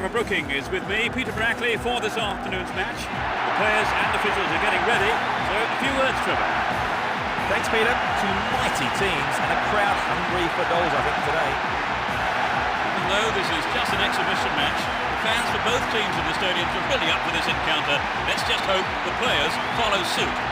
Camera Brooking is with me, Peter Brackley, for this afternoon's match. The players and officials are getting ready, so a few words, Trevor. Thanks, Peter. Two mighty teams and a crowd hungry for goals, I think, today. Even though this is just an exhibition match, the fans for both teams in the stadiums are really up for this encounter. Let's just hope the players follow suit.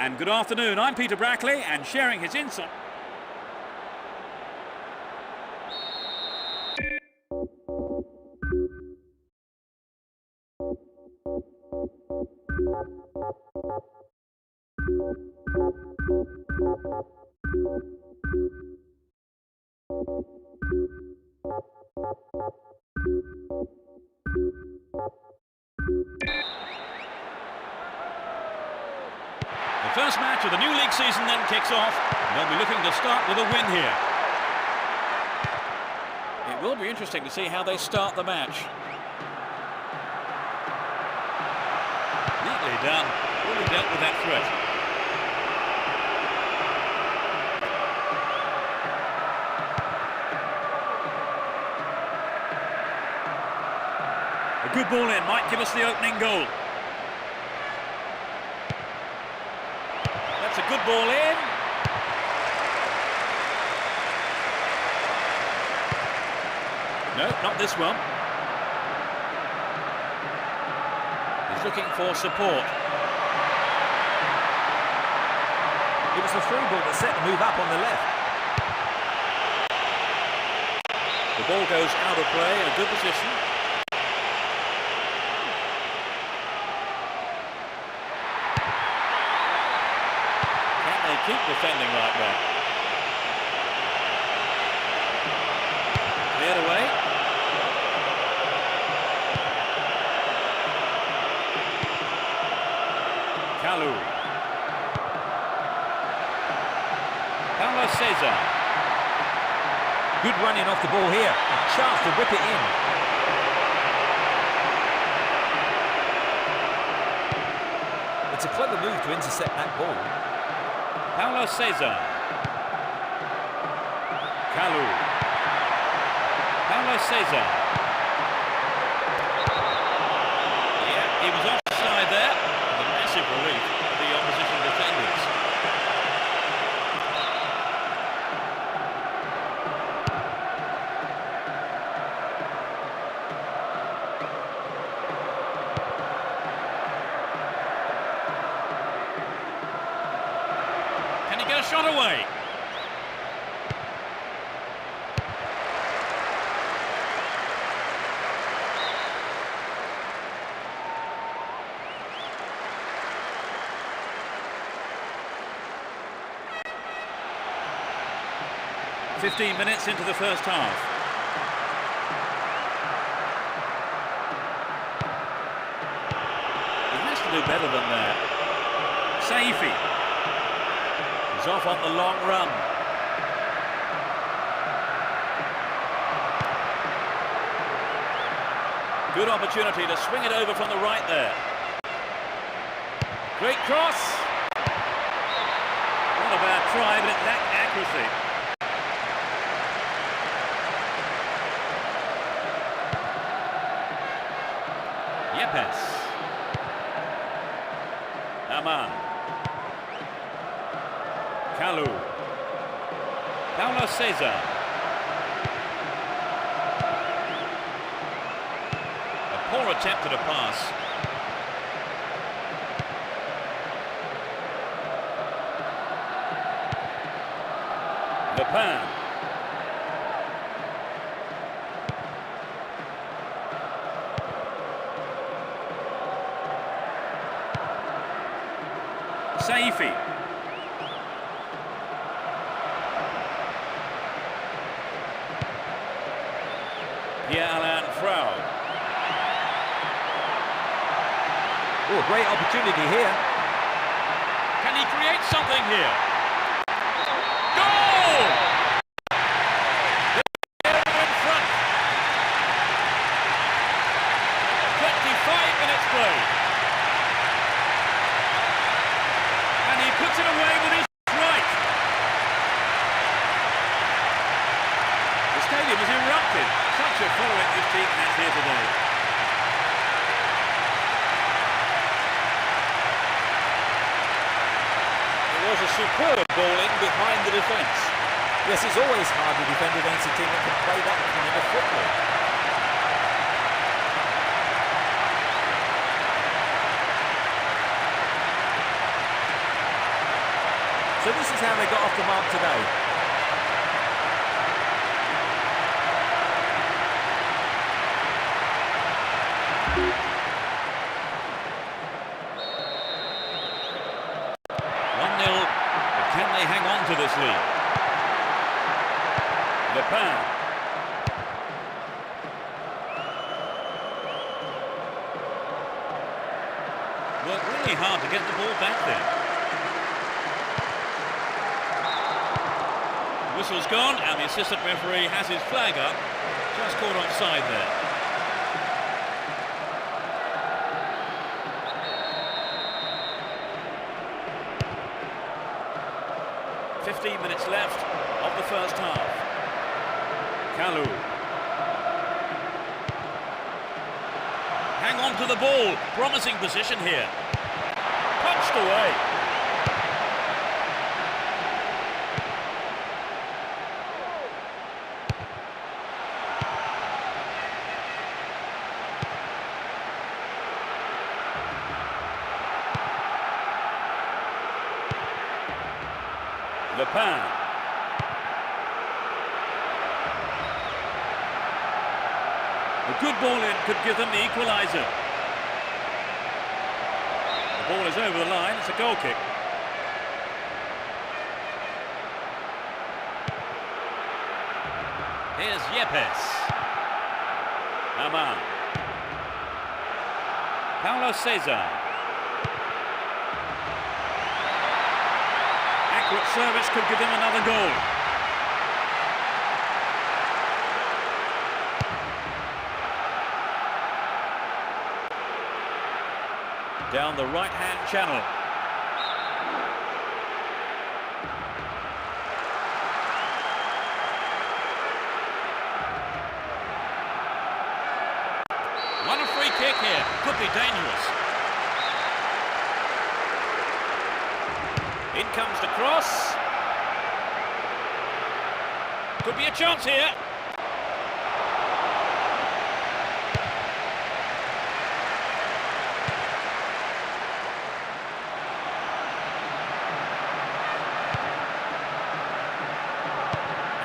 And good afternoon, I'm Peter Brackley, and sharing his insight. The first match of the new league season then kicks off. They'll be looking to start with a win here. It will be interesting to see how they start the match. Neatly done. Really dealt with that threat. A good ball in might give us the opening goal. That's a good ball in. No, not this one. He's looking for support. It was the through ball that set the move up on the left. The ball goes out of play, a good position. Can they keep defending like that? Cleared away. Kalou. Paulo Cesar. Good running off the ball here. A chance to whip it in. It's a clever move to intercept that ball. Paulo Cesar. Kalou. Paulo Cesar. Yeah, he was offside there. A massive relief for the opposition defenders. Can he get a shot away? "15 minutes into the first half. He has to do better than that. Saifi. He's off on the long run. Good opportunity to swing it over from the right there. Great cross. Not a bad try, but it lacked accuracy. Yepes. Aman. Kalou. Paulo Cesar. A poor attempt at a pass. Lepin. Saifi. Pierre-Alain Frau. Oh, a great opportunity here. Can he create something here? Goal! They're in front. 25 minutes played. And he puts it away with his right. The stadium has erupted. Such a following this team has here today. It was a superb ball in behind the defence. Yes, it's always hard to defend against a team that can play that kind of football. So this is how they got off the mark today. Can they hang on to this lead? Lepin. Worked really hard to get the ball back there. The whistle's gone and the assistant referee has his flag up. Just caught offside there. 15 minutes left of the first half. Kalou. Hang on to the ball. Promising position here. Punched away. Lepin. A good ball in could give them the equaliser. The ball is over the line. It's a goal kick. Here's Yepes. Aman. Paulo Cesar. Accurate service could give them another goal. Down the right-hand channel. Won a free kick here. Could be dangerous. In comes the cross. Could be a chance here.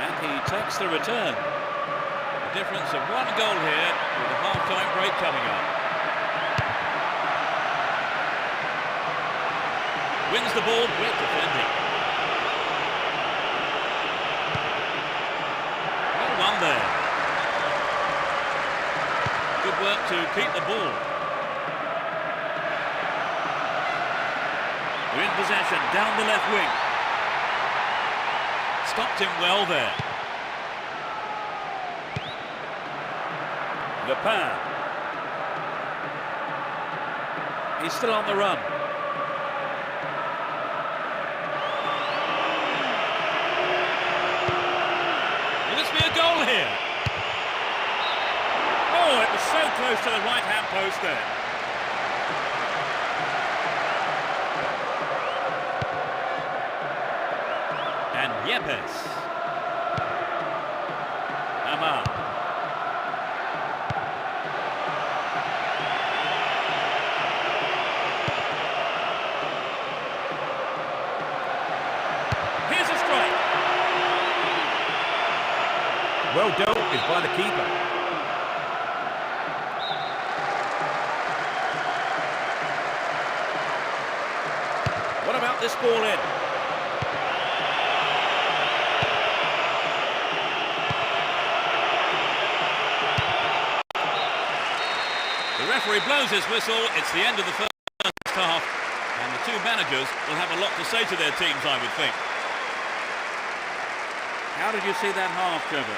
And he takes the return. A difference of one goal here with a half-time break coming up. Wins the ball, great defending. Well won there. Good work to keep the ball. They're in possession, down the left wing. Stopped him well there. Lepin. He's still on the run. Goal here. Oh, it was so close to the right-hand post there. And Yepes. Aman. Here's a strike. Well dealt with by the keeper. What about this ball in? The referee blows his whistle. It's the end of the first half. And the two managers will have a lot to say to their teams, I would think. How did you see that half, Trevor?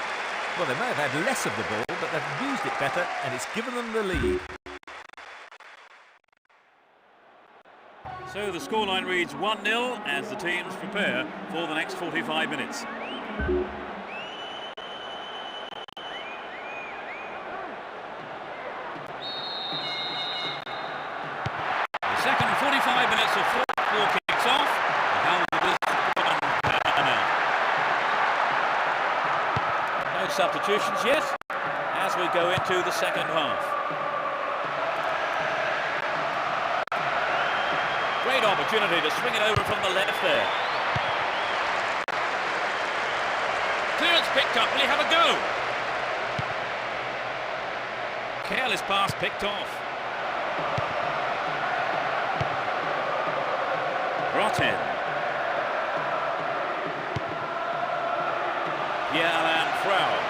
Well, they may have had less of the ball, but they've used it better, and it's given them the lead. So the scoreline reads 1-0 as the teams prepare for the next 45 minutes. The second 45 minutes of football kicks off. How will this one pan out? No substitutions yet as we go into the second half. Great opportunity to swing it over from the left there. picked up. Will he have a go? Careless pass picked off. Rotten. Pierre-Alain Frau.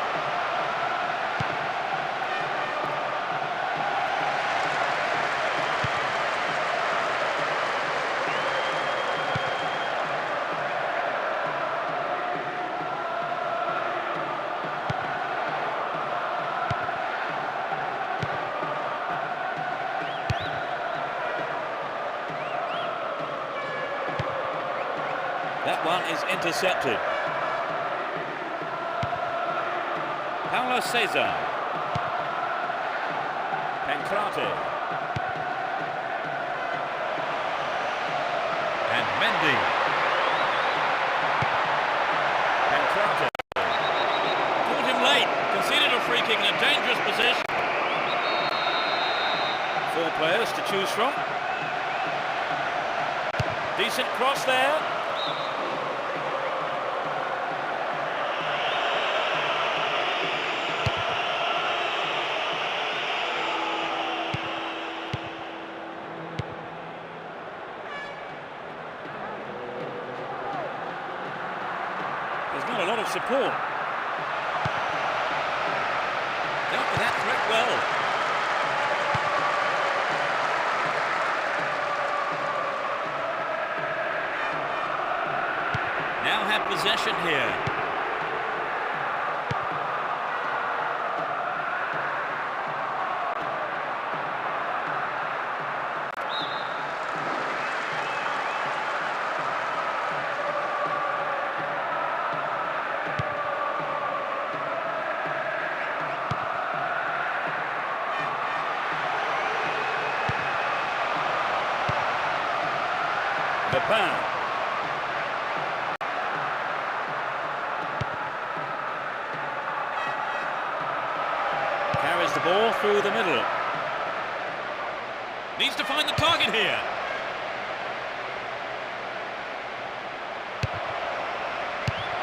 That one is intercepted. Paulo Cesar. Pancrate. And Mendy. Pancrate. Caught him late. Conceded a free kick in a dangerous position. 4 players to choose from. Decent cross there. There's not a lot of support. Dealt with that threat well. Now have possession here. Lepin. Carries the ball through the middle. Needs to find the target here.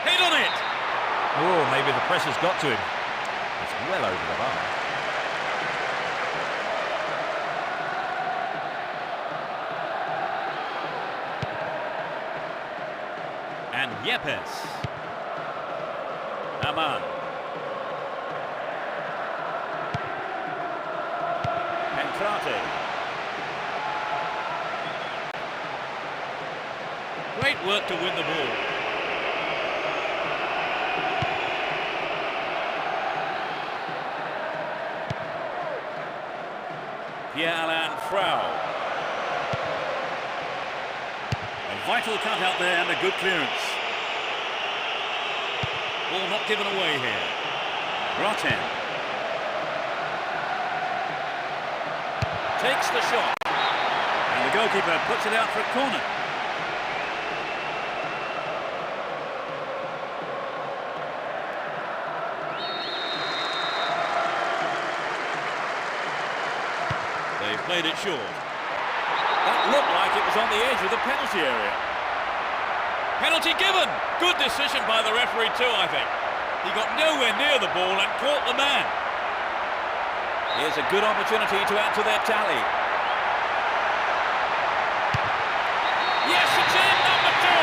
Hit on it. Oh, maybe the pressure's got to him. It's well over the bar. And Yepes. Aman. Pancrate. Great work to win the ball. Pierre-Alain Frau. A vital cut out there and a good clearance. Ball not given away here. Rotten. Takes the shot. And the goalkeeper puts it out for a corner. They played it short. That looked like it was on the edge of the penalty area. Penalty given! Good decision by the referee too, I think. He got nowhere near the ball and caught the man. Here's a good opportunity to add to their tally. Yes, it's in, number 2!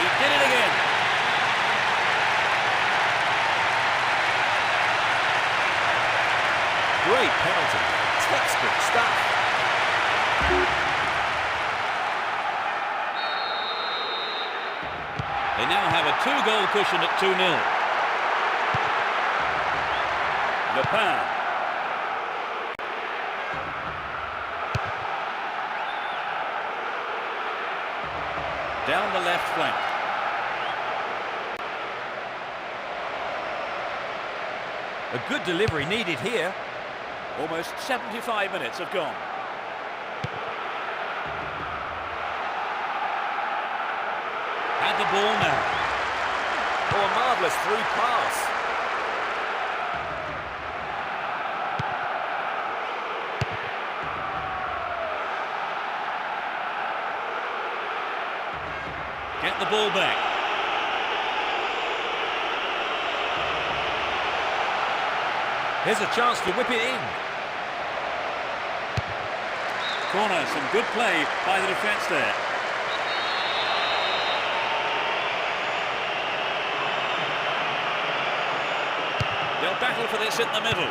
He did it again. Great penalty. Textbook stuff. They now have a 2-goal cushion at 2-0. Lepin. Down the left flank. A good delivery needed here. Almost 75 minutes have gone. Had the ball now. Oh, a marvellous through pass. Get the ball back. Here's a chance to whip it in. Corner, some good play by the defence there. They'll battle for this in the middle.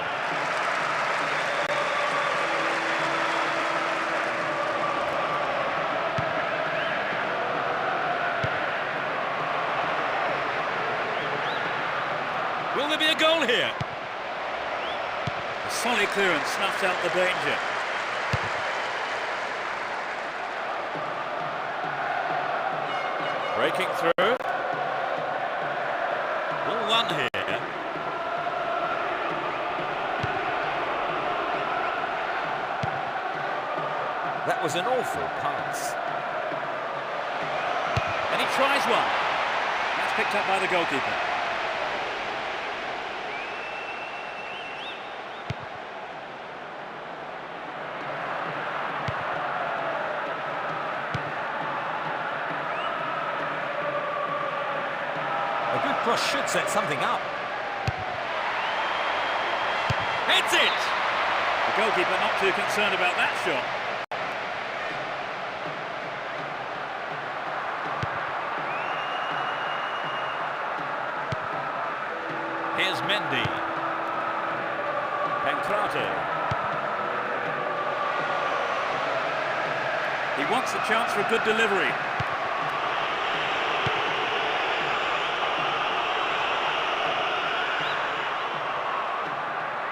Will there be a goal here? A solid clearance snuffs out the danger. Breaking through. Ball one here. That was an awful pass. And he tries one. That's picked up by the goalkeeper. A good cross should set something up. Heads it! The goalkeeper not too concerned about that shot. Here's Mendy. Pancrate. He wants the chance for a good delivery.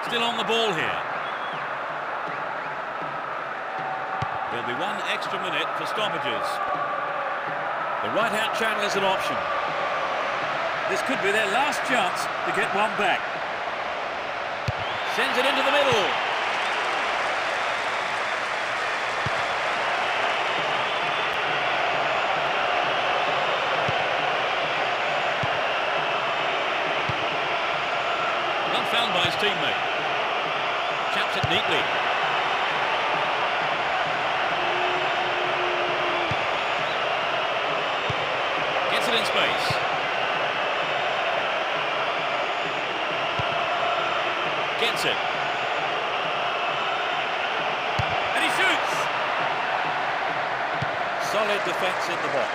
Still on the ball here. There'll be one extra minute for stoppages. The right-hand channel is an option. This could be their last chance to get one back. Sends it into the middle. Well found by his teammate. Chaps it neatly. Gets it in space. Gets it. And he shoots! Solid defence in the box.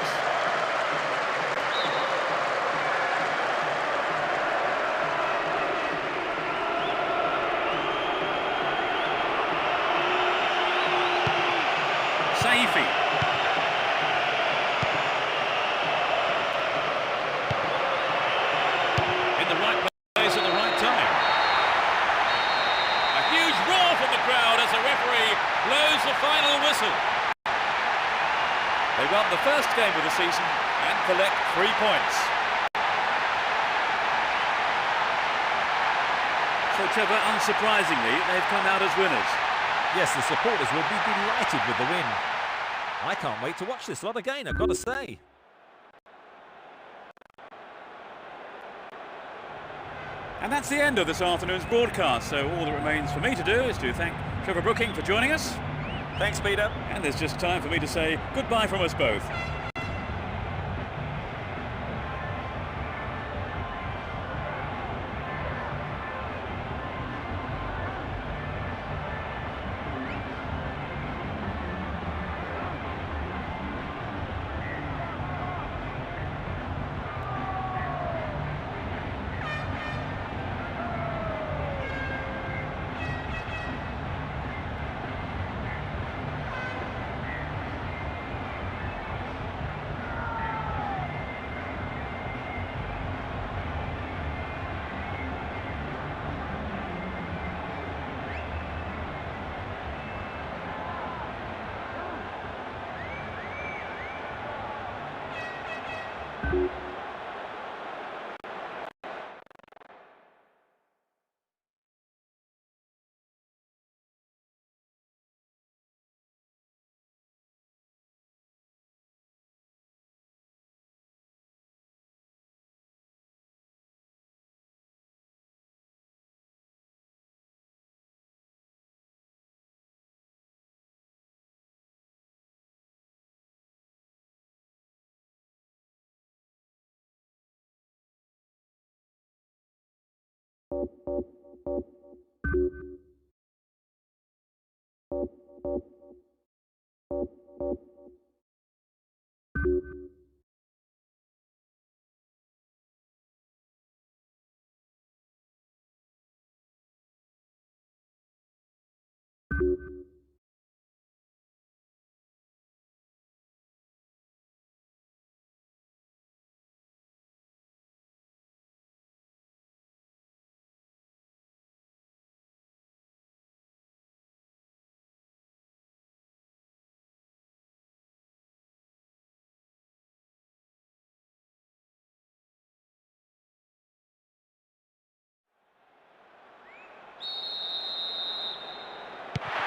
Saifi. In the right place at the right time. A huge roar from the crowd as the referee blows the final whistle. They won the first game of the season and collect 3 points. So Trevor, unsurprisingly, they've come out as winners. Yes, the supporters will be delighted with the win. I can't wait to watch this lot again, I've got to say. And that's the end of this afternoon's broadcast, so all that remains for me to do is to thank Trevor Brooking for joining us. Thanks, Peter. And there's just time for me to say goodbye from us both.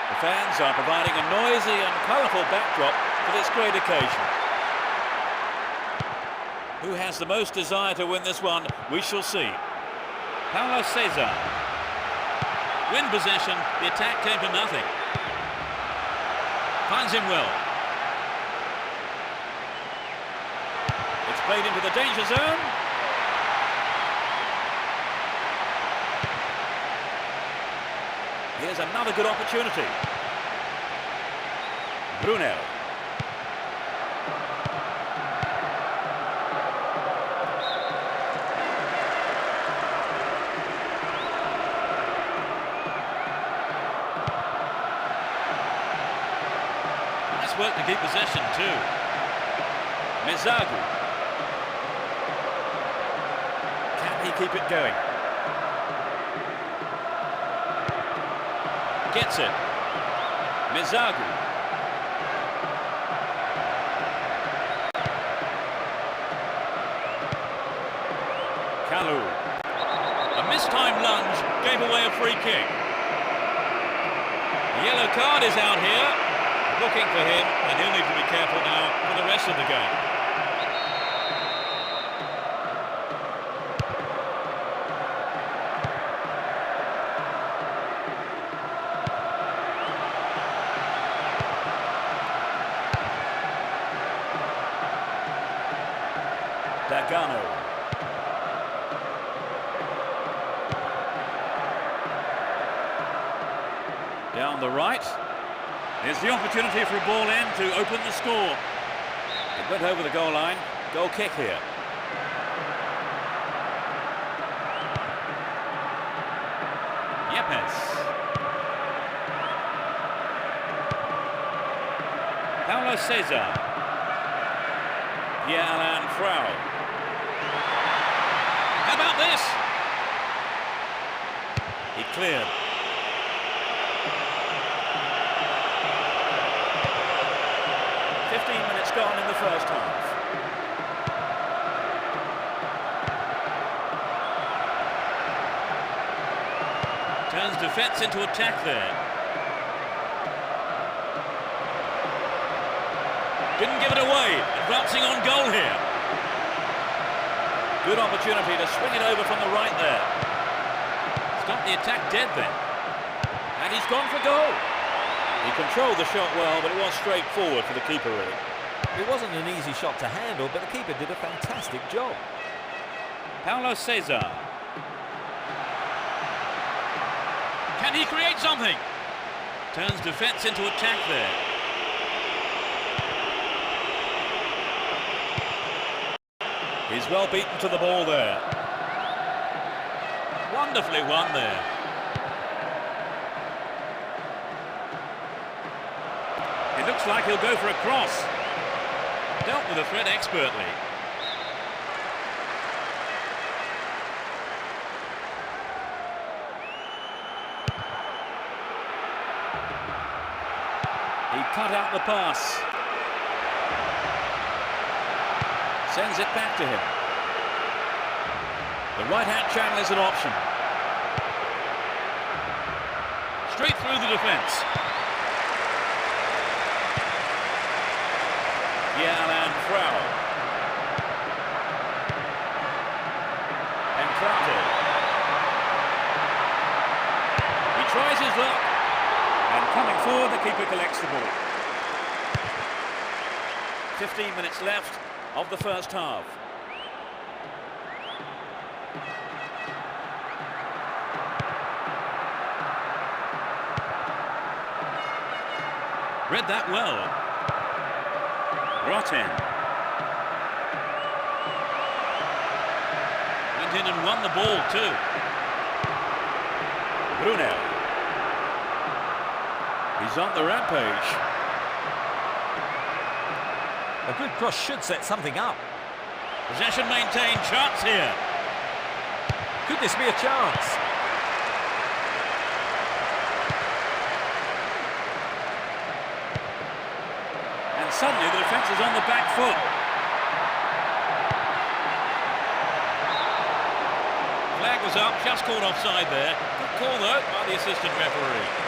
The fans are providing a noisy and colourful backdrop for this great occasion. Who has the most desire to win this one, we shall see. Paulo Cesar. Win possession, the attack came to nothing. Finds him well. It's played into the danger zone. Here's another good opportunity. Brunel. Nice work to keep possession too. Mezagu. Can he keep it going? Gets it. Mezagu. Kalou. A mistimed lunge gave away a free kick. The yellow card is out here. Looking for him, and he'll need to be careful now for the rest of the game. Dagano. Down the right. Here's the opportunity for a ball in to open the score. It went over the goal line. Goal kick here. Yepes. Paulo Cesar. Pierre-Alain Frau. How about this? He cleared. Minutes gone in the first half. Turns defence into attack there. Didn't give it away. Advancing on goal here. Good opportunity to swing it over from the right there. Stopped the attack dead then. And he's gone for goal. He controlled the shot well, but it was straightforward for the keeper, really. It wasn't an easy shot to handle, but the keeper did a fantastic job. Paulo Cesar. Can he create something? Turns defence into attack there. He's well beaten to the ball there. Wonderfully won there. It looks like he'll go for a cross. Dealt with the threat expertly. He cut out the pass. Sends it back to him. The right-hand channel is an option. Straight through the defence. Pierre-Alain Frau. Entrante. He tries his luck. And coming forward, the keeper collects the ball. 15 minutes left of the first half. Read that well. Rotten. Went in and won the ball too. Bruno. He's on the rampage. A good cross should set something up. Possession maintained, chance here. Could this be a chance? And suddenly the defence is on the back foot. Flag was up, just called offside there. Good call though by the assistant referee.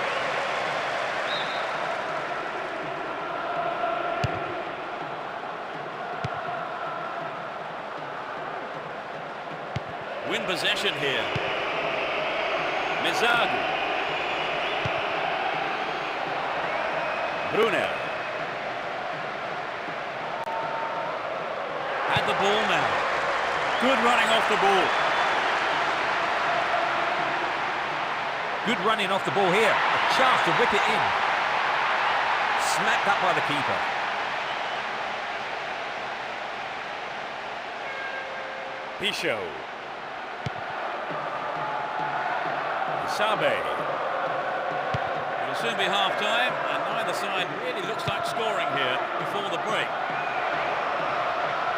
Win possession here. Mezagu. Bruno. Had the ball now. Good running off the ball. Good running off the ball here. A chance to whip it in. Snapped up by the keeper. Pichot. Sabe. It'll soon be half-time, and neither side really looks like scoring here before the break.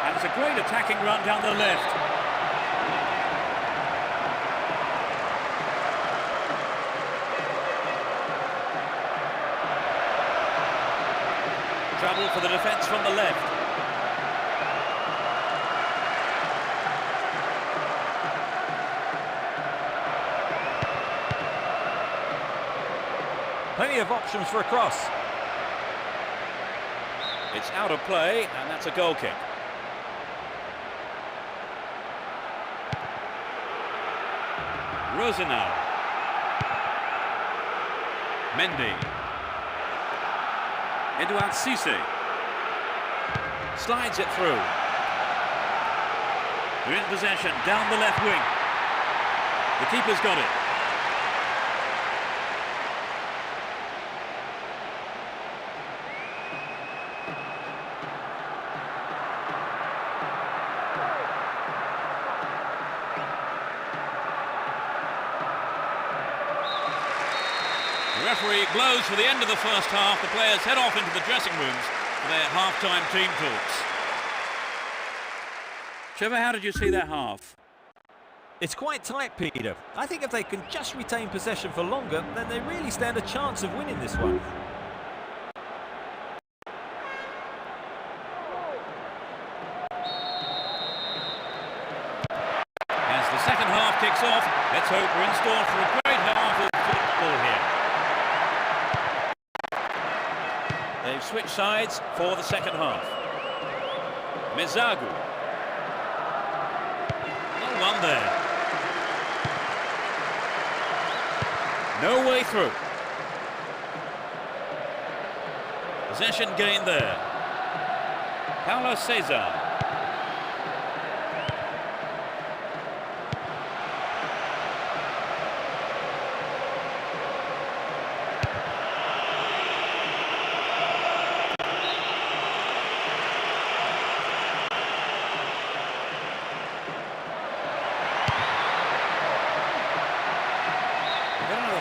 And it's a great attacking run down the left. Trouble for the defence from the left. Plenty of options for a cross. It's out of play, and that's a goal kick. Rosenau. Mendy. Edouard Cissé. Slides it through. They're in possession, down the left wing. The keeper's got it. The referee blows for the end of the first half. The players head off into the dressing rooms for their half-time team talks. Trevor, how did you see that half? It's quite tight, Peter. I think if they can just retain possession for longer, then they really stand a chance of winning this one. As the second half kicks off, let's hope we're in store for a great half of football here. They've switched sides for the second half. Mezagu. No one there. No way through. Possession gained there. Paulo Cesar.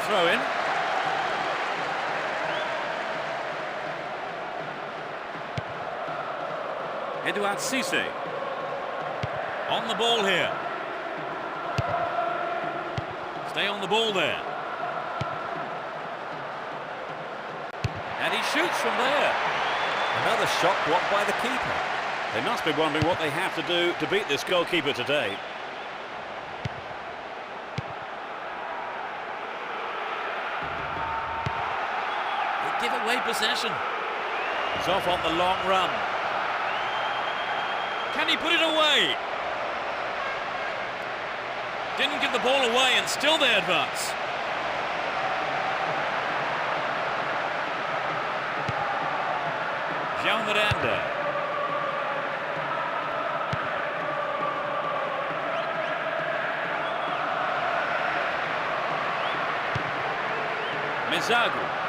Throw in. Edouard Cissé. On the ball here. Stay on the ball there. And he shoots from there. Another shot blocked by the keeper. They must be wondering what they have to do to beat this goalkeeper today. Give away possession. He's off on the long run. Can he put it away? Didn't give the ball away and still they advance. João Miranda. Mezagu.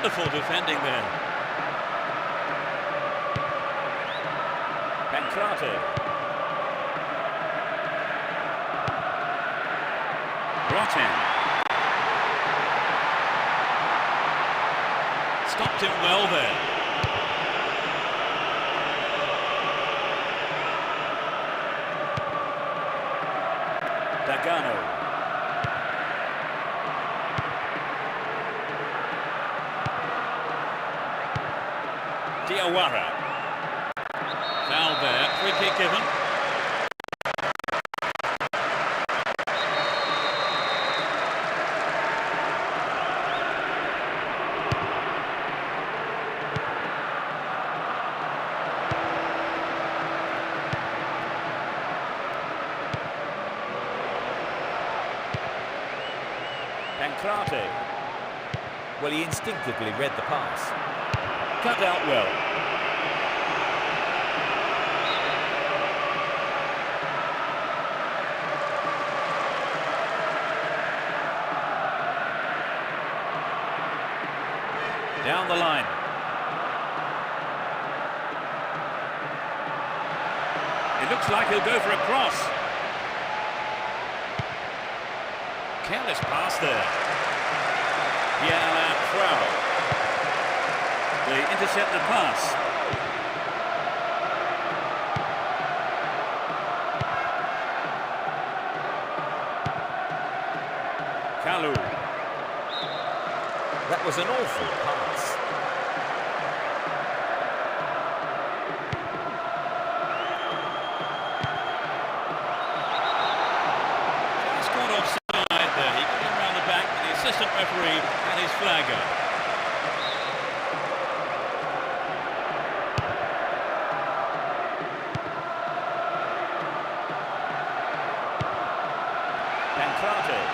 Wonderful defending there. Pancrate. Rotten. Stopped him well there. Dagano. Diawara. Foul there, free kick given. Pancrate. Well, he instinctively read the pass. Cut out well. Down the line. It looks like he'll go for a cross. Careless pass there. Pierre-Alain Frau. They intercept the pass. Kalu. That was an awful pass. Just gone offside there. He got him round the back, and the assistant referee had his flag up. Pancrate.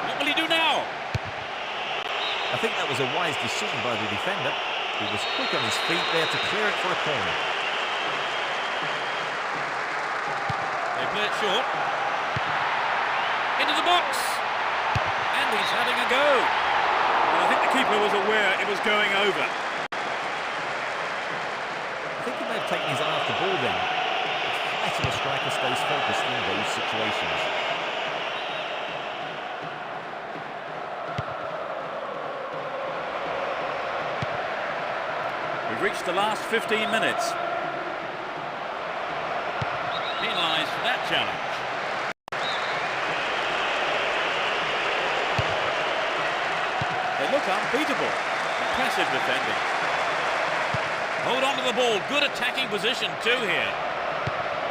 What will he do now? I think that was a wise decision by the defender. He was quick on his feet there to clear it for a corner. They play it short. Into the box. And he's having a go. Well, I think the keeper was aware it was going over. I think he may have taken his eye off the ball then. It's nice when a striker stays focused in those situations. We've reached the last 15 minutes. Penalised for that challenge. They look unbeatable. Impressive defending. Hold on to the ball. Good attacking position too here.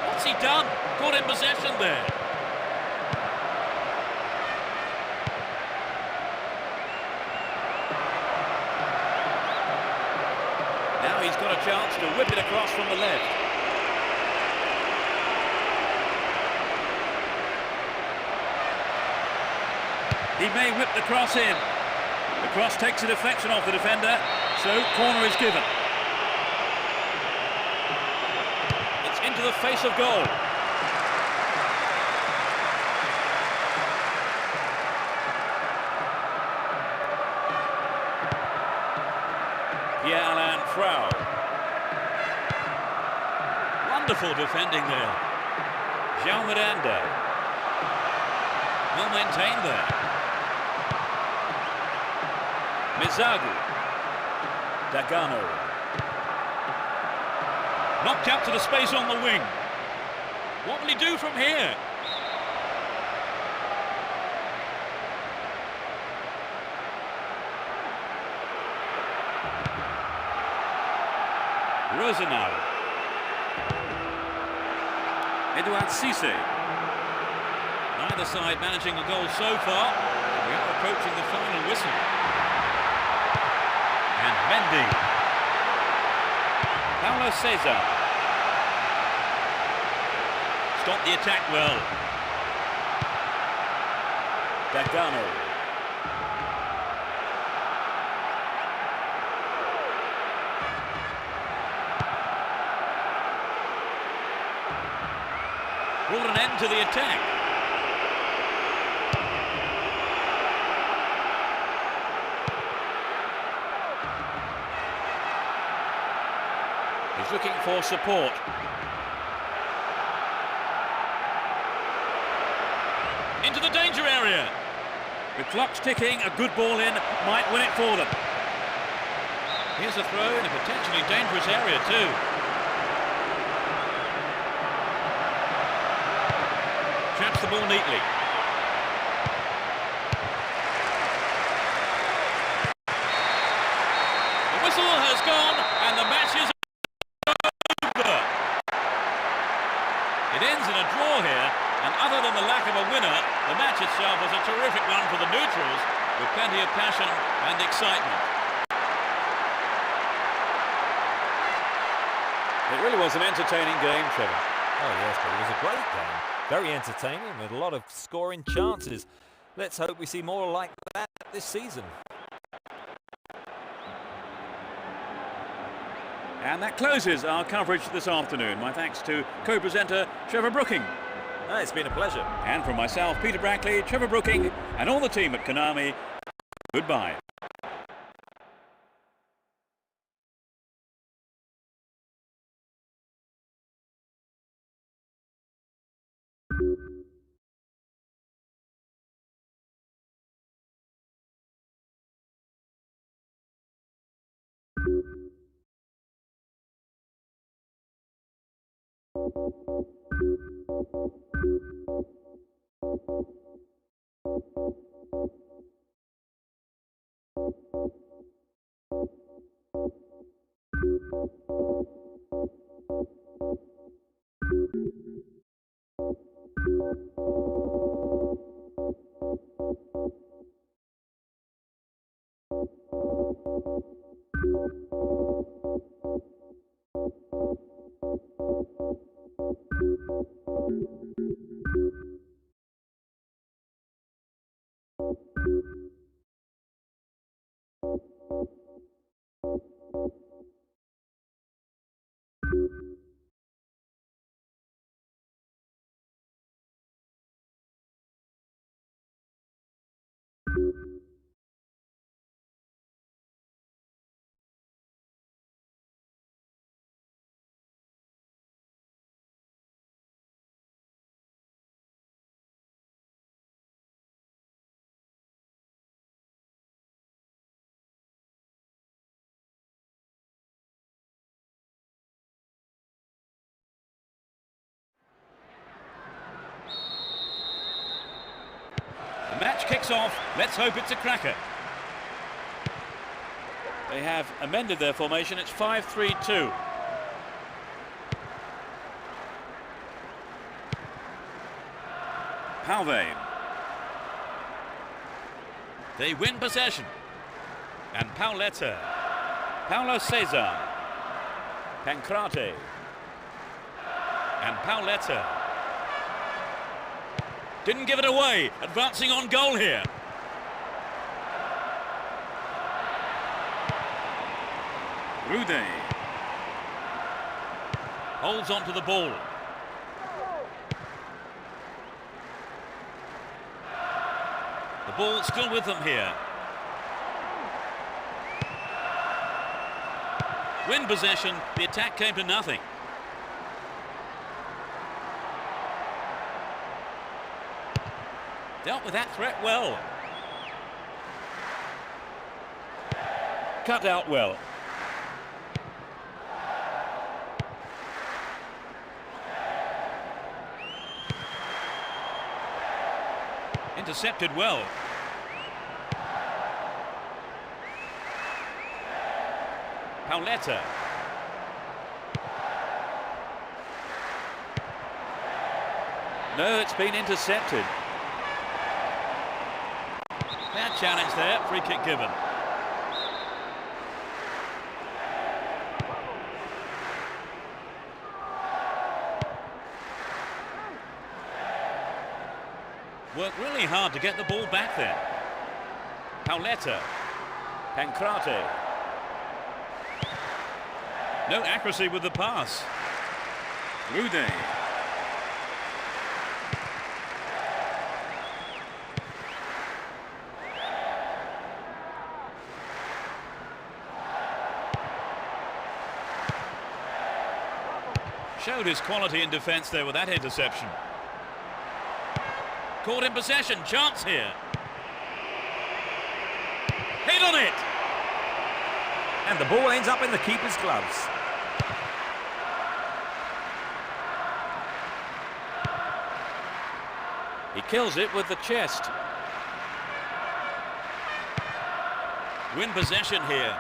What's he done? Caught in possession there. Now he's got a chance to whip it across from the left. He may whip the cross in. The cross takes a deflection off the defender, so corner is given. It's into the face of goal. Pierre-Alain Frau. Wonderful defending there. João Miranda. Well maintained there. Mizagu. Dagano. Knocked out to the space on the wing. What will he do from here? Rosenau. Edouard Cissé. Neither side managing a goal so far. We are approaching the final whistle. And Mendy. Paulo Cesar. Stopped the attack well. Dagano. Brought an end to the attack. looking for support. Into the danger area. The clock's ticking, a good ball in might win it for them. Here's a throw in a potentially dangerous area too. Traps the ball neatly. The whistle has gone and the match is over. It ends in a draw here, and other than the lack of a winner, the match itself was a terrific one for the neutrals, with plenty of passion and excitement. It really was an entertaining game, Trevor. Oh yes, but it was a great game. Very entertaining with a lot of scoring chances. Let's hope we see more like that this season. And that closes our coverage this afternoon. My thanks to co-presenter Trevor Brooking. It's been a pleasure. And from myself, Peter Brackley, Trevor Brooking, and all the team at Konami, goodbye. The match kicks off. Let's hope it's a cracker. They have amended their formation. It's 5-3-2. Palvain. They win possession. And Pauletta. Paulo Cesar. Pancrate. And Pauletta. Didn't give it away. Advancing on goal here. Rude. Holds on to the ball. The ball still with them here. Win possession. The attack came to nothing. Dealt with that threat well. Cut out well. Intercepted well. Pauletta. No, it's been intercepted. Fair challenge there, free kick given. Worked really hard to get the ball back there. Pauletta. Pancrate. No accuracy with the pass. Rude. Showed his quality in defence there with that interception. Caught in possession, chance here. Hit on it! And the ball ends up in the keeper's gloves. He kills it with the chest. Win possession here.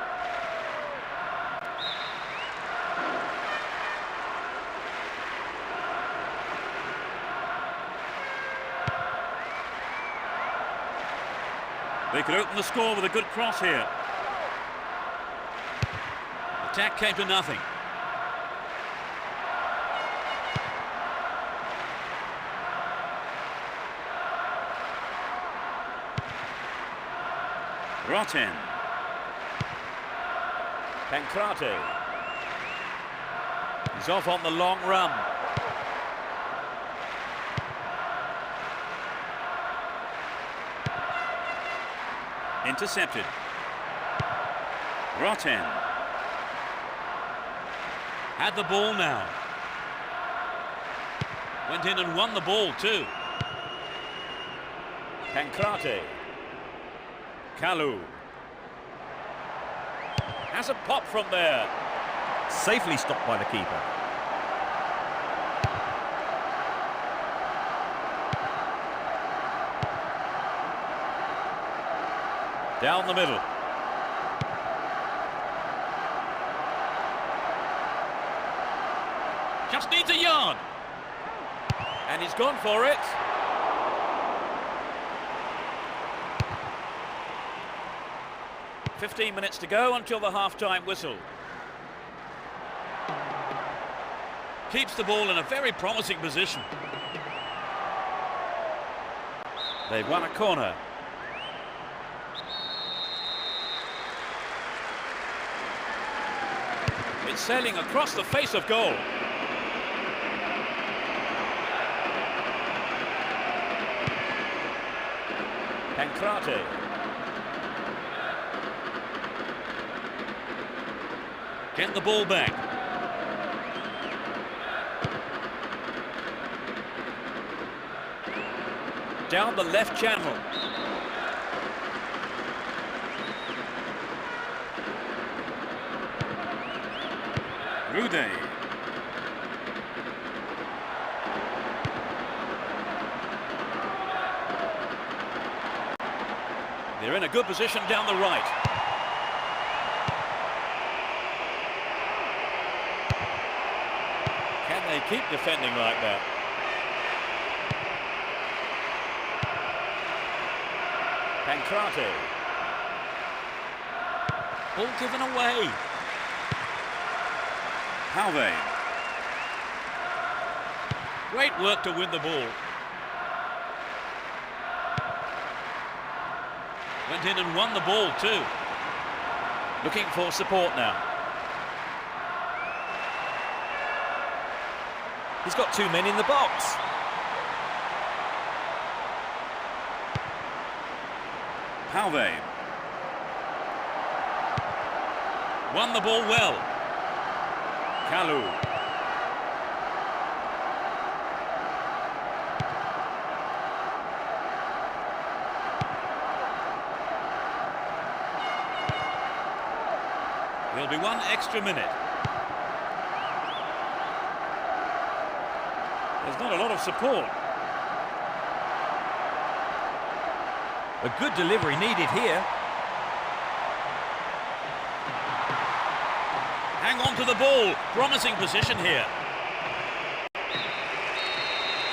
They could open the score with a good cross here. Attack came to nothing. Roten. Pancrate. He's off on the long run. Intercepted. Roten. Had the ball now. Went in and won the ball too. Pancrate. Kalu. Has a pop from there. Safely stopped by the keeper. Down the middle. Just needs a yard. And he's gone for it. "15 minutes to go until the half-time whistle." Keeps the ball in a very promising position. They've won a corner. It's sailing across the face of goal. Pancrate. Get the ball back. Down the left channel. Rude. They're in a good position down the right. Can they keep defending like that? Pancrate. Ball given away. Halvey. Great work to win the ball. Went in and won the ball too. Looking for support now. He's got two men in the box. Halvey. Won the ball well. Kalu. There'll be one extra minute. There's not a lot of support. A good delivery needed here. Hang on to the ball. Promising position here.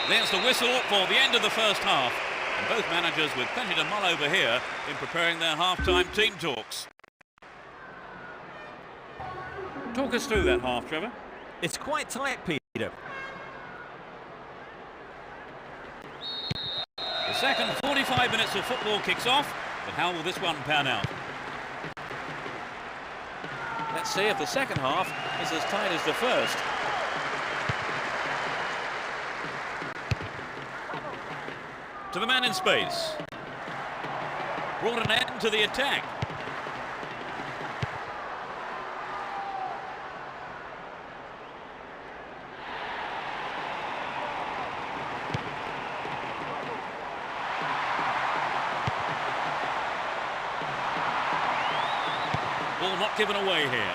There's the whistle for the end of the first half. And both managers with plenty to mull over here in preparing their half-time team talks. Talk us through that half, Trevor. It's quite tight, Peter. The second 45 minutes of football kicks off, but how will this one pan out? Let's see if the second half is as tight as the first. To the man in space. Brought an end to the attack. Ball not given away here.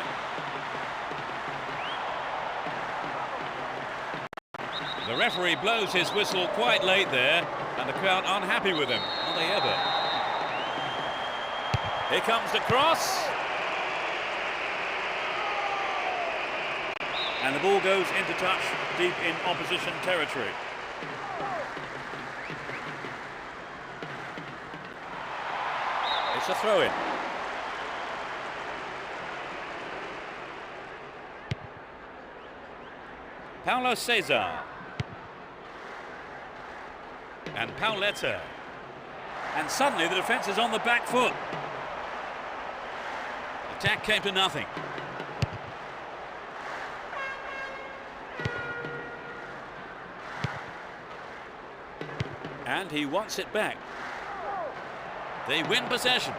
The referee blows his whistle quite late there, and the crowd unhappy with him. Are they ever? Here comes the cross. And the ball goes into touch deep in opposition territory. It's a throw-in. Paulo Cesar. And Pauleta. And suddenly the defence is on the back foot. Attack came to nothing. And he wants it back. They win possession.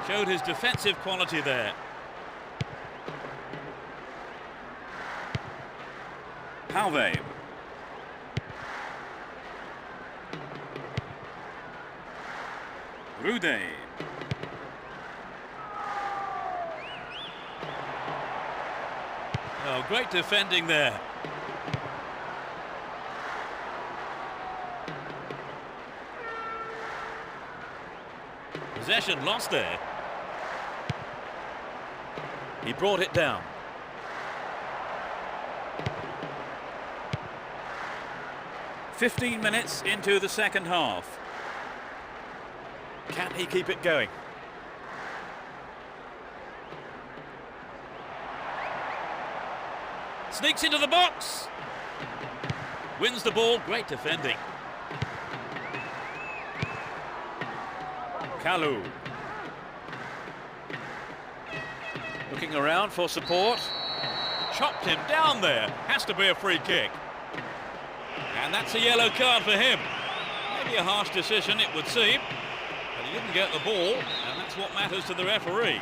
Showed his defensive quality there. Halve. Rude. Oh, great defending there. Possession lost there. He brought it down. "15 minutes into the second half. Can he keep it going? Sneaks into the box. Wins the ball. Great defending. Kalu. Looking around for support. Chopped him down there. Has to be a free kick. And that's a yellow card for him. Maybe a harsh decision, it would seem. But he didn't get the ball, and that's what matters to the referee.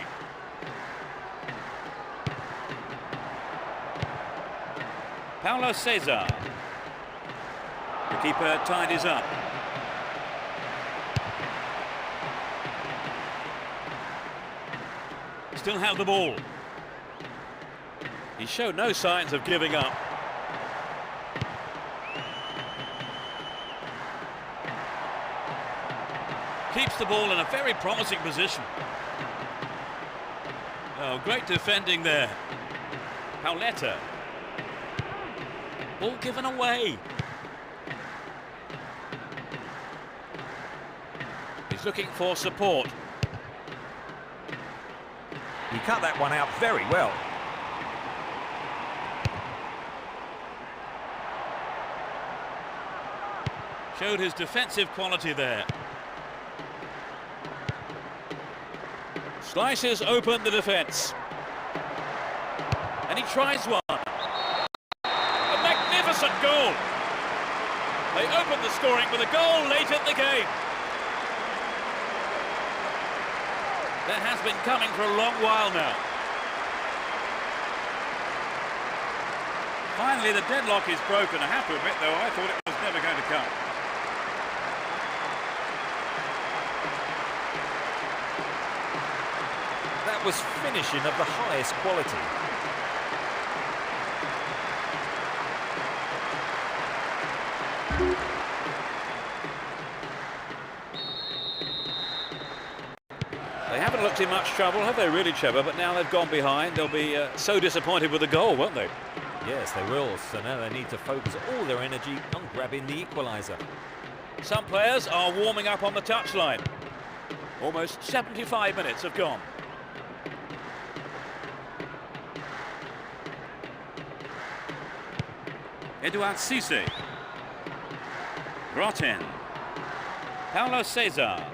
Paulo Cesar. The keeper tidies up. Still have the ball. He showed no signs of giving up. Keeps the ball in a very promising position. Oh, great defending there. Pauleta. Ball given away. He's looking for support. He cut that one out very well. Showed his defensive quality there. Slices open the defence. And he tries one. A magnificent goal. They opened the scoring with a goal late in the game. That has been coming for a long while now. Finally, the deadlock is broken. I have to admit, though, I thought it was never going to come. That was finishing of the highest quality. They haven't looked in much trouble, have they really, Trevor? But now they've gone behind. They'll be so disappointed with the goal, won't they? Yes, they will. So now they need to focus all their energy on grabbing the equaliser. Some players are warming up on the touchline. Almost 75 minutes have gone. Edouard Cissé. Grotten. Paulo Cesar.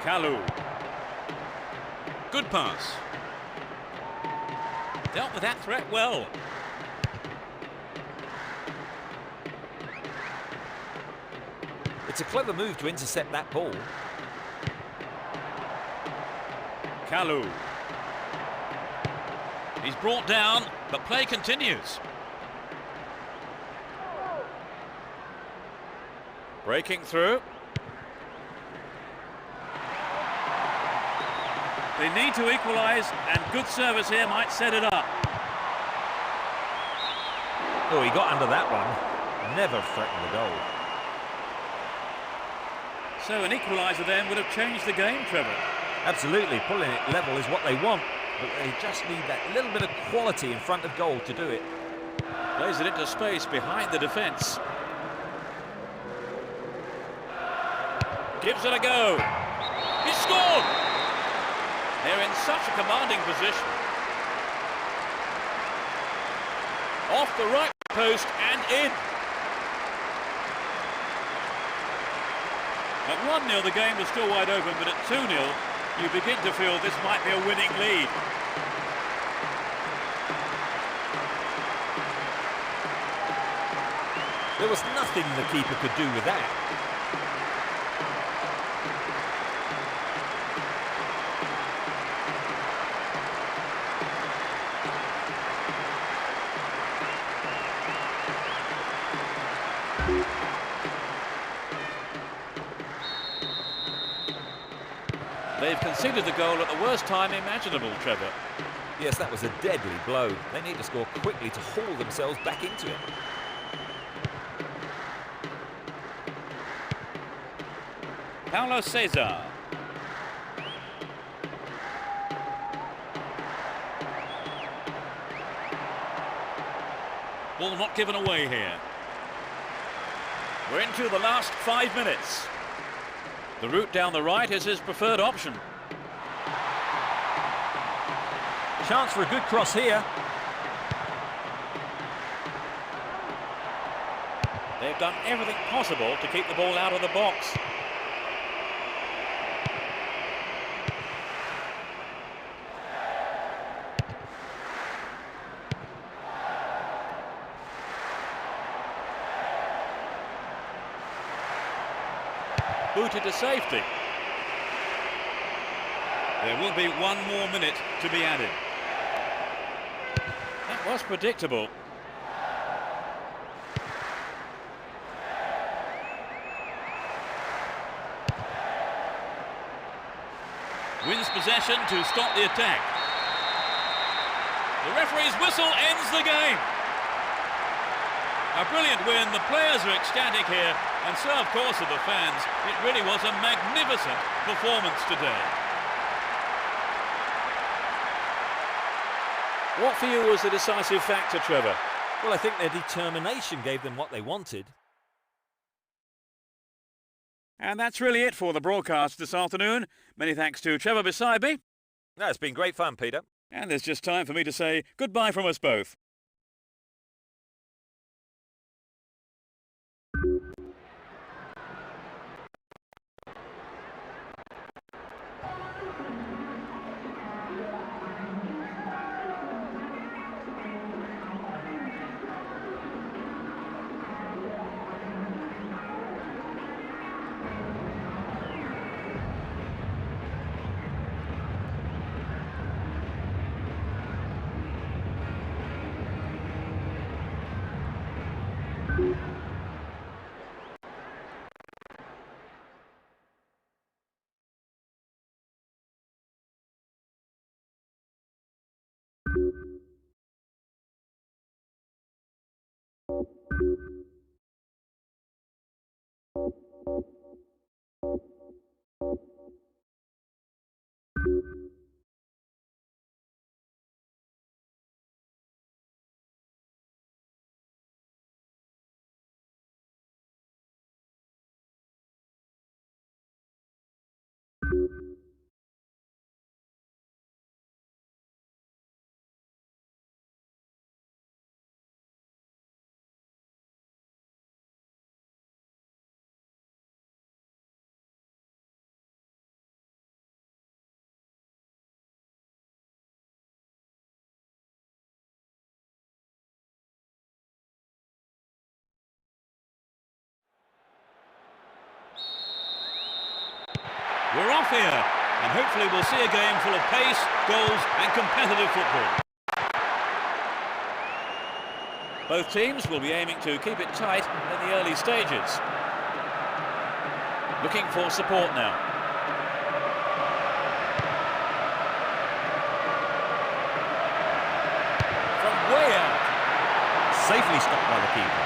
Kalu. Good pass. Dealt with that threat well. It's a clever move to intercept that ball. Kalu. He's brought down, but play continues. Breaking through. They need to equalise, and good service here might set it up. Oh, he got under that one. Never threatened the goal. So an equaliser then would have changed the game, Trevor. Absolutely, pulling it level is what they want, but they just need that little bit of quality in front of goal to do it. Plays it into space behind the defence. Gives it a go. He scored! They're in such a commanding position. Off the right post and in. At 1-0 the game was still wide open, but at 2-0 you begin to feel this might be a winning lead. There was nothing the keeper could do with that. They've conceded the goal at the worst time imaginable, Trevor. Yes, that was a deadly blow. They need to score quickly to haul themselves back into it. Paulo Cesar. Ball not given away here. We're into the last 5 minutes. The route down the right is his preferred option. Chance for a good cross here. They've done everything possible to keep the ball out of the box. Booted to safety. There will be 1 more minute to be added. That was predictable. Wins possession to stop the attack. The referee's whistle ends the game. A brilliant win. The players are ecstatic here, and so of course are the fans. It really was a magnificent performance today. What for you was the decisive factor, Trevor? Well, I think their determination gave them what they wanted. And that's really it for the broadcast this afternoon. Many thanks to Trevor beside me. No, it's been great fun, Peter. And there's just time for me to say goodbye from us both. We're off here, and hopefully we'll see a game full of pace, goals and competitive football. Both teams will be aiming to keep it tight in the early stages. Looking for support now. Safely stopped by the keeper.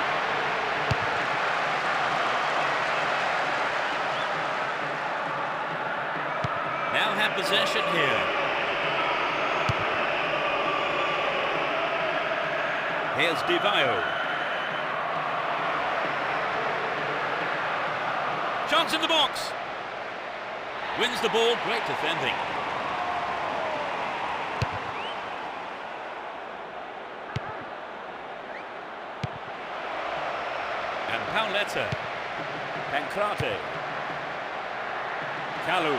Now have possession here. Here's Di Vaio. Chance in the box. Wins the ball, great defending. And Pauletta. Pancrate. Kalu.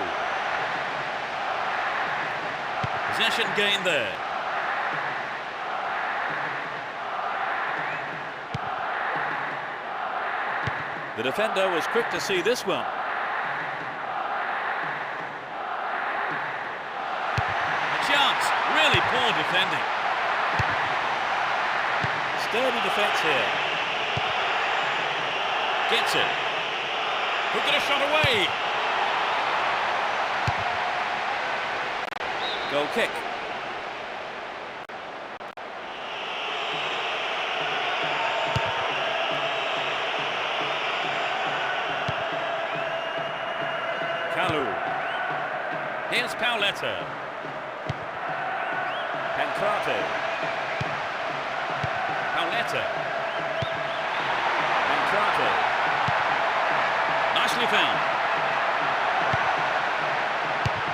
Possession gained there. The defender was quick to see this one. A chance, really poor defending. Sturdy defence here. Gets it. Who could have shot away? Goal kick. Kalu. Here's Pauletta. Pancrate. Pauletta. Pancrate. Nicely found.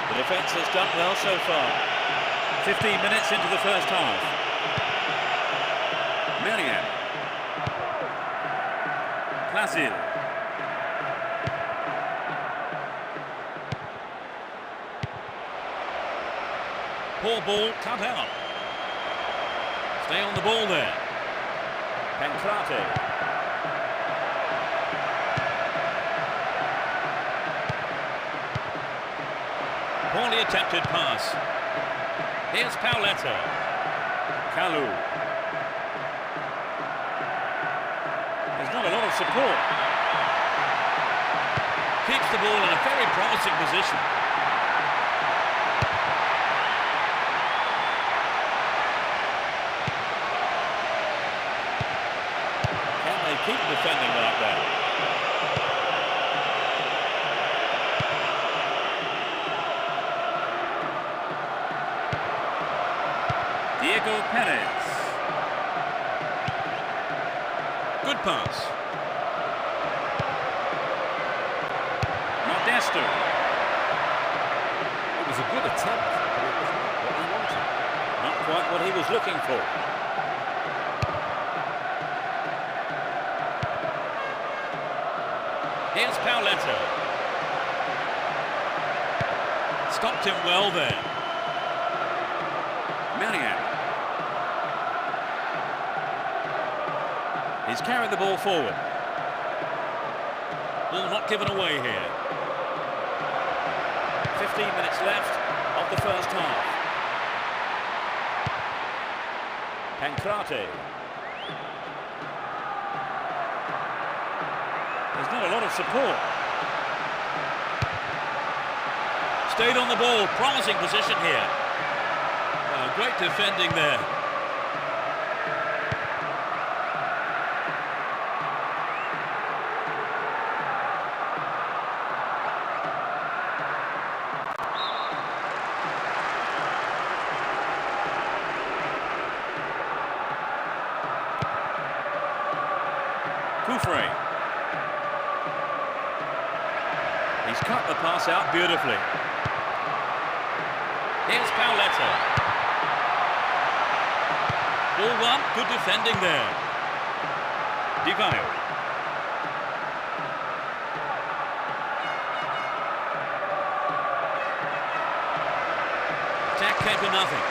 The defence has done well so far. 15 minutes into the first half. Merian. Plasil. Poor ball, cut out. Stay on the ball there. Pancrate. Poorly attempted pass. Here's Pauletta. Kalu. There's not a lot of support. Keeps the ball in a very promising position. Keep defending like that. Diego Perez. Good pass. Modesto. It was a good attempt, but it wasn't what he wanted. Not quite what he was looking for. Here's Pauletta. Stopped him well there. Merian. He's carried the ball forward. Ball not given away here. 15 minutes left of the first half. Pancrate. There's not a lot of support. Stayed on the ball, promising position here. Great defending there. Kufre. He's cut the pass out beautifully. Here's Pauletta. Ball one, good defending there. Di Vaio. Attack came to nothing.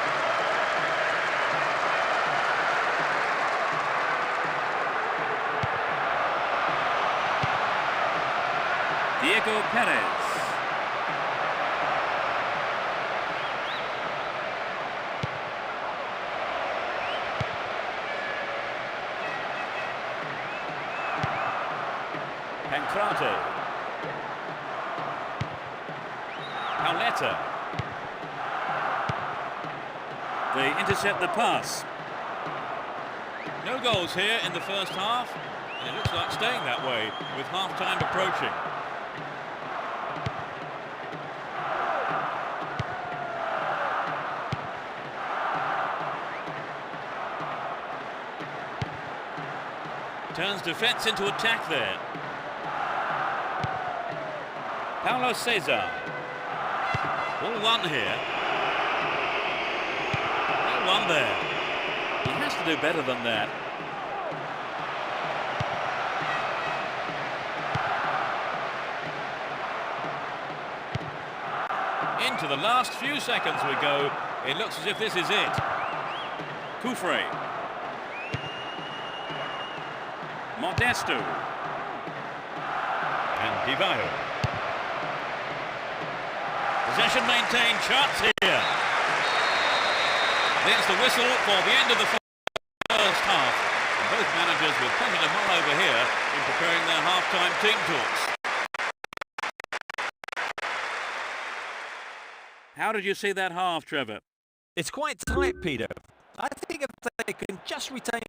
Diego Perez. Pancrate. Pauletta. They intercept the pass. No goals here in the first half, and it looks like staying that way with half-time approaching. Turns defence into attack there. Paulo Cesar. All one here. No one there. He has to do better than that. Into the last few seconds we go. It looks as if this is it. Kufre. Modesto. And Divayo. Possession maintained, chance here. There's the whistle for the end of the first half. And both managers with plenty to mull over here in preparing their half-time team talks. How did you see that half, Trevor? It's quite tight, Peter. I think if they can just retain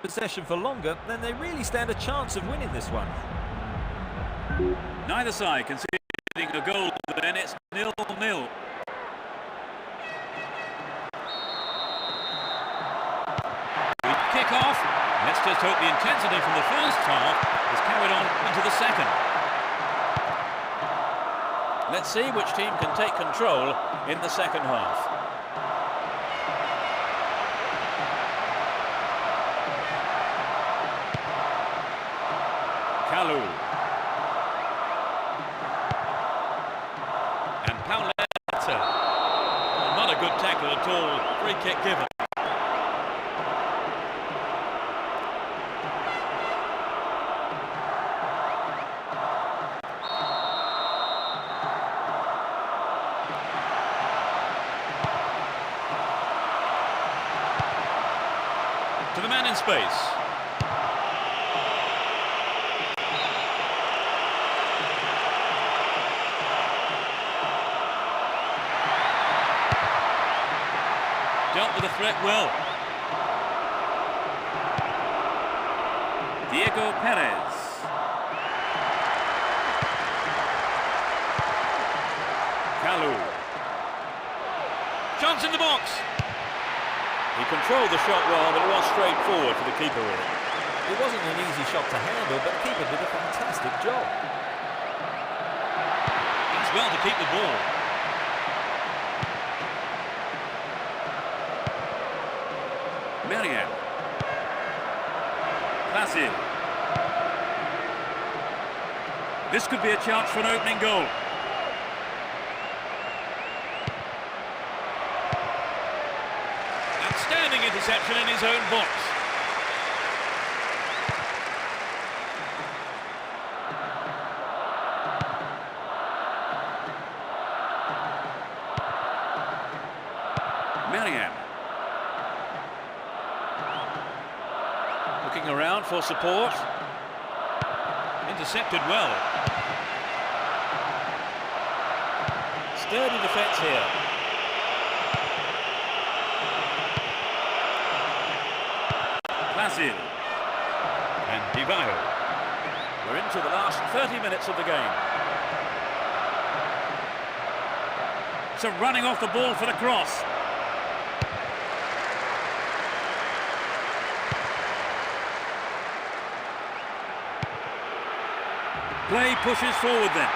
possession for longer, then they really stand a chance of winning this one. Neither side conceding a goal, then it's 0-0. We kick off. Let's just hope the intensity from the first half is carried on into the second. Let's see which team can take control in the second half. Kalu. And Pauletta. Not a good tackle at all. Free kick given. To the man in space. Dealt with the threat well. Diego Perez. Kalu. Chance in the box. He controlled the shot well, but it was straightforward for the keeper, really. It wasn't an easy shot to handle, but the keeper did a fantastic job. It's well to keep the ball. Merian. Placid. This could be a chance for an opening goal. Outstanding interception in his own box. Merian. Looking around for support. Intercepted well. Sturdy defence here. Placid. And Divayo. We're into the last 30 minutes of the game. So running off the ball for the cross. Play pushes forward then.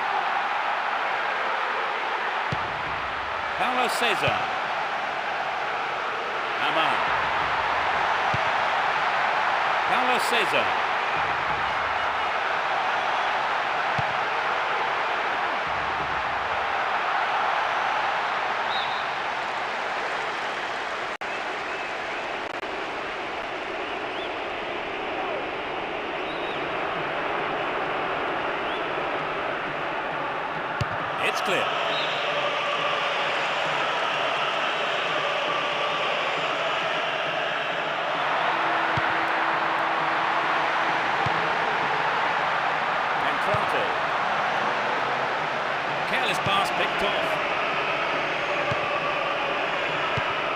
Paulo Cesar. Aman. Paulo Cesar. It's clear. Careless pass picked off.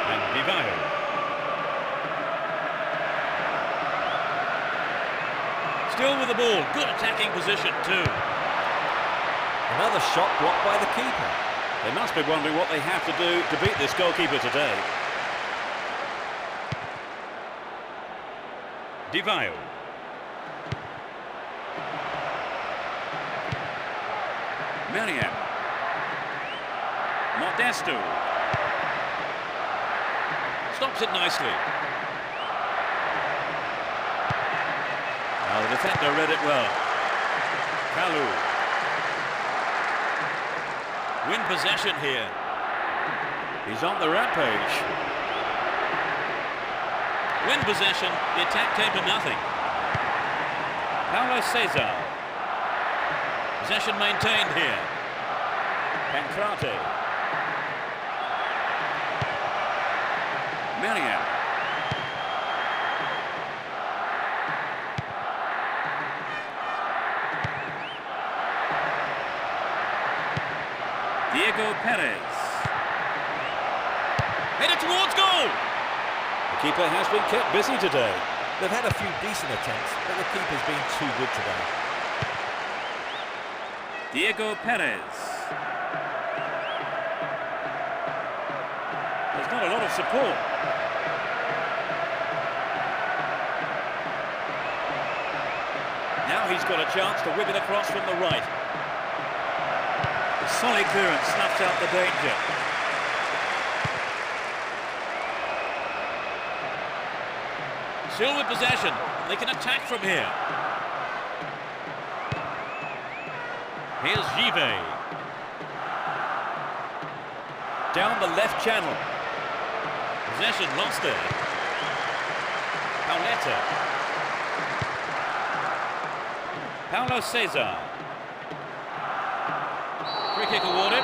And Divayo. with the ball. Good attacking position too. Another shot blocked by the keeper. They must be wondering what they have to do to beat this goalkeeper today. Di Vaio. Meriem. Modesto. Stops it nicely. Now the defender read it well. Kalu. Win possession here. He's on the rampage. Win possession. The attack came to nothing. Paulo Cesar. Possession maintained here. Pancrate. Meriem. Diego Perez. Headed towards goal. The keeper has been kept busy today. They've had a few decent attempts, but the keeper's been too good today. Diego Perez. There's not a lot of support. Now he's got a chance to whip it across from the right. The solid clearance snuffs out the danger. Still with possession. They can attack from here. Here's Givet. Down the left channel. Possession lost there. Pauleta. Paulo Cesar. Free kick awarded.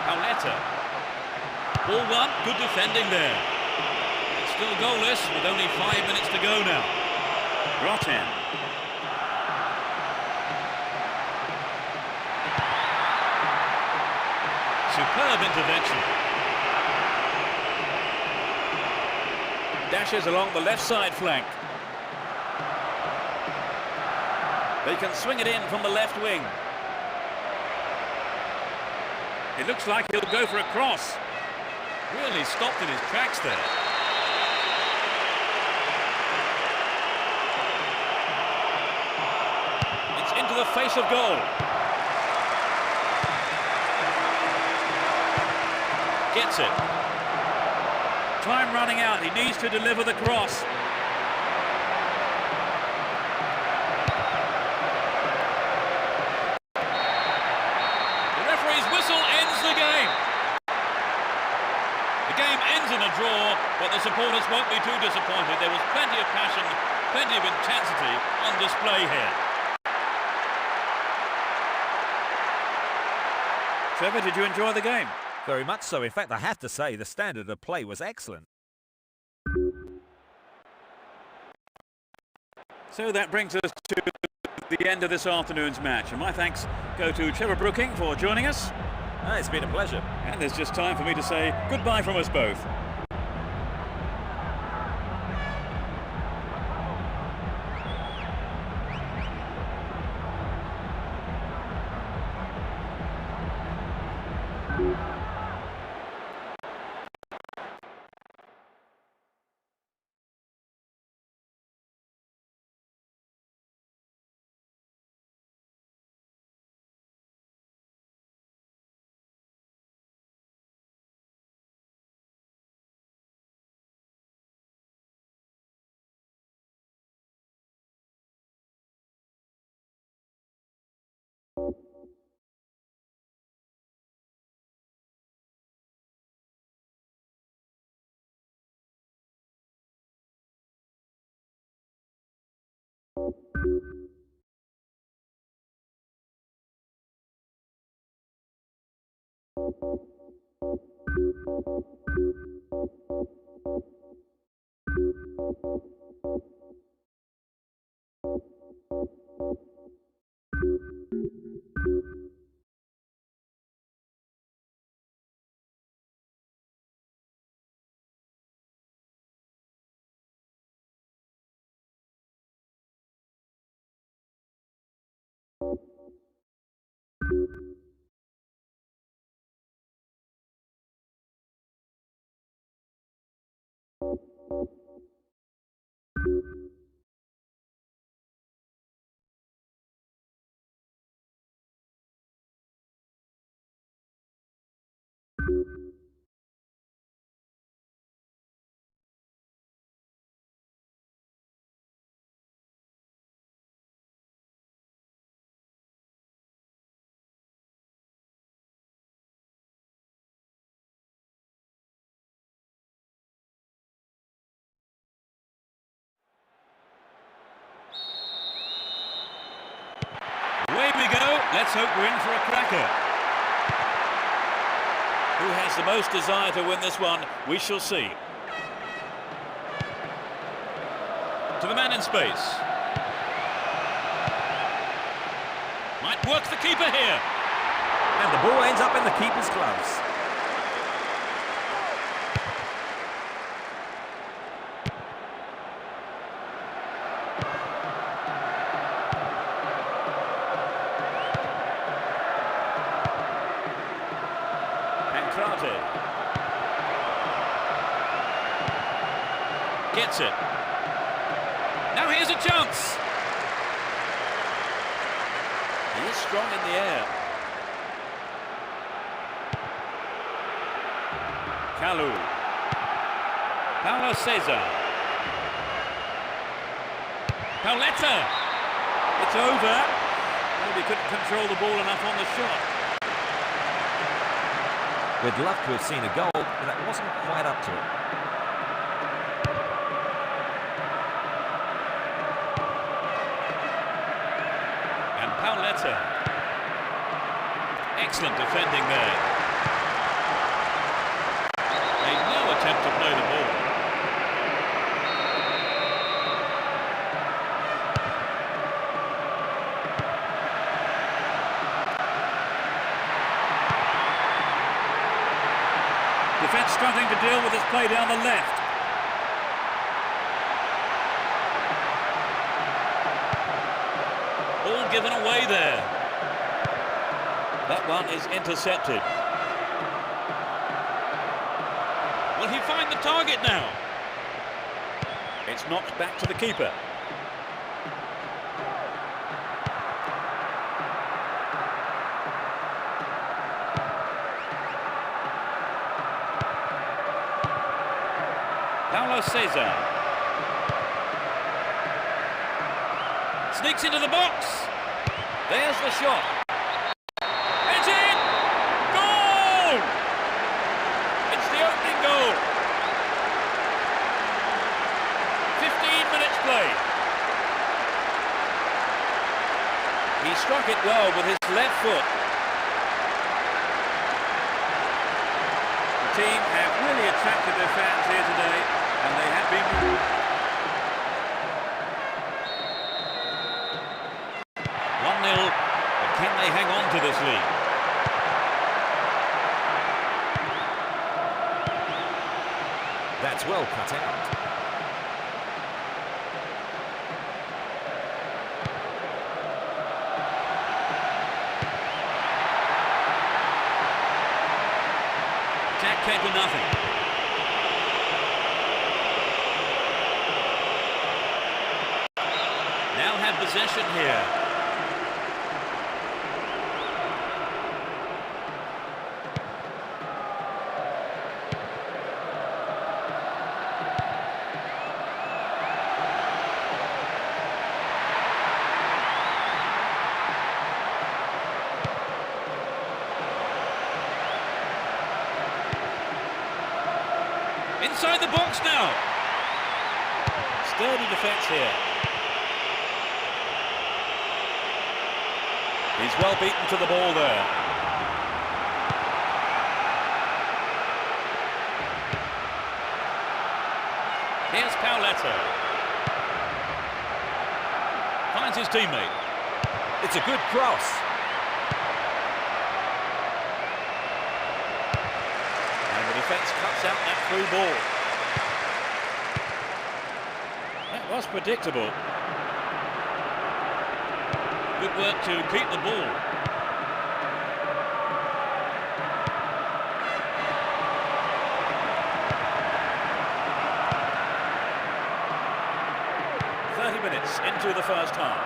Pauleta. Ball one, good defending there. It's still goalless with only 5 minutes to go now. Rotten. Superb intervention. Dashes along the left side flank. They can swing it in from the left wing. It looks like he'll go for a cross. Really stopped in his tracks there. It's into the face of goal. Gets it. Time running out. He needs to deliver the cross. The referee's whistle ends the game. The game ends in a draw, but the supporters won't be too disappointed. There was plenty of passion, plenty of intensity on display here. Trevor, did you enjoy the game? Very much so. In fact, I have to say the standard of play was excellent. So that brings us to the end of this afternoon's match. And my thanks go to Trevor Brooking for joining us. It's been a pleasure. And there's just time for me to say goodbye from us both. Away we go. Let's hope we're in for a cracker. Who has the most desire to win this one? We shall see. To the man in space. Might work the keeper here. And the ball ends up in the keeper's gloves. Pancrate. Gets it. Now here's a chance. He is strong in the air. Kalu. Paulo Cesar. Pauletta. It's over. Maybe couldn't control the ball enough on the shot. We'd love to have seen a goal, but that wasn't quite up to it. And Pauletta. Excellent defending there. Made no attempt to play the ball. Defence struggling to deal with this play down the left. All given away there. That one is intercepted. Will he find the target now? It's knocked back to the keeper. Paulo Cesar. Sneaks into the box. There's the shot. It's in! Goal! It's the opening goal. 15 minutes play. He struck it well with his left foot. The team have really attracted their fans here today, and they have been... 1-0, but can they hang on to this lead? That's well cut out. Jack came to nothing. Now have possession here. Inside the box now. Sturdy defence here. He's well beaten to the ball there. Here's Pauletta. Finds his teammate. It's a good cross. And the defence cuts out that through ball. That was predictable. Good work to keep the ball. 30 minutes into the first half.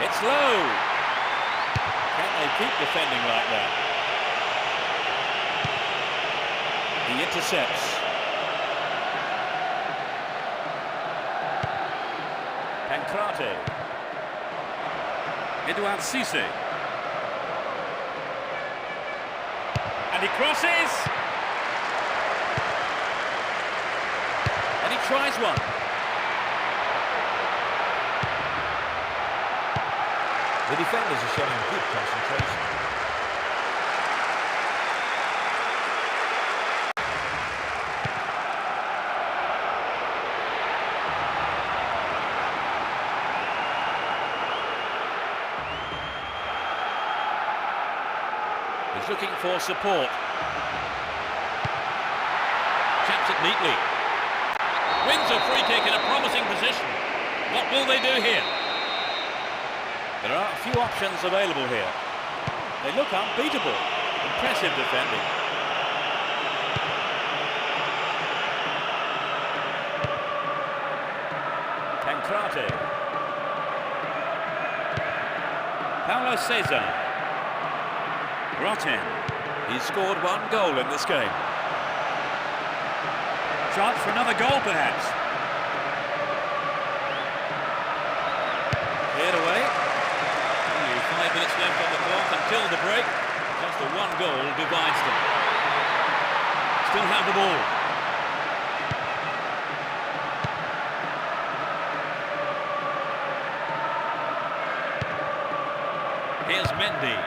It's low. Can they keep defending like that? He intercepts. Pancrate. Edouard Cissé. And he crosses. And he tries one. The defenders are showing good concentration. He's looking for support. Chaps it neatly. Wins a free kick in a promising position. What will they do here? There are a few options available here. They look unbeatable. Impressive defending. Pancrate. Paulo César. Rotten. He's scored one goal in this game. Chance for another goal, perhaps. Cleared away. Only 5 minutes left on the clock until the break. Just the one goal divides them. Still have the ball. Here's Mendy.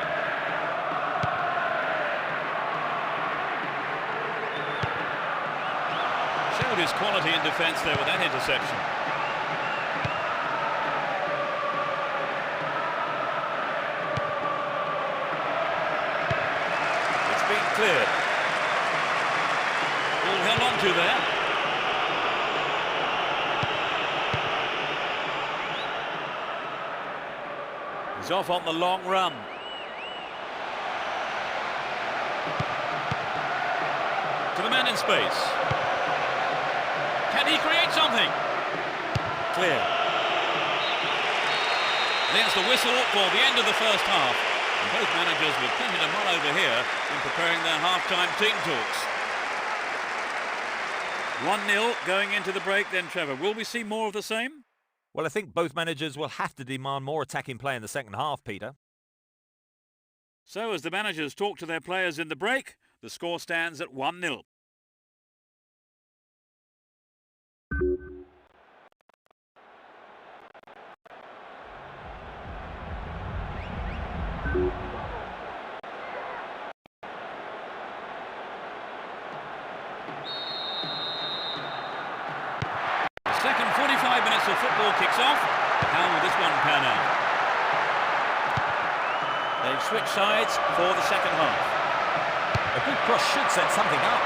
Showed his quality in defence there with that interception. It's been cleared. Ball held on to there. He's off on the long run. To the man in space. Can he create something? Clear. There's the whistle for the end of the first half. And both managers with plenty to mull over here in preparing their half-time team talks. 1-0 going into the break then, Trevor. Will we see more of the same? Well, I think both managers will have to demand more attacking play in the second half, Peter. So as the managers talk to their players in the break, the score stands at 1-0. Second 45 minutes of football kicks off. How will this one pan out? They've switched sides for the second half. A good cross should set something up.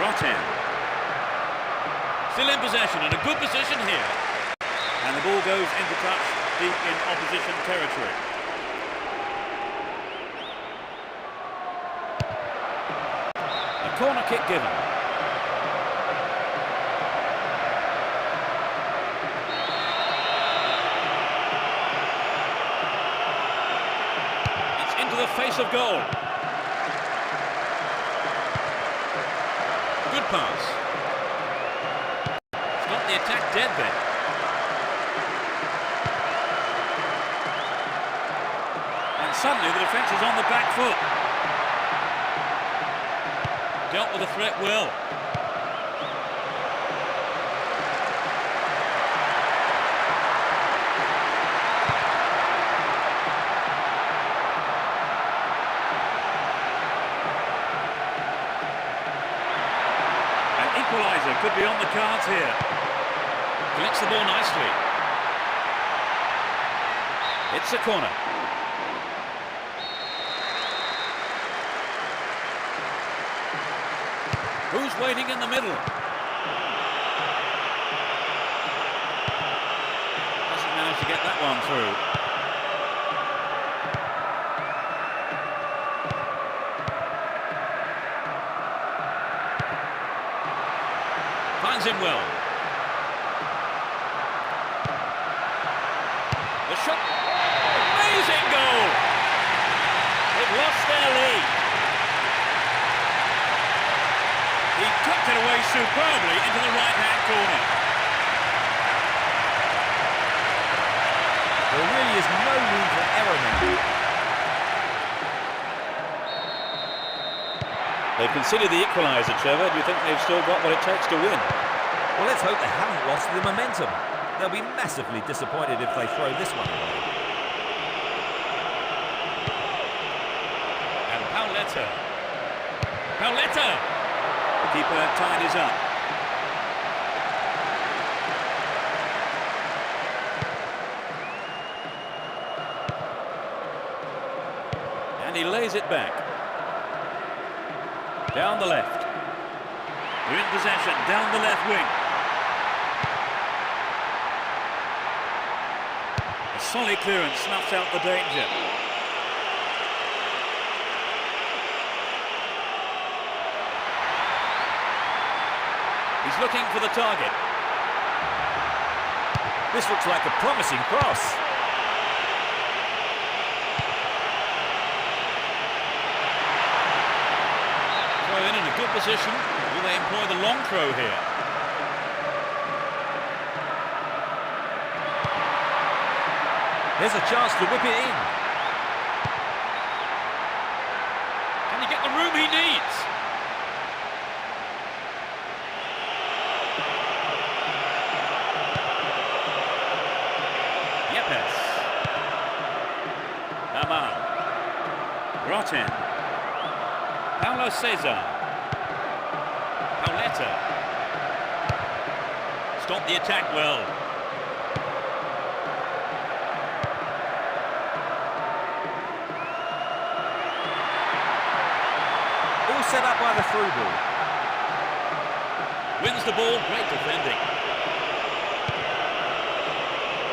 Rotten. Still in possession and a good position here. And the ball goes into touch deep in opposition territory. Corner kick given. It's into the face of goal. Good pass. It's got the attack dead there. And suddenly the defence is on the back foot. Dealt with the threat well. An equaliser could be on the cards here. Collects the ball nicely. It's a corner. Who's waiting in the middle? to get that one through. Finds him well. The shot. Amazing goal! They've lost their lead. He tucked it away superbly into the right-hand corner. There really is no room for error now. They conceded the equaliser, Trevor. Do you think they've still got what it takes to win? Well, let's hope they haven't lost the momentum. They'll be massively disappointed if they throw this one away. And Pauletta. Pauletta! The keeper tidies up. And he lays it back. Down the left. They're in possession, down the left wing. A solid clearance snuffs out the danger. He's looking for the target. This looks like a promising cross. Throw in a good position. Will they employ the long throw here? There's a chance to whip it in. Can he get the room he needs? Yepes. Aman. Rotten. Paulo Cesar. Pauletta. Stop the attack well. All set up by the through ball. Wins the ball, great defending.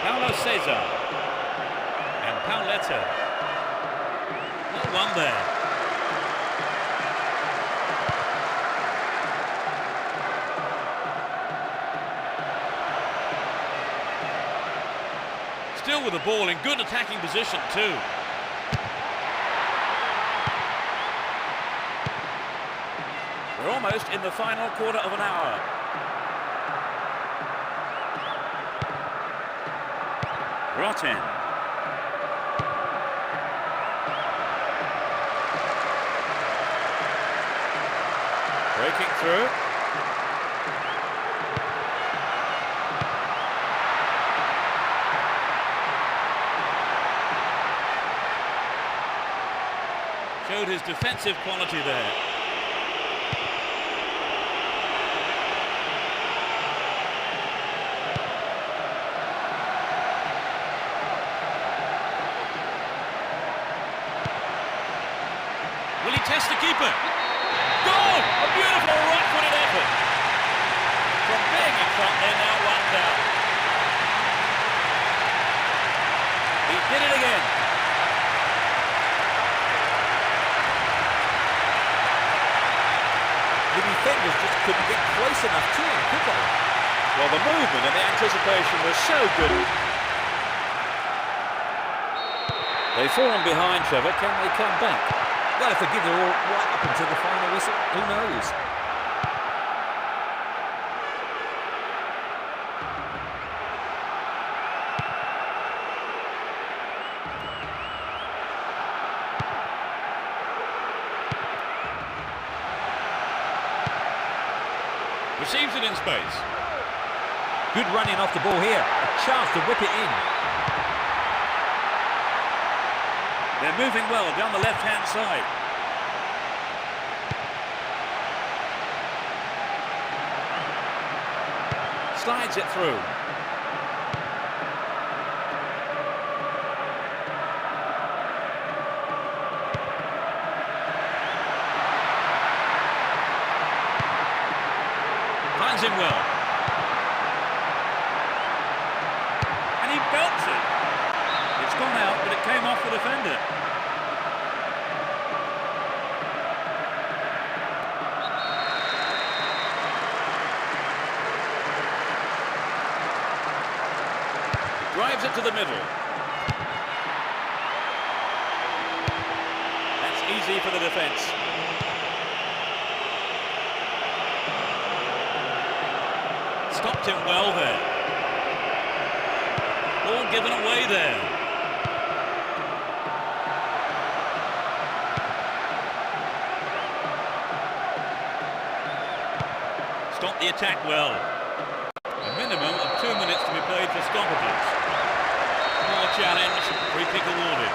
Paulo Cesar. And Pauletta. No one there. Still with the ball in good attacking position too. We're almost in the final quarter of an hour. Rotten. Breaking through. Showed his defensive quality there. Will he test the keeper? Goal! A beautiful right-footed effort. From being in front, they're now one down. He did it again. The defenders just couldn't get close enough to him, could they? Well, the movement and the anticipation was so good. They've fallen behind, Trevor. Can they come back? Well, if they give their all right up until the final whistle, who knows? Receives it in space. Good running off the ball here. A chance to whip it in. They're moving well down the left-hand side. Slides it through. Finds him well. And he belts it. It's gone out, but it came off the defender. Drives it to the middle. That's easy for the defence. Stopped him well there. Ball given away there. Stopped the attack well. A minimum of 2 minutes to be played for stoppages. More challenge, free kick awarded.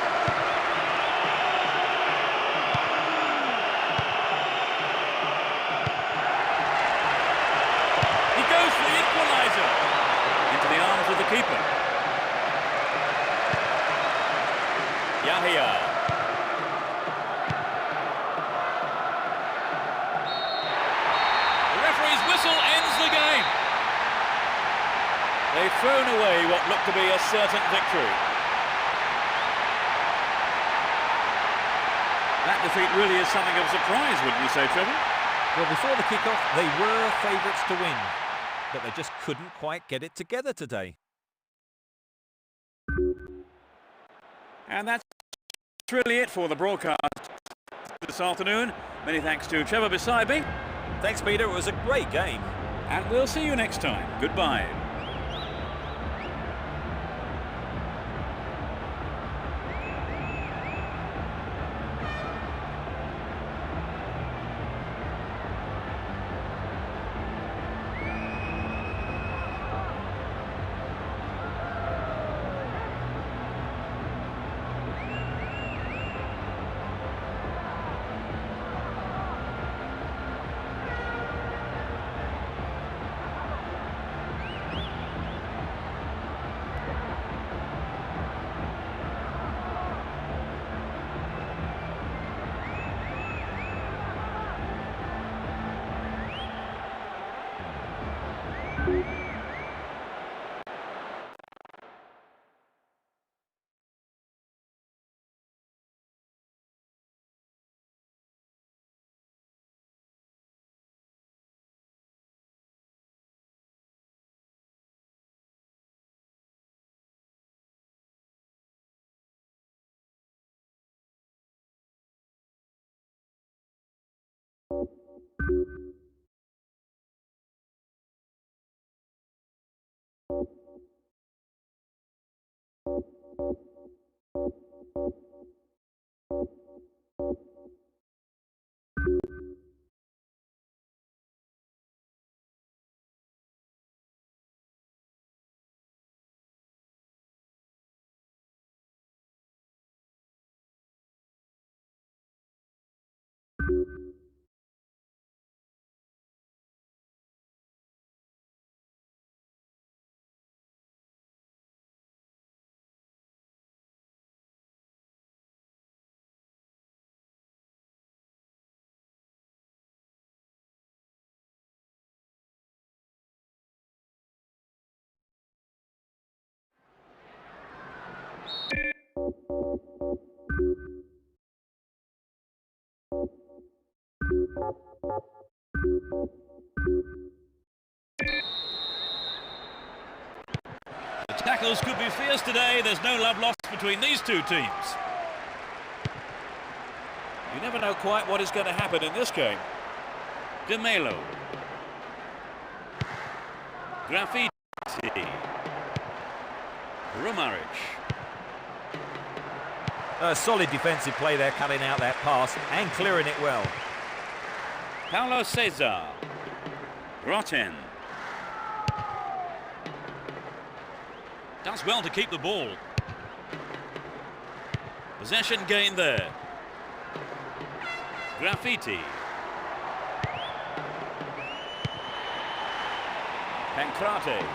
He goes for the equaliser. Into the arms of the keeper. Yahya. The referee's whistle ends the game. They've thrown away what looked to be a certain victory. That defeat really is something of a surprise, wouldn't you say, Trevor? Well, before the kick-off, they were favourites to win, but they just couldn't quite get it together today. And that's really it for the broadcast this afternoon. Many thanks to Trevor beside me. Thanks, Peter. It was a great game. And we'll see you next time. Goodbye. The tackles could be fierce today. There's no love lost between these two teams. You never know quite what is going to happen in this game. De Melo. Graffiti. Romaric. A solid defensive play there, cutting out that pass and clearing it well. Paulo Cesar. Rotten. Does well to keep the ball. Possession gained there. Graffiti. Pancrate.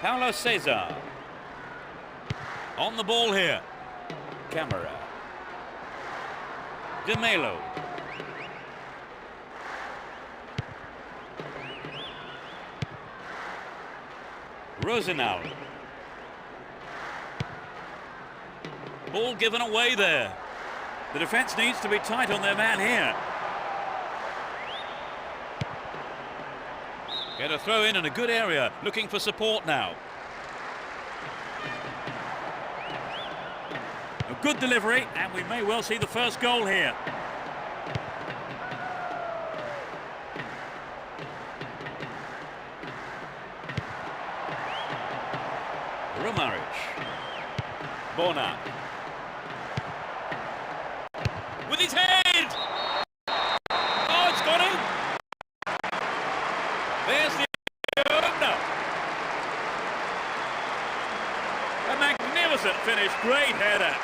Paulo Cesar. On the ball here. Camera. De Melo. Rosenau. Ball given away there. The defence needs to be tight on their man here. Get a throw in a good area, looking for support now. A good delivery, and we may well see the first goal here. Romaric. Bona. With his head! Oh, it's got him! There's the opener. A magnificent finish, great header.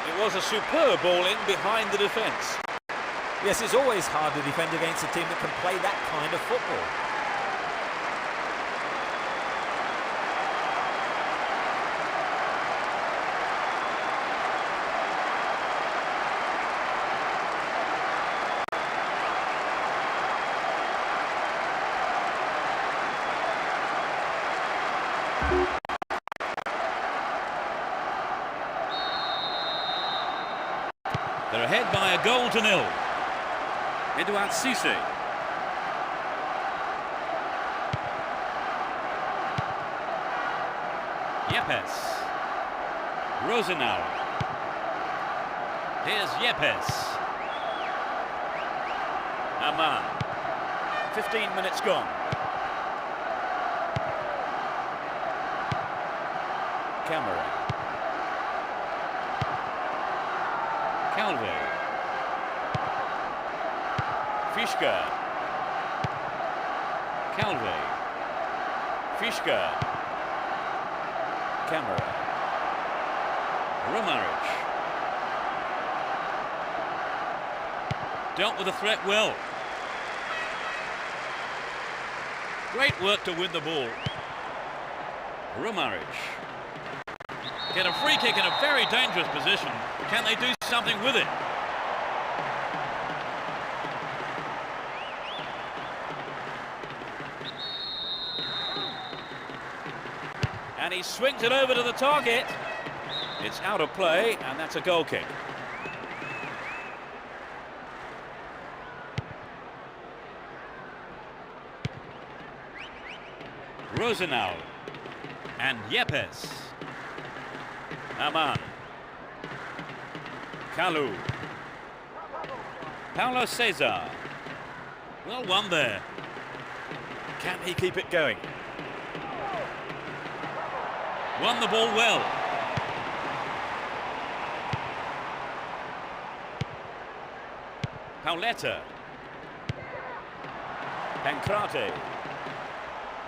It was a superb ball in behind the defence. Yes, it's always hard to defend against a team that can play that kind of football. They're ahead by a goal to nil. Edouard Cissé. Yepes. Rosenau. Here's Yepes. Aman. 15 minutes gone. Camera. Calvé. Fischka. Calvé. Fischka. Camera. Romaric. Dealt with the threat well. Great work to win the ball. Romaric. Get a free kick in a very dangerous position. Can they do something with it? And he swings it over to the target. It's out of play, and that's a goal kick. Rosenau and Yepes. Aman. Kalu. Paulo Cesar. Well won there. Can he keep it going? Won the ball well. Pauletta. Pancrate.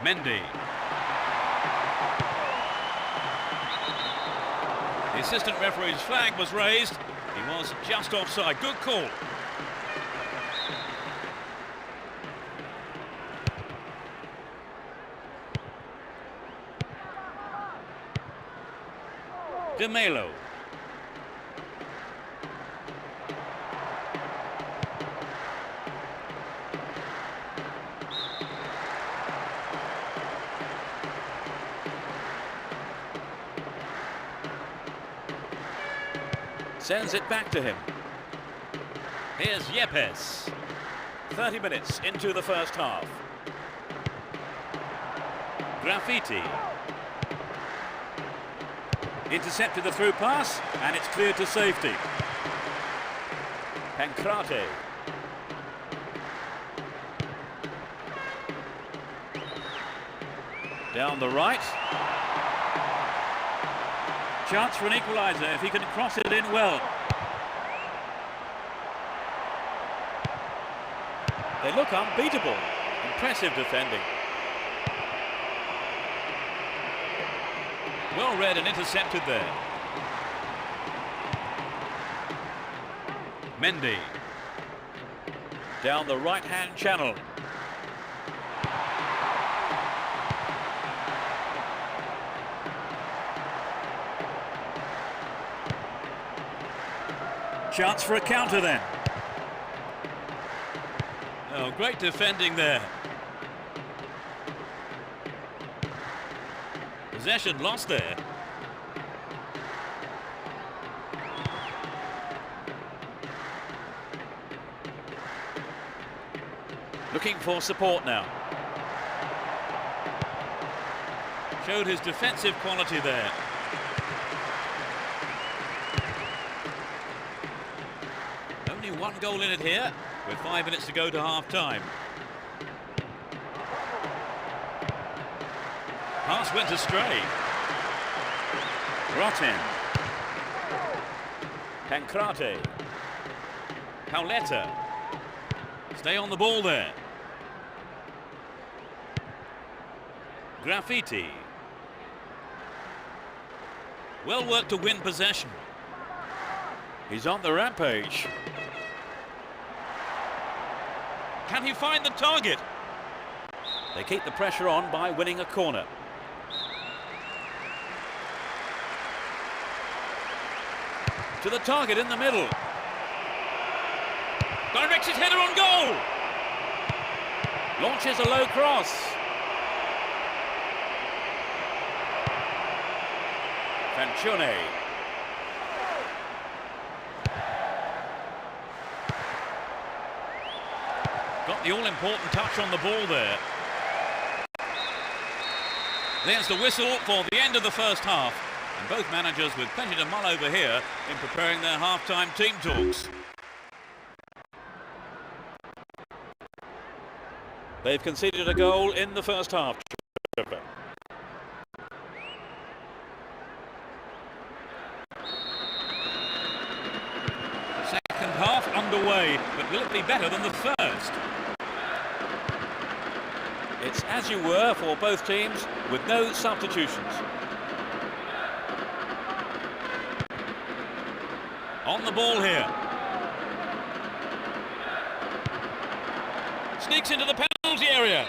Mendy. The assistant referee's flag was raised. He was just offside. Good call. De Melo. Sends it back to him. Here's Yepes. 30 minutes into the first half. Graffiti. Intercepted the through pass, and it's cleared to safety. Pancrate. Down the right. Chance for an equaliser if he can cross it in well. They look unbeatable. Impressive defending. Well read and intercepted there. Mendy. Down the right-hand channel. Chance for a counter then. Oh, great defending there. Possession lost there. Looking for support now. Showed his defensive quality there. Only one goal in it here, with 5 minutes to go to half-time. Pass went astray. Rotten. Pancrate. Pauletta. Stay on the ball there. Graffiti. Well worked to win possession. He's on the rampage. Can he find the target? They keep the pressure on by winning a corner. To the target in the middle. Directs his header on goal. Launches a low cross. Fancione. Got the all-important touch on the ball there. There's the whistle for the end of the first half. And both managers with plenty to mull over here in preparing their half-time team talks. They've conceded a goal in the first half. Second half underway, but will it be better than the first? It's as you were for both teams, with no substitutions. On the ball here. Sneaks into the penalty area.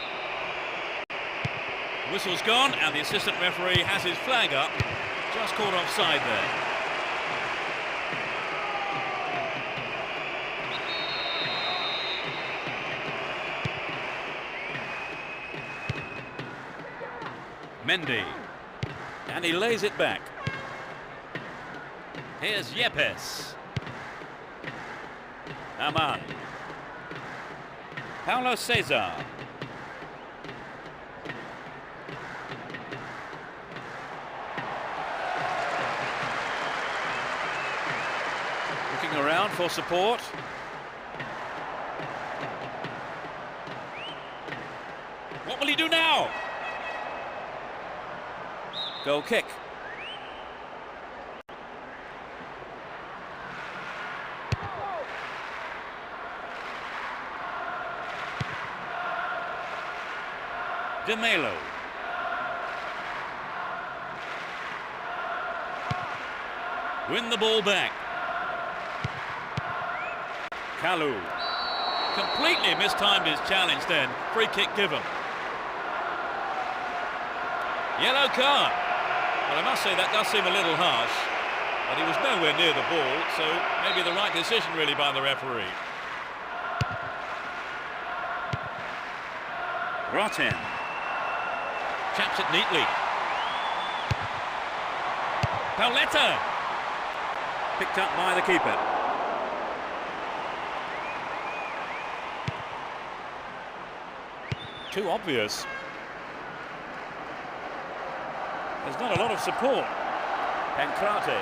Whistle's gone and the assistant referee has his flag up. Just caught offside there. Mendy. And he lays it back. Here's Yepes. Aman. Paulo Cesar. Looking around for support. What will he do now? Goal kick. De Melo. Win the ball back. Kalu. Completely mistimed his challenge then. Free kick given. Yellow card. Well, I must say that does seem a little harsh. But he was nowhere near the ball, so maybe the right decision really by the referee. Rotten. Chaps it neatly. Pauletta. Picked up by the keeper. Too obvious. There's not a lot of support. Pancrate.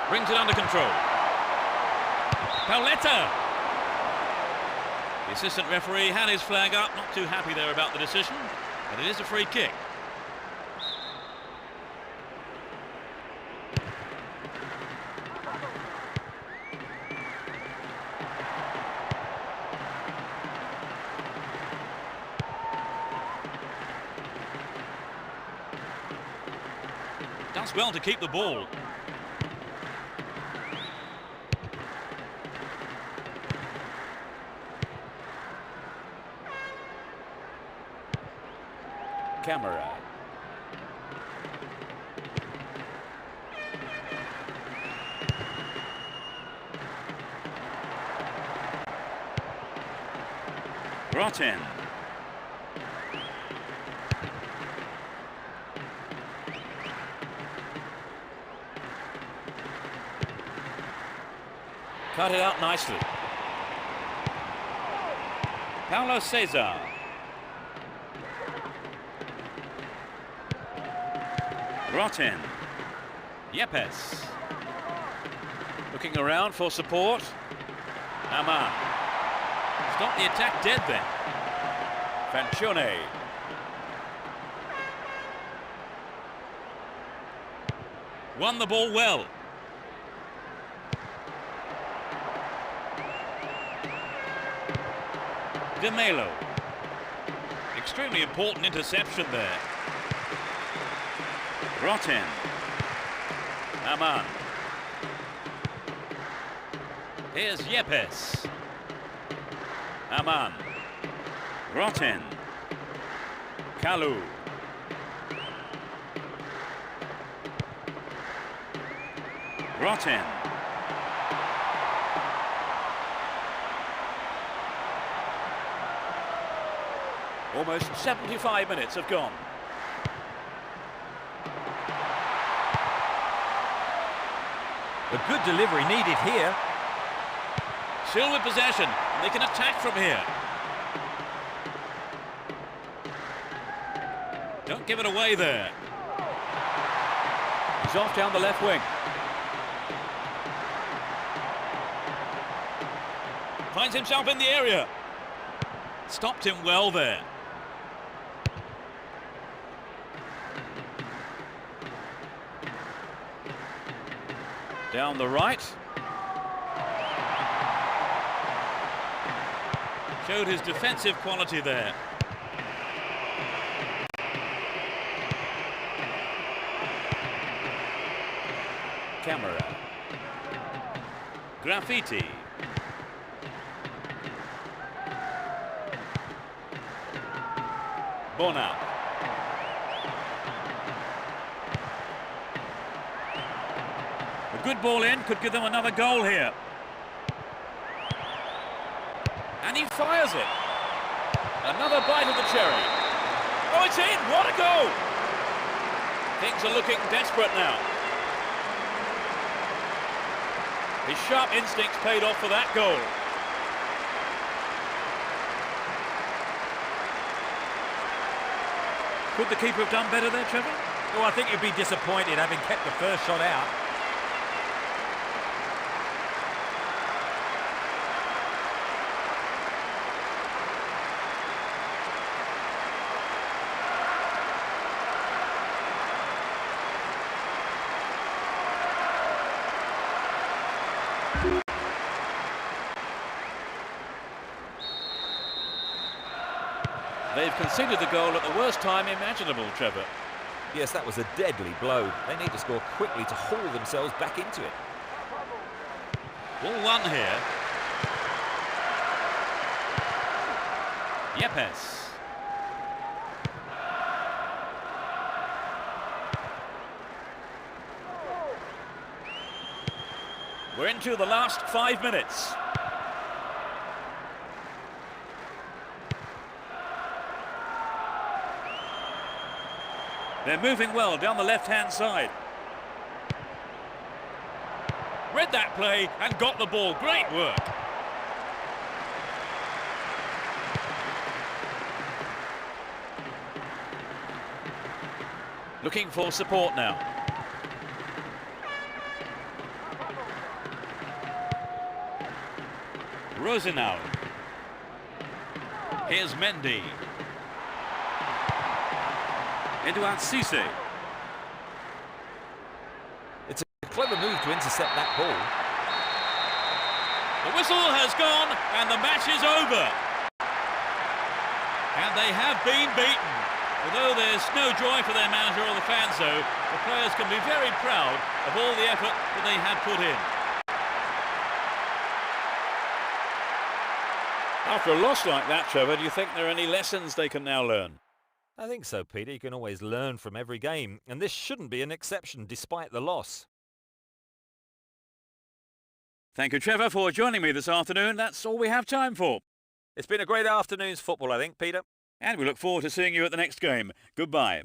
Brings it under control. Pauletta. The assistant referee had his flag up. Not too happy there about the decision, but it is a free kick. Does well to keep the ball. Camera. Brought in. Cut it out nicely. Paulo Cesar. Brought in. Yepes. Looking around for support. Aman. Stop the attack dead then. Fancione. Won the ball well. De Melo. Extremely important interception there. Brought in. Aman. Here's Yepes. Aman. Brought in. Kalu. Brought in. Almost 75 minutes have gone. A good delivery needed here. Still with possession, and they can attack from here. Don't give it away there. He's off down the left wing. Finds himself in the area. Stopped him well there. Down the right. Showed his defensive quality there. Camera. Graffiti. Bona. A good ball in, could give them another goal here. And he fires it. Another bite of the cherry. Oh, it's in! What a goal! Things are looking desperate now. His sharp instincts paid off for that goal. Could the keeper have done better there, Trevor? Oh, I think he'd be disappointed having kept the first shot out. They've conceded the goal at the worst time imaginable, Trevor. Yes, that was a deadly blow. They need to score quickly to haul themselves back into it. Ball one here. Yepes. We're into the last 5 minutes. They're moving well down the left-hand side. Read that play and got the ball. Great work. Looking for support now. Rosenau. Here's Mendy. Edouard Cissé. It's a clever move to intercept that ball. The whistle has gone and the match is over. And they have been beaten. Although there's no joy for their manager or the fans though, the players can be very proud of all the effort that they have put in. After a loss like that, Trevor, do you think there are any lessons they can now learn? I think so, Peter. You can always learn from every game, and this shouldn't be an exception despite the loss. Thank you, Trevor, for joining me this afternoon. That's all we have time for. It's been a great afternoon's football, I think, Peter. And we look forward to seeing you at the next game. Goodbye.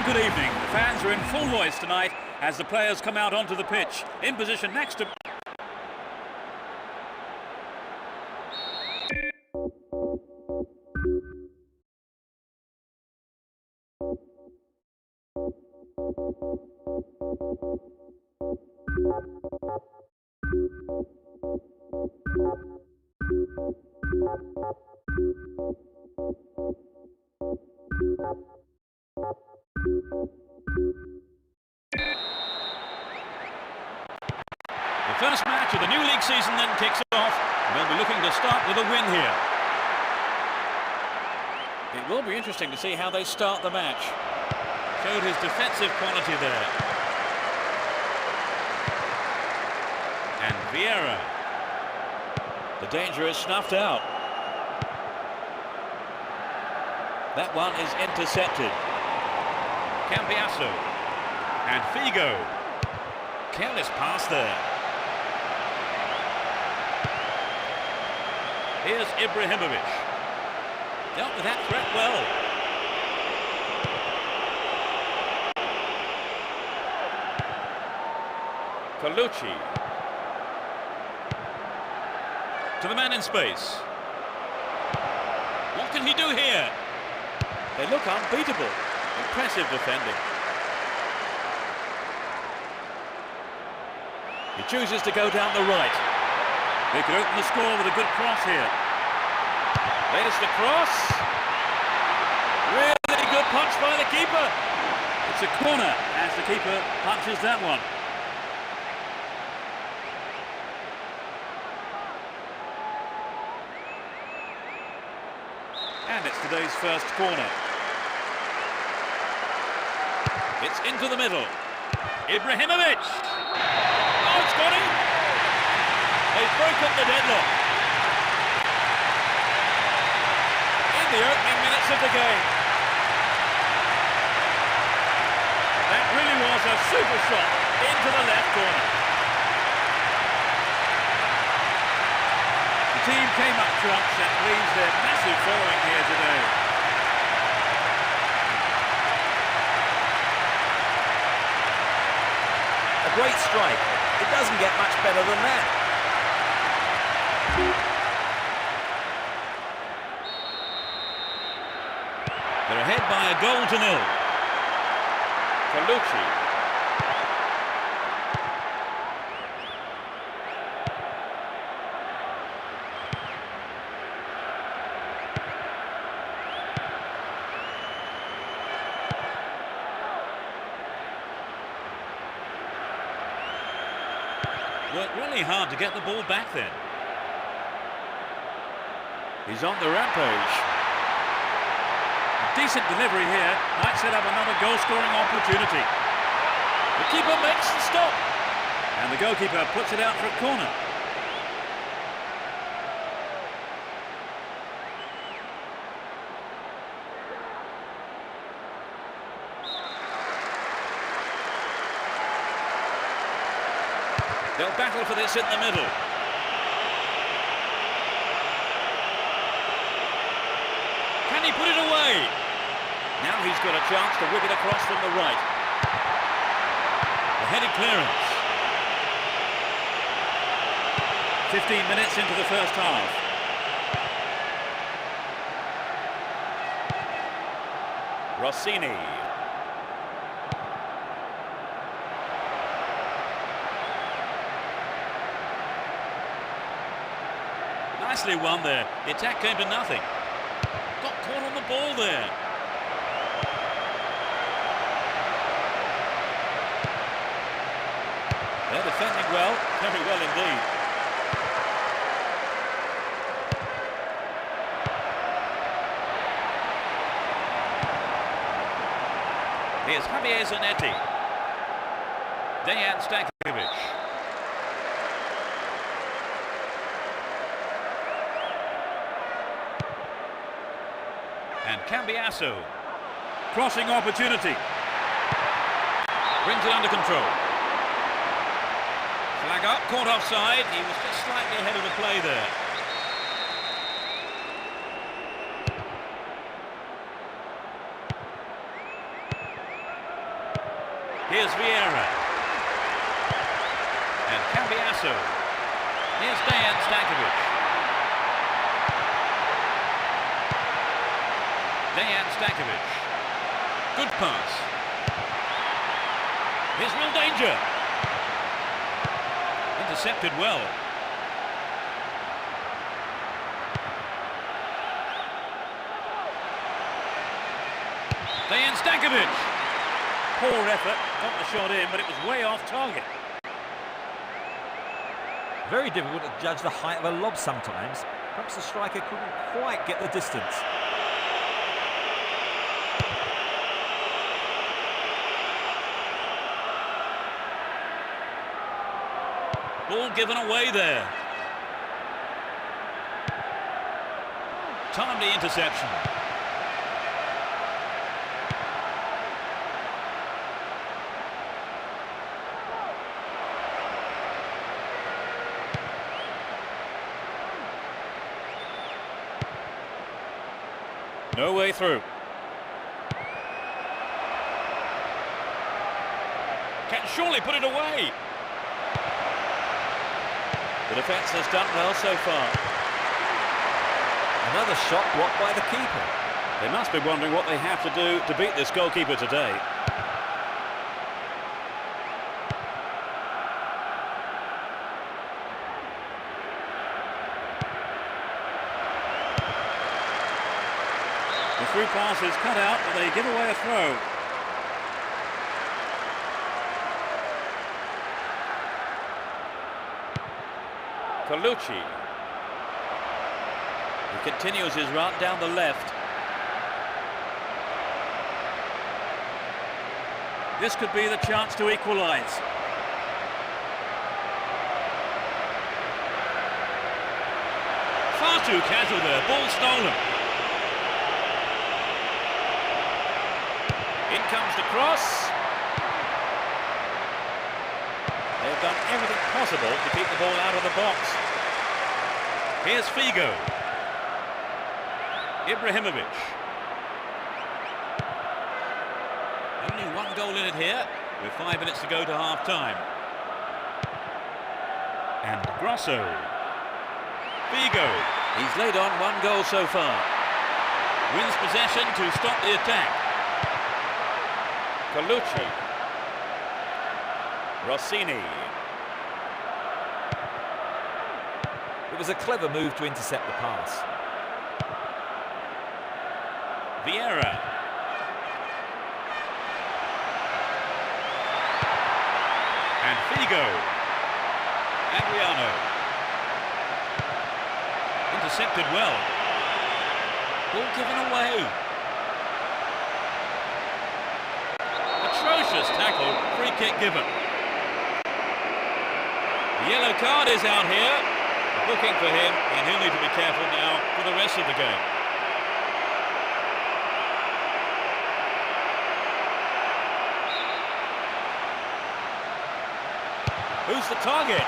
Good evening. The fans are in full voice tonight as the players come out onto the pitch. In position next to... The first match of the new league season then kicks off. They'll be looking to start with a win here. It will be interesting to see how they start the match. Showed his defensive quality there. And Vieira. The danger is snuffed out. That one is intercepted. Cambiasso. And Figo. Careless pass there. Here's Ibrahimovic. Dealt with that threat well. Colucci. To the man in space. What can he do here? They look unbeatable. Impressive defending. He chooses to go down the right. They could open the score with a good cross here. There's the cross. Really good punch by the keeper. It's a corner as the keeper punches that one. And it's today's first corner. It's into the middle. Ibrahimovic! Oh, it's got him! They've broken the deadlock. In the opening minutes of the game. That really was a super shot into the left corner. The team came up trumps and leaves their massive following here today. A great strike. It doesn't get much better than that. They're ahead by a goal to nil. Colucci. Worked really hard to get the ball back then. He's on the rampage. A decent delivery here might set up another goal-scoring opportunity. The keeper makes the stop. And the goalkeeper puts it out for a corner. They'll battle for this in the middle. Can he put it away? Now he's got a chance to whip it across from the right. The headed clearance. 15 minutes into the first half. Rossini. Nicely won there. The attack came to nothing. Got caught on the ball there. They're defending well, very well indeed. Here's Javier Zanetti. Dejan Stankovic. And Cambiasso. Crossing opportunity. Brings it under control. Flag up, caught offside. He was just slightly ahead of the play there. Here's Vieira. And Cambiasso. Here's Dejan Stankovic. Dejan Stankovic. Good pass. Here's real danger. Intercepted well. Dejan Stankovic. Poor effort. Got the shot in, but it was way off target. Very difficult to judge the height of a lob sometimes. Perhaps the striker couldn't quite get the distance. Ball given away there. Timely interception. No way through. Can surely put it away. The defence has done well so far. Another shot blocked by the keeper. They must be wondering what they have to do to beat this goalkeeper today. The through pass is cut out, but they give away a throw. Colucci. He continues his run down the left. This could be the chance to equalise. Far too casual there, ball stolen. In comes the cross. They've done everything possible to keep the ball out of the box. Here's Figo. Ibrahimovic. Only one goal in it here, with 5 minutes to go to half-time. And Grosso. Figo. He's laid on 1 goal so far. Wins possession to stop the attack. Colucci. Rossini. It was a clever move to intercept the pass. Vieira. And Figo. Adriano. Intercepted well. Ball given away. Atrocious tackle, free kick given. The yellow card is out here. Looking for him, and he'll need to be careful now for the rest of the game. Who's the target?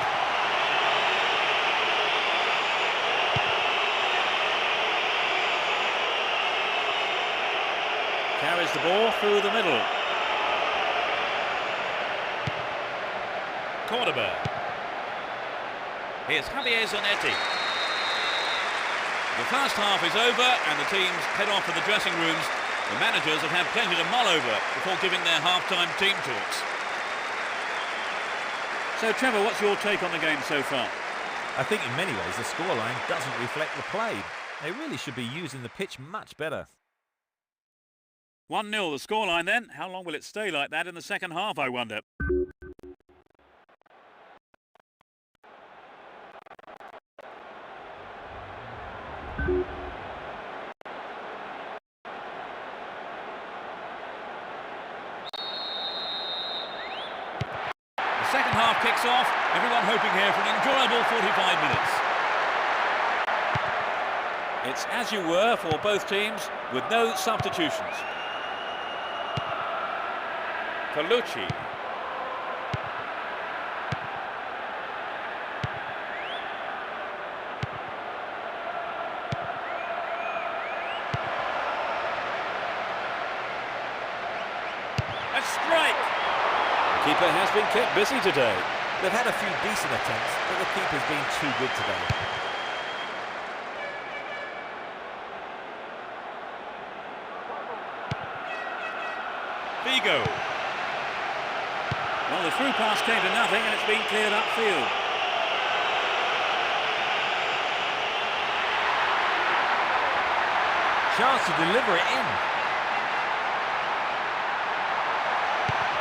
Carries the ball through the middle. Cordoba. Here's Javier Zanetti. The first half is over and the teams head off to the dressing rooms. The managers have had plenty to mull over before giving their half-time team talks. So, Trevor, what's your take on the game so far? I think in many ways the scoreline doesn't reflect the play. They really should be using the pitch much better. 1-0 the scoreline then. How long will it stay like that in the second half, I wonder? The second half kicks off. Everyone hoping here for an enjoyable 45 minutes. It's as you were for both teams with no substitutions. Colucci. A strike! The keeper has been kept busy today. They've had a few decent attempts, but the keeper's been too good today. Figo. Well, the through pass came to nothing and it's been cleared upfield. Chance to deliver it in.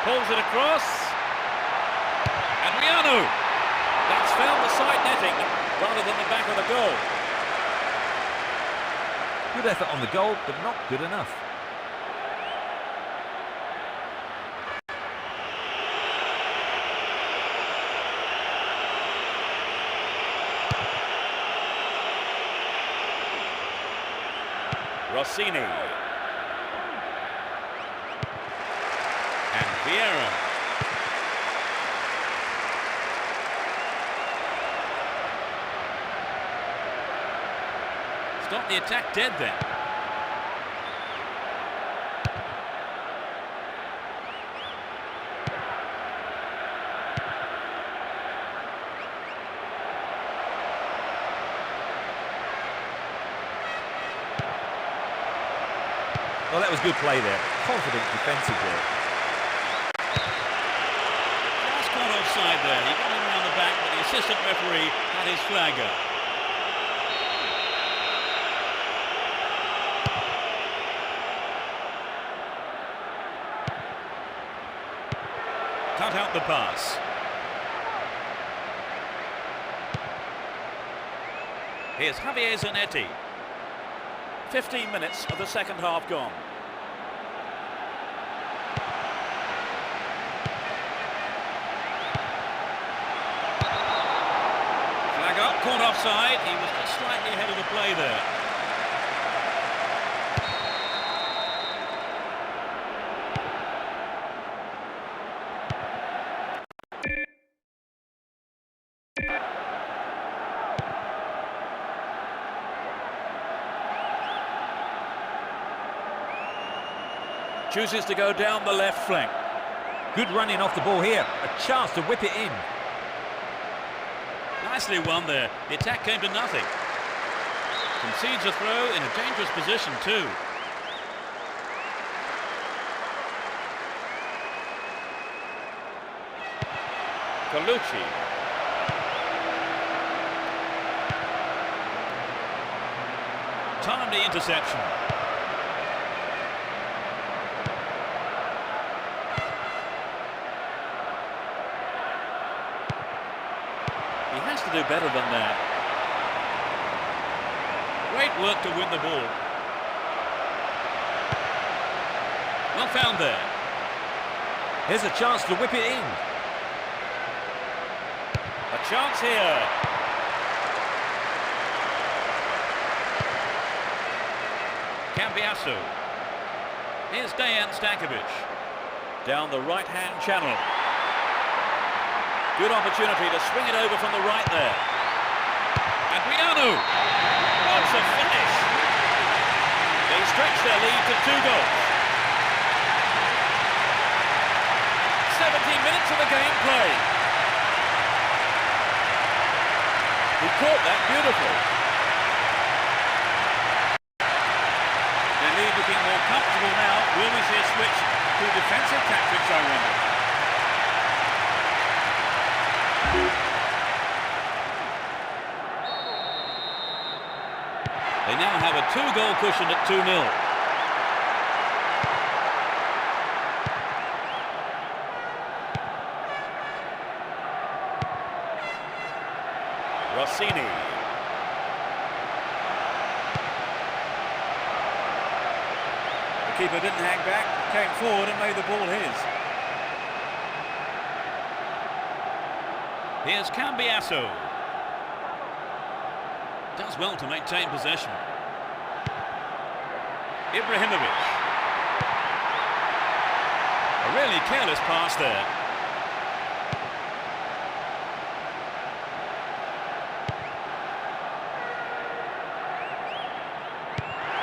Pulls it across. Adriano. That's found the side netting rather than the back of the goal. Good effort on the goal, but not good enough. Rossini. And Vieira. Stop the attack dead then. Well, that was good play there. Confident defensive work. Just caught offside there. He got him around the back, but the assistant referee had his flag up. Cut out the pass. Here's Javier Zanetti. 15 minutes of the second half gone. Flag up, caught offside. He was just slightly ahead of the play there. Chooses to go down the left flank. Good running off the ball here. A chance to whip it in. Nicely won there. The attack came to nothing. Concedes a throw in a dangerous position too. Colucci. Timely interception. He has to do better than that. Great work to win the ball. Well found there. Here's a chance to whip it in. A chance here. Cambiasso. Here's Dejan Stankovic. Down the right-hand channel. Good opportunity to swing it over from the right there. Adriano. What's a finish! They stretch their lead to 2 goals. 17 minutes of the game played. He caught that beautifully. Their lead looking more comfortable now. Will we see a switch to defensive tactics, I wonder? They now have a 2-goal cushion at 2-0. Rossini. The keeper didn't hang back, came forward and made the ball his. Here's Cambiasso. Does well to maintain possession. Ibrahimovic. A really careless pass there.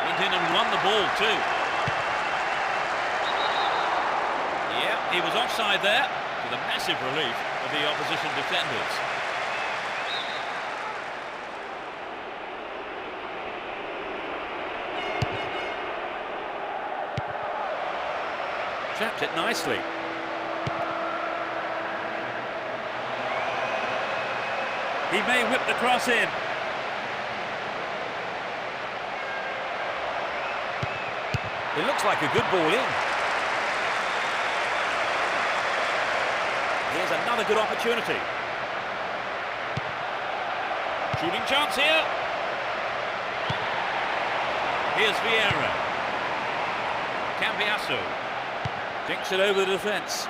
Went in and won the ball too. Yeah, he was offside there, to the massive relief of the opposition defenders. Trapped it nicely. He may whip the cross in. It looks like a good ball in. Here's another good opportunity. Shooting chance here. Here's Vieira. Cambiasso. Dinks it over the defence.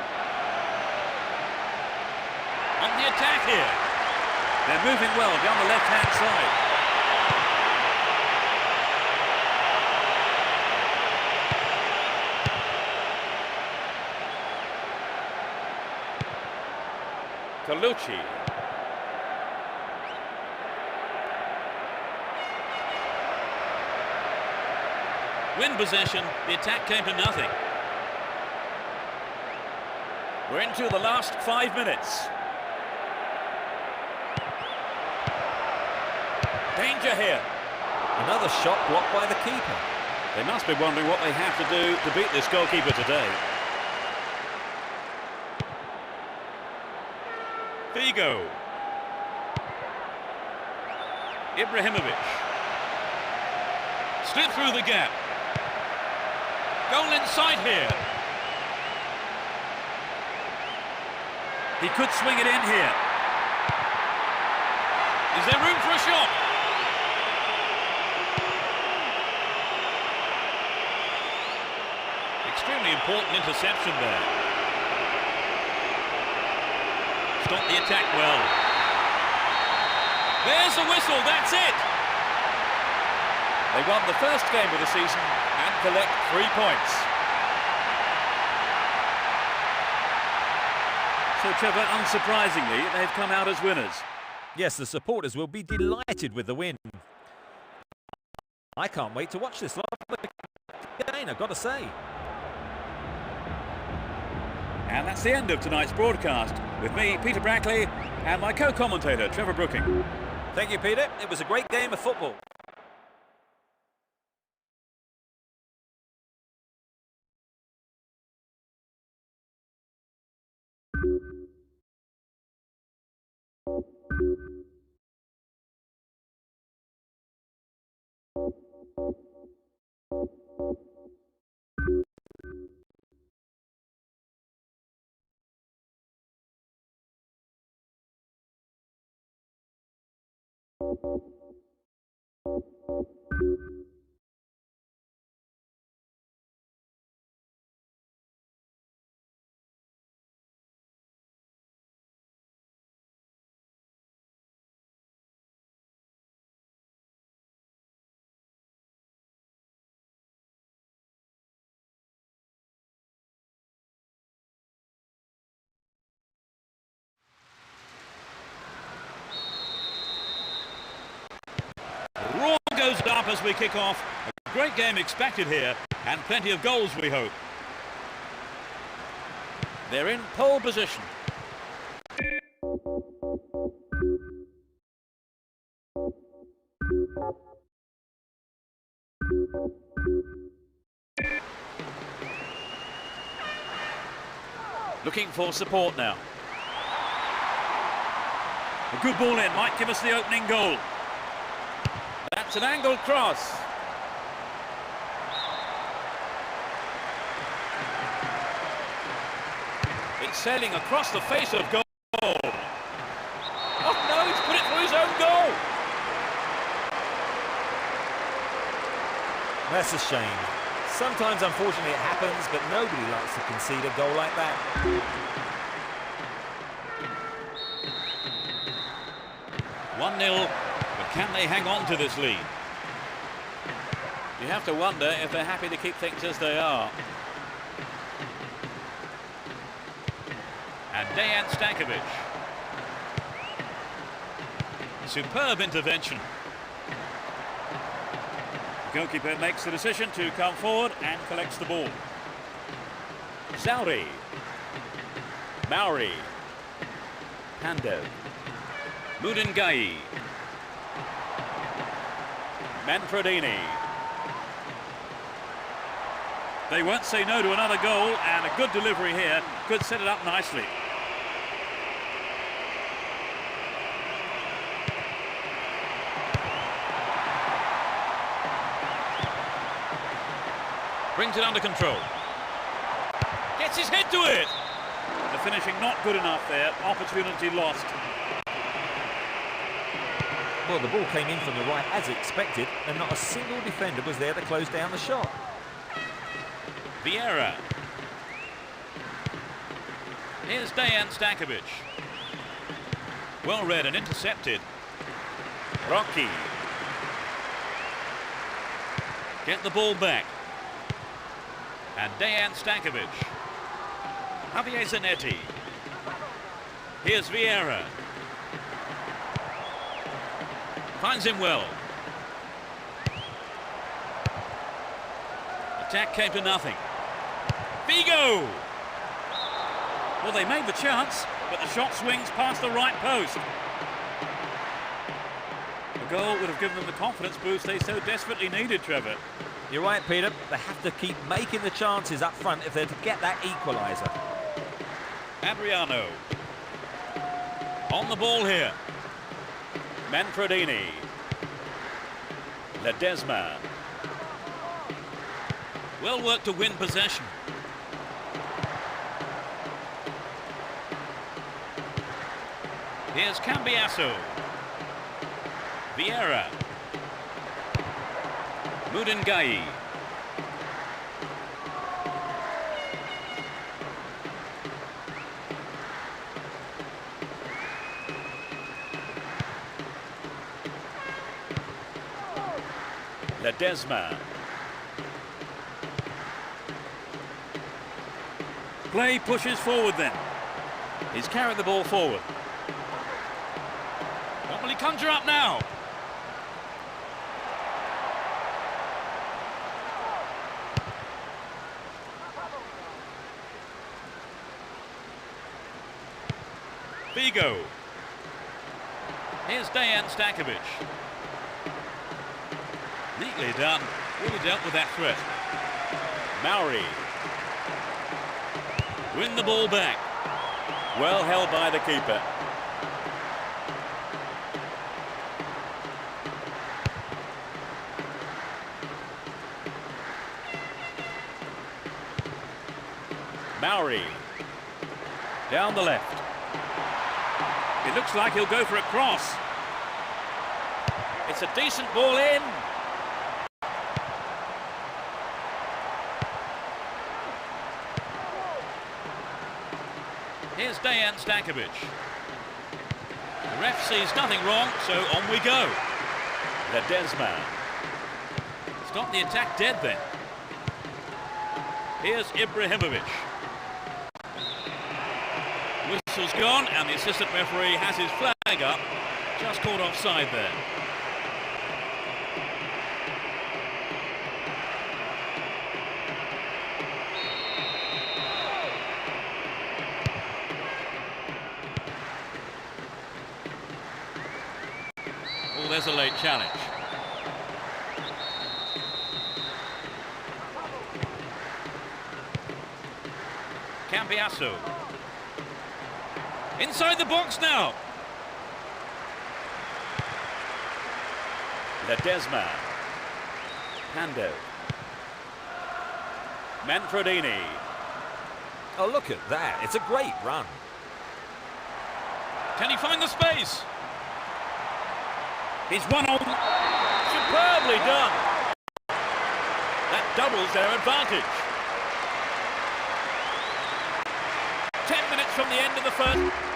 On the attack here. They're moving well down the left-hand side. Colucci. Win possession, the attack came to nothing. We're into the last 5 minutes. Danger here. Another shot blocked by the keeper. They must be wondering what they have to do to beat this goalkeeper today. Figo. Ibrahimovic. Slid through the gap. Goal inside here. He could swing it in here. Is there room for a shot? important interception there. Stop the attack well. There's the whistle, that's it! They won the first game of the season and collect 3 points. So Trevor, unsurprisingly, they've come out as winners. Yes, the supporters will be delighted with the win. I can't wait to watch this live again, I've got to say. And that's the end of tonight's broadcast, with me, Peter Brackley, and my co-commentator, Trevor Brooking. Thank you, Peter. It was a great game of football. Roar goes up as we kick off. A great game expected here, and plenty of goals, we hope. They're in pole position. Looking for support now. A good ball in, might give us the opening goal. That's an angled cross. It's sailing across the face of goal. Oh no, he's put it through his own goal. That's a shame. Sometimes, unfortunately, it happens, but nobody likes to concede a goal like that. 1-0, but can they hang on to this lead? You have to wonder if they're happy to keep things as they are. And Dejan Stankovic. Superb intervention. The goalkeeper makes the decision to come forward and collects the ball. Sauri. Mauri. Pandev. Mudingai. Manfredini. They won't say no to another goal, and a good delivery here could set it up nicely. Brings it under control. Gets his head to it. The finishing not good enough there. Opportunity lost. Well, the ball came in from the right as expected, and not a single defender was there to close down the shot. Vieira. Here's Dejan Stankovic. Well read and intercepted. Rocky. Get the ball back. And Dejan Stankovic. Javier Zanetti. Here's Vieira. Finds him well. Attack came to nothing. Figo! Well, they made the chance, but the shot swings past the right post. A goal would have given them the confidence boost they so desperately needed, Trevor. You're right, Peter. They have to keep making the chances up front if they're to get that equaliser. Adriano. On the ball here. Manfredini. Ledesma. Well worked to win possession. Here's Cambiasso. Vieira. Mudingai. Ledesma. Play pushes forward then. He's carried the ball forward. What will he conjure up now? Figo. Here's Dejan Stankovic. Neatly done. Really dealt with that threat. Mauri. Win the ball back. Well held by the keeper. Mauri. Down the left. It looks like he'll go for a cross. It's a decent ball in. Here's Dejan Stankovic. The ref sees nothing wrong, so on we go. Ledesma. Stop the attack dead then. Here's Ibrahimovic. Whistle's gone, and the assistant referee has his flag up. Just caught offside there. Oh, there's a late challenge. Cambiasso. Inside the box now. Ledesma. Hando. Manfredini. Oh, look at that. It's a great run. Can he find the space? He's one on. Superbly done. That doubles their advantage. 10 minutes from the end of the first.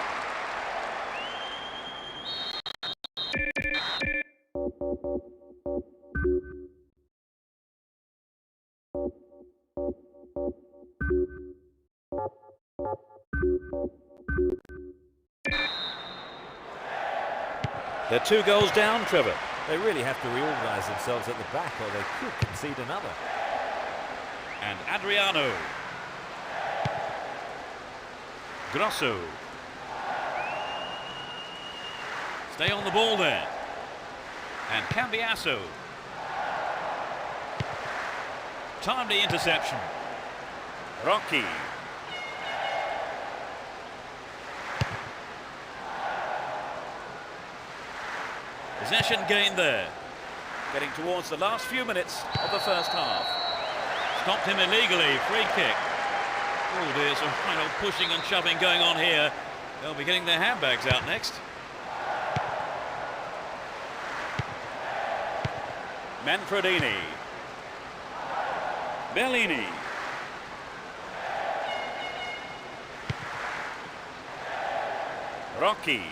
They're 2 goals down, Trevor. They really have to reorganise themselves at the back or they could concede another. And Adriano. Grosso. Stay on the ball there. And Cambiasso. Timely interception. Rocky. Possession gained there. Getting towards the last few minutes of the first half. Stopped him illegally. Free kick. Oh dear, some final pushing and shoving going on here. They'll be getting their handbags out next. Manfredini. Bellini. Rocky.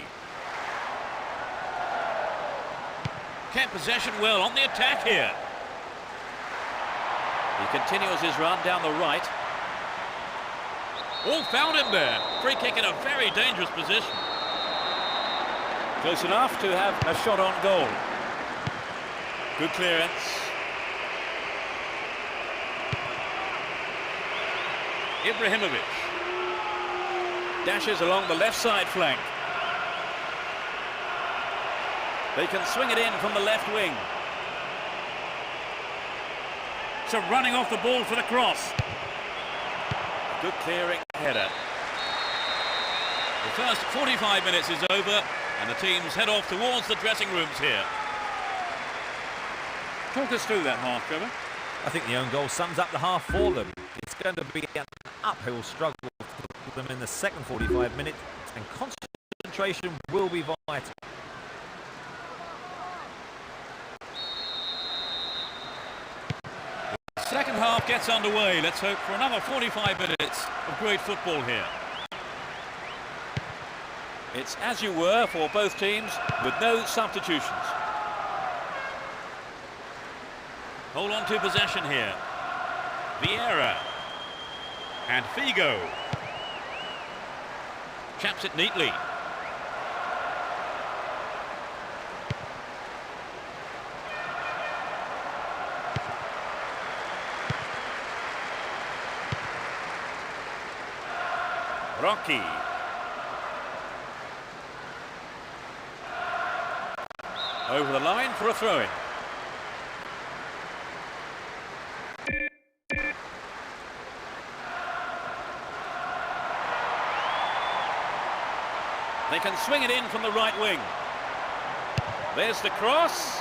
Kept possession well on the attack here. He continues his run down the right. Oh, found him there. Free kick in a very dangerous position. Close enough to have a shot on goal. Good clearance. Ibrahimovic. Dashes along the left side flank. They can swing it in from the left wing. So running off the ball for the cross. Good clearing header. The first 45 minutes is over and the teams head off towards the dressing rooms here. Talk us through that half, Trevor. I think the own goal sums up the half for them. It's going to be an uphill struggle for them in the second 45 minutes, and concentration will be vital. Second half gets underway. Let's hope for another 45 minutes of great football here. It's as you were for both teams with no substitutions. Hold on to possession here. Vieira. And Figo. Chaps it neatly. Rocky. Over the line for a throw-in. They can swing it in from the right wing. There's the cross.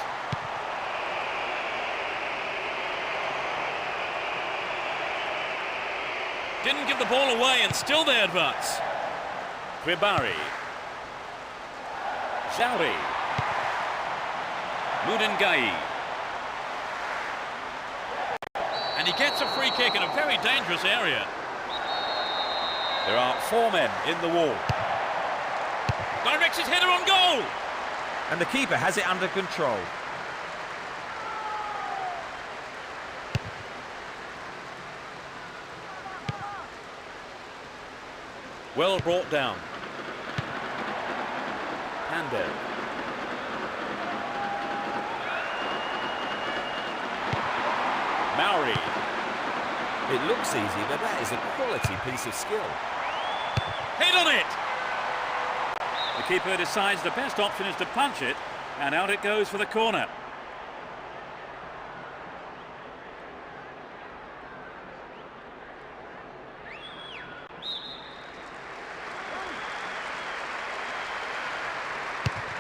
Didn't give the ball away and still they advance. Ribari. Zauri. Mudengai. And he gets a free kick in a very dangerous area. There are 4 men in the wall. Directs his header on goal. And the keeper has it under control. Well brought down. Pande. Mauri. It looks easy, but that is a quality piece of skill. Hit on it! The keeper decides the best option is to punch it, and out it goes for the corner.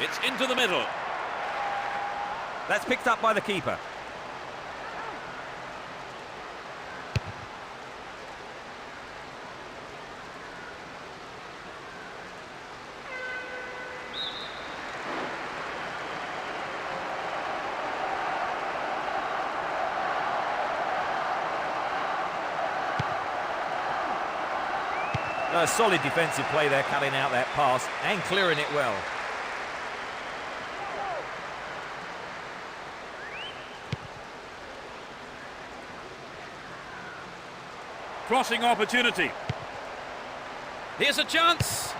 It's into the middle. That's picked up by the keeper. A solid defensive play there, cutting out that pass and clearing it well. Crossing opportunity. Here's a chance.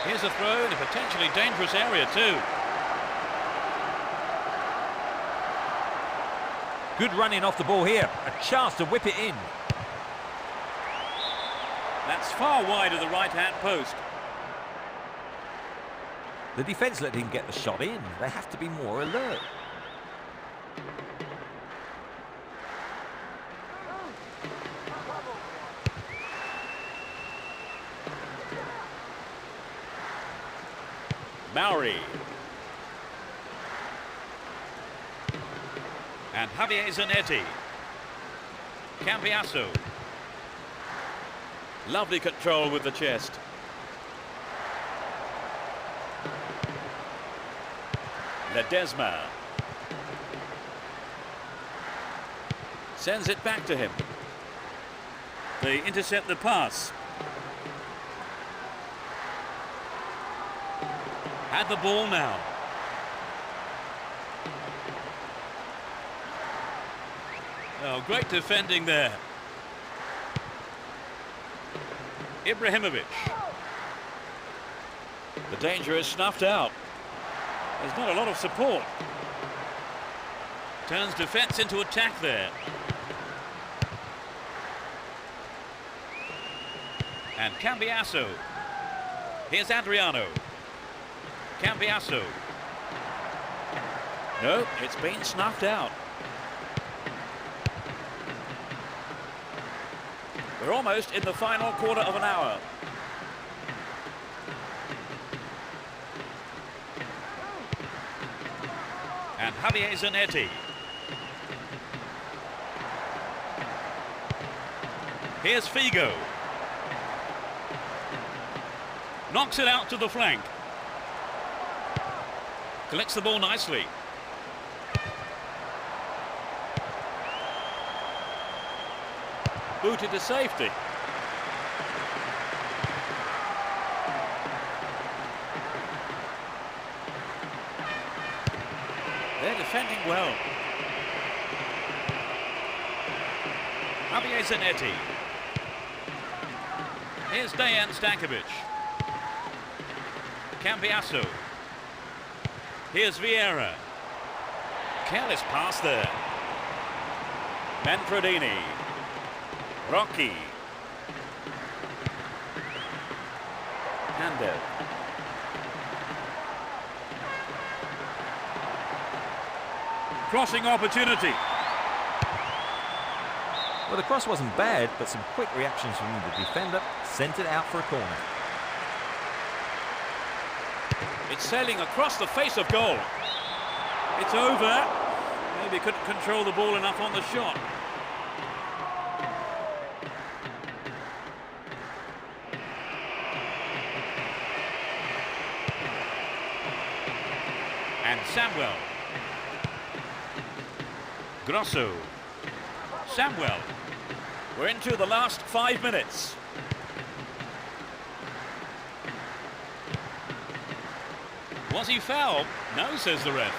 Here's a throw in a potentially dangerous area too. Good running off the ball here. A chance to whip it in. That's far wide of the right-hand post. The defence let him get the shot in. They have to be more alert. Mauri. And Javier Zanetti. Cambiasso. Lovely control with the chest. Ledesma. Sends it back to him. They intercept the pass. Had the ball now. Oh, great defending there. Ibrahimovic. The danger is snuffed out. There's not a lot of support. Turns defence into attack there. And Cambiasso. Here's Adriano. Cambiasso. No, it's been snuffed out. We're almost in the final quarter of an hour. And Javier Zanetti. Here's Figo. Knocks it out to the flank. Collects the ball nicely. Booted to safety. They're defending well. Javier Zanetti. Here's Dejan Stankovic. Cambiasso. Here's Vieira. Careless pass there. Manfredini. Rocky. Pandev. Crossing opportunity. Well, the cross wasn't bad, but some quick reactions from the defender sent it out for a corner. It's sailing across the face of goal. It's over. Maybe couldn't control the ball enough on the shot. And Samuel. Grosso. Samuel. We're into the last 5 minutes. Was he fouled? No, says the ref.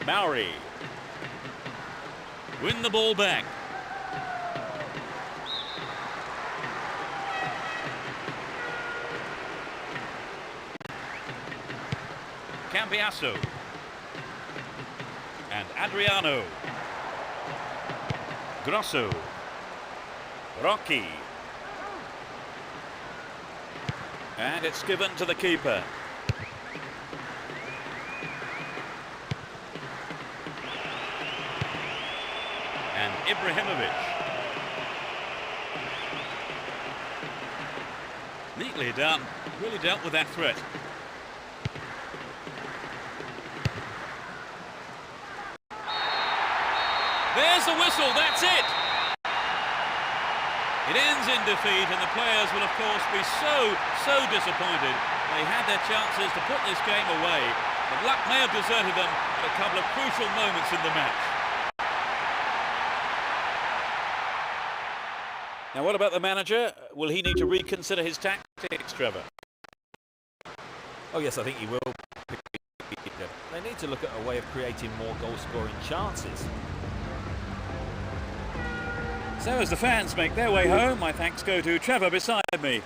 Mauri. Win the ball back. Cambiasso. And Adriano. Grosso. Rocky. And it's given to the keeper. And Ibrahimovic. Neatly done. Really dealt with that threat. There's the whistle, that's it! It ends in defeat, and the players will, of course, be so disappointed. They had their chances to put this game away, but luck may have deserted them at a couple of crucial moments in the match. Now, what about the manager? Will he need to reconsider his tactics, Trevor? Oh yes, I think he will. They need to look at a way of creating more goal-scoring chances. So as the fans make their way home, my thanks go to Trevor beside me.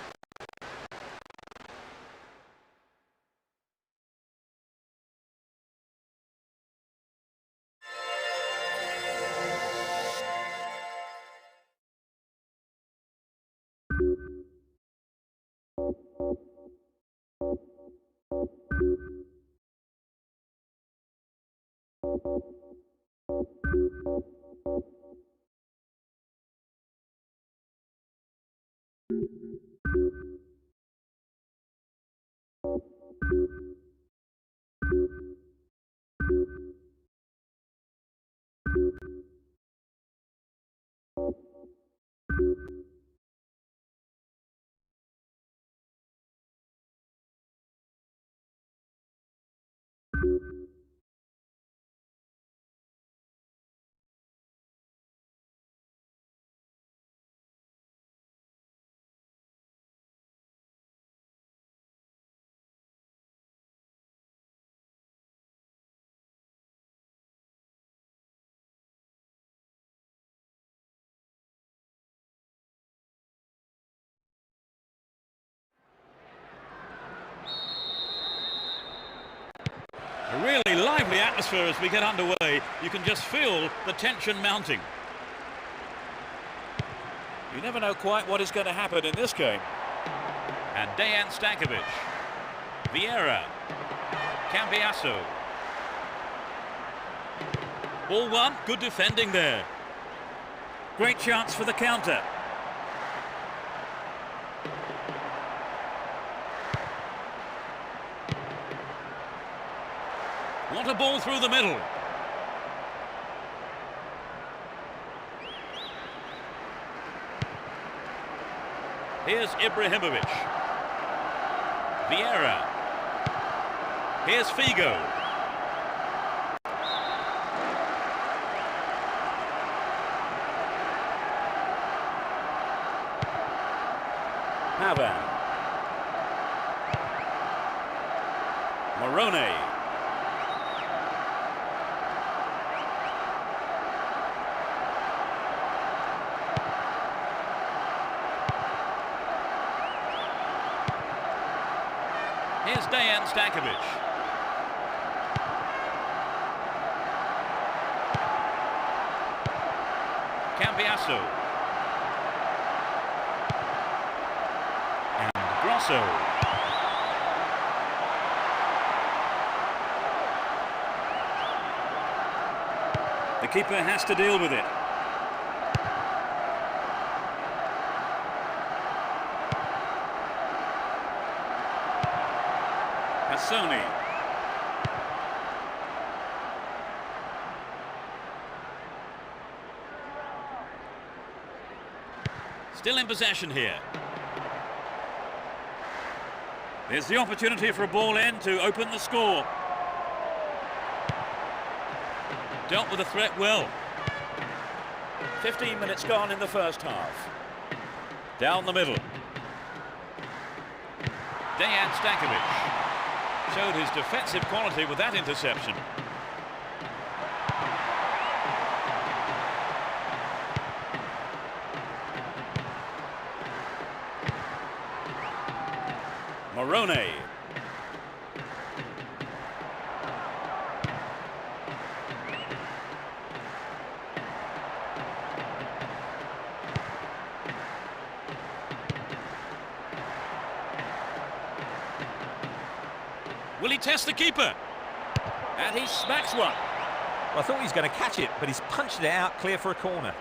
A really lively atmosphere as we get underway. You can just feel the tension mounting. You never know quite what is going to happen in this game. And Dejan Stankovic. Vieira. Cambiasso. Ball one, good defending there. Great chance for the counter. What a ball through the middle. Here's Ibrahimovic. Vieira. Here's Figo. Pavan. Morone. Here's Dejan Stankovic. Cambiasso. And Grosso. The keeper has to deal with it. Hassoni. Still in possession here. There's the opportunity for a ball in to open the score. Dealt with the threat well. 15 minutes gone in the first half. Down the middle. Dejan Stankovic showed his defensive quality with that interception. Morone. Will he test the keeper? And he smacks one. Well, I thought he was going to catch it, but he's punched it out clear for a corner.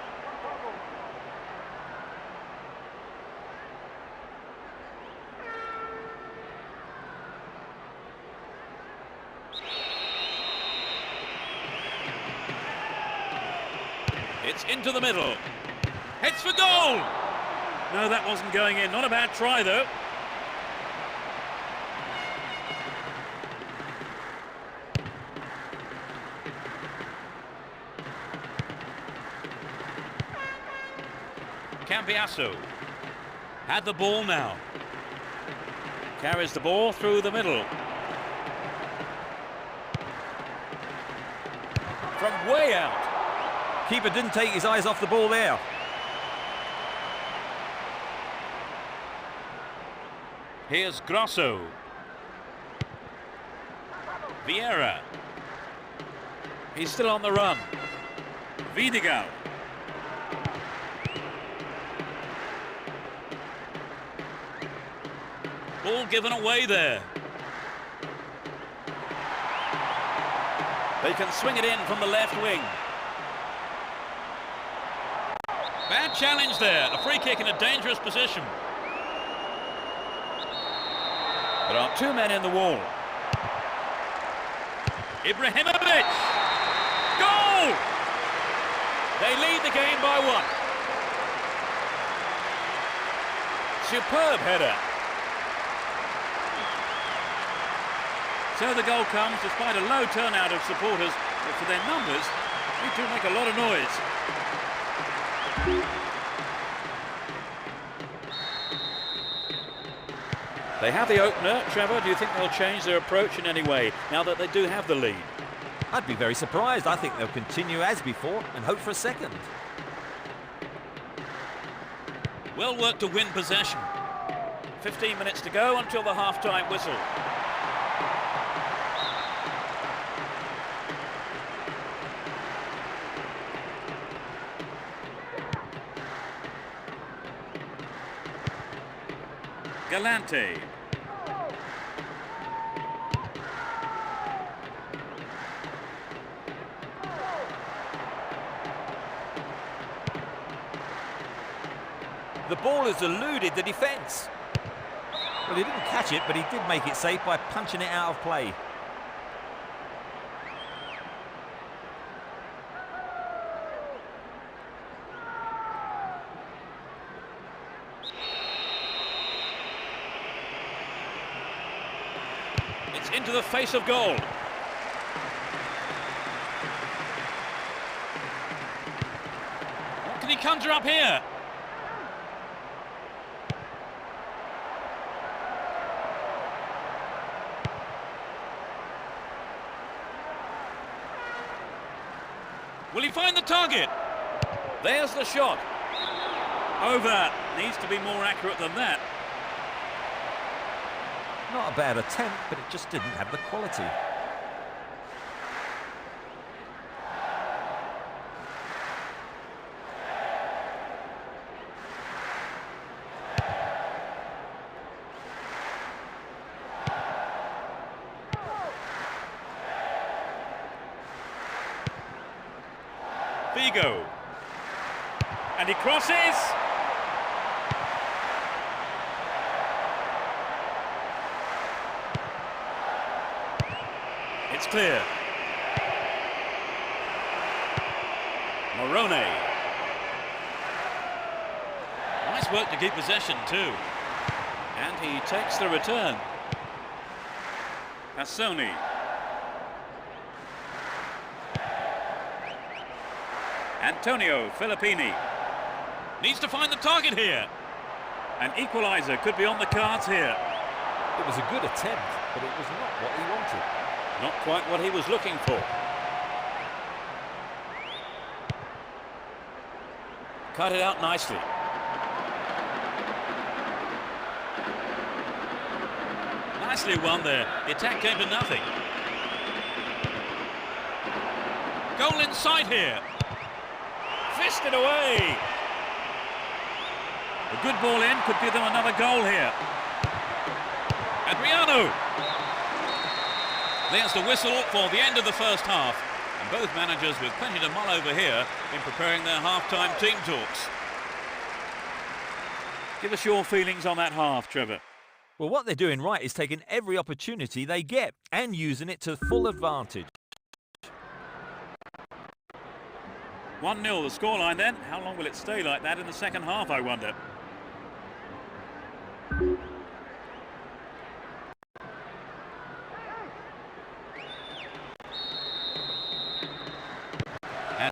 It's into the middle. Heads for goal! No, that wasn't going in. Not a bad try, though. Cambiasso had the ball now. Carries the ball through the middle. From way out. Keeper didn't take his eyes off the ball there. Here's Grosso. Vieira. He's still on the run. Vidigal. Ball given away there. They can swing it in from the left wing. Bad challenge there. A free kick in a dangerous position. There are two men in the wall. Ibrahimovic! Goal! They lead the game by one. Superb header. So the goal comes despite a low turnout of supporters, but for their numbers, they do make a lot of noise. They have the opener. Trevor, do you think they'll change their approach in any way now that they do have the lead? I'd be very surprised. I think they'll continue as before and hope for a second. Well worked to win possession. 15 minutes to go until the half-time whistle. Galante. The ball has eluded the defence. Well, he didn't catch it, but he did make it safe by punching it out of play. It's into the face of goal. What can he conjure up here? Will he find the target? There's the shot. Over. Needs to be more accurate than that. Not a bad attempt, but it just didn't have the quality. Figo. And he crosses. It's clear. Morone. Nice work to keep possession too. And he takes the return. Hassoni. Antonio Filippini. Needs to find the target here. An equaliser could be on the cards here. It was a good attempt, but it was not what he wanted. Not quite what he was looking for. Cut it out nicely. Nicely won there. The attack came to nothing. Goal in sight here. Fisted away. A good ball in could give them another goal here. Adriano. There's the whistle for the end of the first half. And both managers with plenty to mull over here in preparing their half-time team talks. Give us your feelings on that half, Trevor. Well, what they're doing right is taking every opportunity they get and using it to full advantage. 1-0 the scoreline then. How long will it stay like that in the second half, I wonder?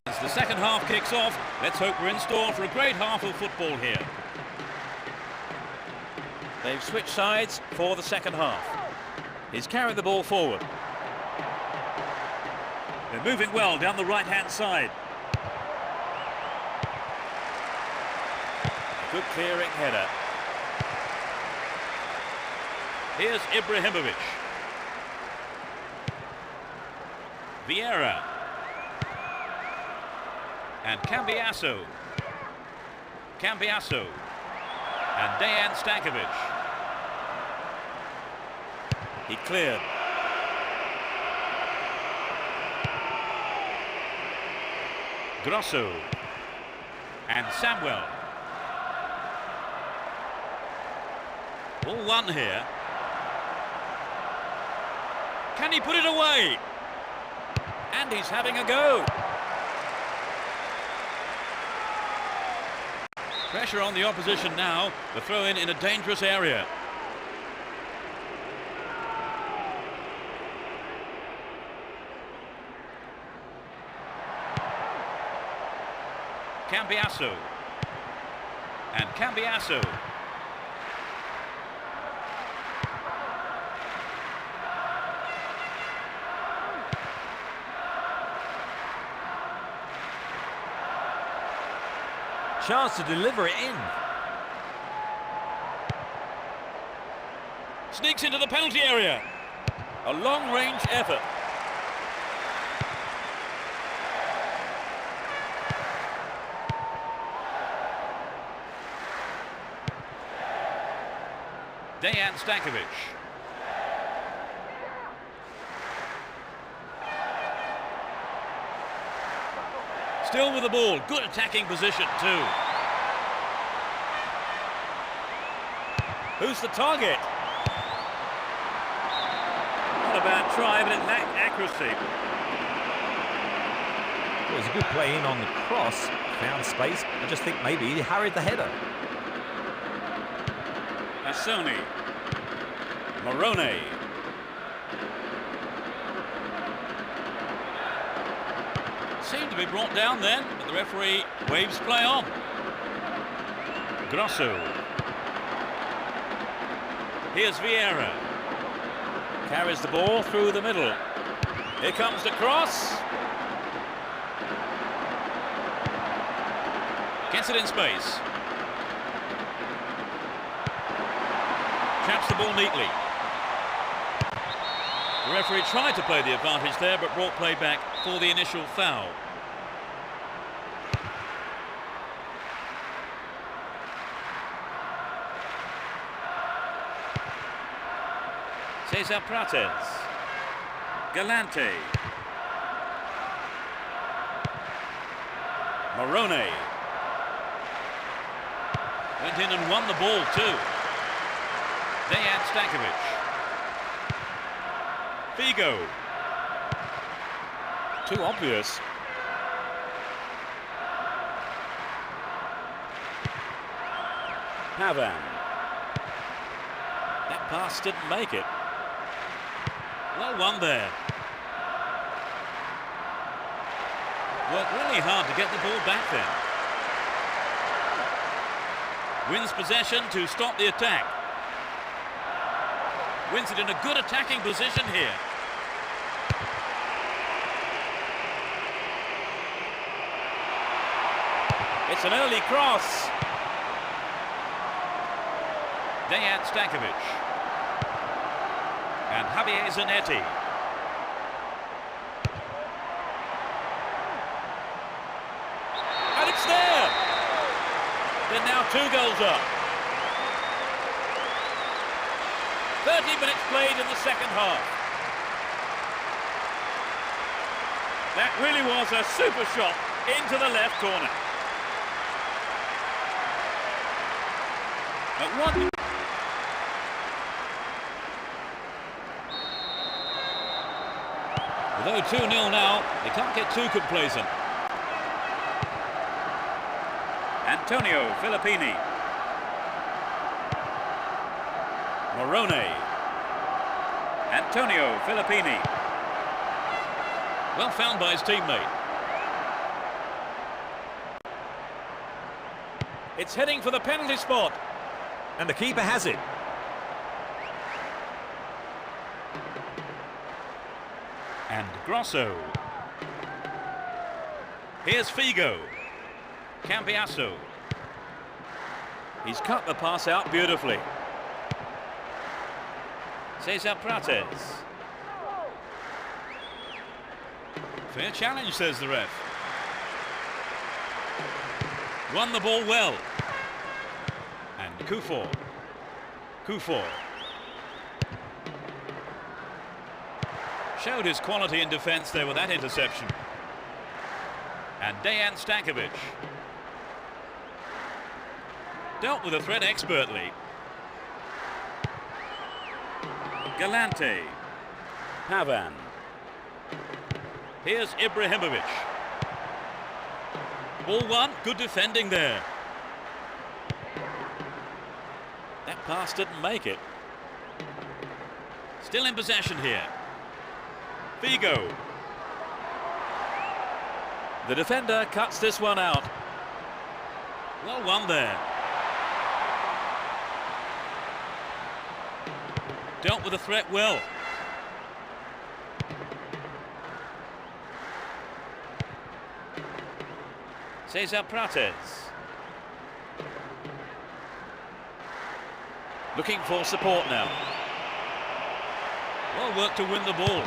As the second half kicks off, let's hope we're in store for a great half of football here. They've switched sides for the second half. He's carried the ball forward. They're moving well down the right-hand side. A good clearing header. Here's Ibrahimovic. Vieira. And Cambiasso. Cambiasso. And Dejan Stankovic. He cleared. Grosso. And Samuel. All one here. Can he put it away? And he's having a go. Pressure on the opposition now. The throw-in in a dangerous area. Cambiasso. And Cambiasso. Chance to deliver it in. Sneaks into the penalty area. A long-range effort. Dejan Stankovic. Still with the ball. Good attacking position too. Who's the target? Not a bad try, but it lacked accuracy. It was a good play in on the cross. Found space. I just think maybe he hurried the header. Hassoni. Morone. Seemed to be brought down then, but the referee waves play on. Grosso. Here's Vieira. Carries the ball through the middle. Here comes the cross. Gets it in space. Traps the ball neatly. The referee tried to play the advantage there, but brought play back for the initial foul. Cesar Prates. Galante. Morone. Went in and won the ball too. Dejan Stankovic. Figo. Too obvious. Pavan. That pass didn't make it. Well won there. Worked really hard to get the ball back then. Wins possession to stop the attack. Wins it in a good attacking position here. It's an early cross. Dejan Stankovic. And Javier Zanetti. And it's there! They're now 2 goals up. 30 minutes played in the second half. That really was a super shot into the left corner. At one... Although 2-0 now, they can't get too complacent. Antonio Filippini. Morone. Antonio Filippini. Well found by his teammate. It's heading for the penalty spot. And the keeper has it. And Grosso. Here's Figo. Cambiasso. He's cut the pass out beautifully. Cesar Prates. Fair challenge, says the ref. Won the ball well. And Kufor. Showed his quality in defence there with that interception. And Dejan Stankovic. Dealt with the threat expertly. Galante. Pavan. Here's Ibrahimovic. Ball won, good defending there. That pass didn't make it. Still in possession here. Figo. The defender cuts this one out. Well won there. Dealt with the threat well. Cesar Prates. Looking for support now. Well worked to win the ball.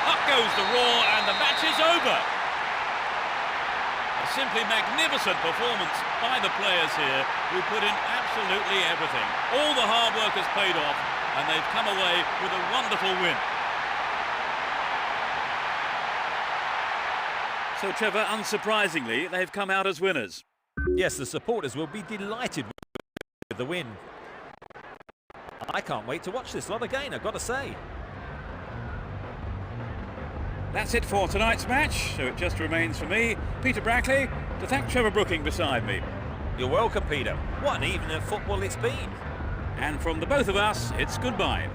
Up goes the roar and the match is over. A simply magnificent performance by the players here who put in absolutely everything. All the hard work has paid off and they've come away with a wonderful win. So Trevor, unsurprisingly, they've come out as winners. Yes, the supporters will be delighted with the win. I can't wait to watch this lot again, I've got to say. That's it for tonight's match, so it just remains for me, Peter Brackley, to thank Trevor Brooking beside me. You're welcome, Peter. What an evening of football it's been. And from the both of us, it's goodbye.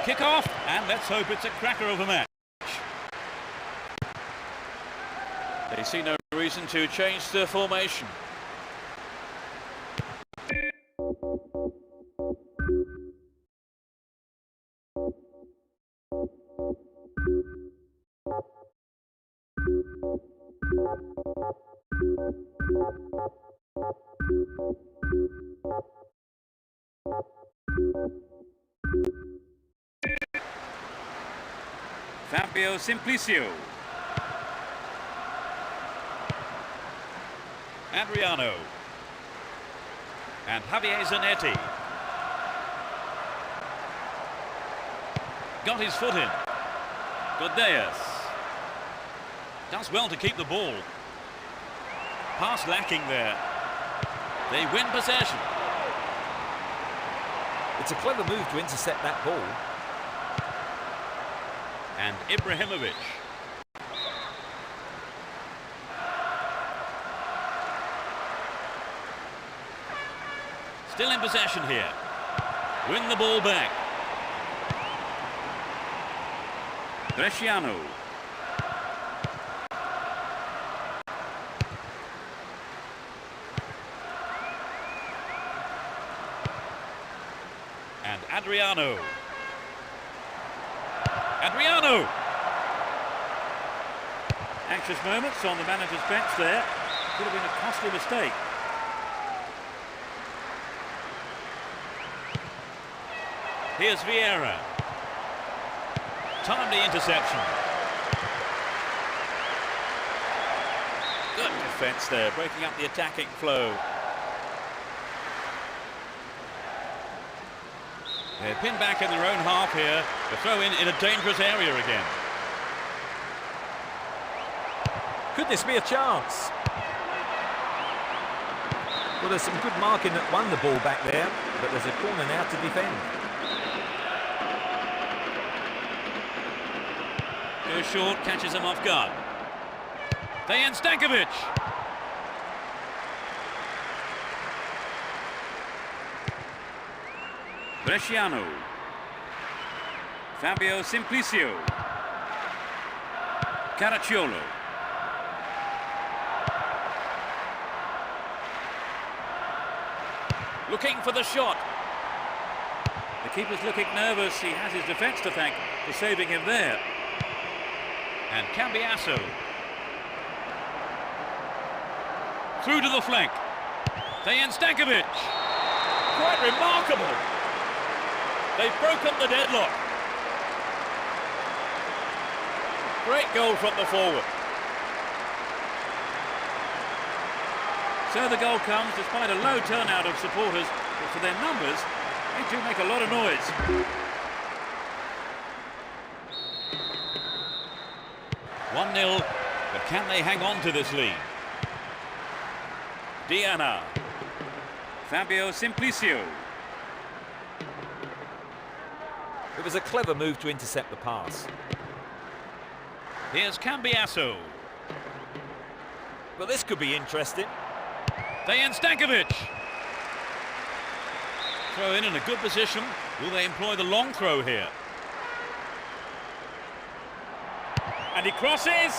Kick off, and let's hope it's a cracker of a match. They see no reason to change the formation. Fabio Simplicio. Adriano. And Javier Zanetti. Got his foot in. Godeas. Does well to keep the ball. Pass lacking there. They win possession. It's a clever move to intercept that ball. And Ibrahimovic. Still in possession here. Win the ball back. Bresciano. And Adriano. Adriano! Anxious moments on the manager's bench there. Could have been a costly mistake. Here's Vieira. Timely interception. Good defence there, breaking up the attacking flow. They're pinned back in their own half here. The throw in a dangerous area again. Could this be a chance? Well, there's some good marking that won the ball back there, but there's a corner now to defend. Goes short, catches him off guard. Dejan Stankovic. Bresciano. Fabio Simplicio. Caracciolo. Looking for the shot. The keeper's looking nervous. He has his defence to thank for saving him there. And Cambiasso. Through to the flank. Dejan Stankovic. Quite remarkable. They've broken the deadlock. Great goal from the forward. So the goal comes despite a low turnout of supporters, but for their numbers, they do make a lot of noise. 1-0, but can they hang on to this lead? Diana. Fabio Simplicio. It was a clever move to intercept the pass. Here's Cambiasso. But this could be interesting. Dejan Stankovic. Throw in a good position. Will they employ the long throw here? And he crosses.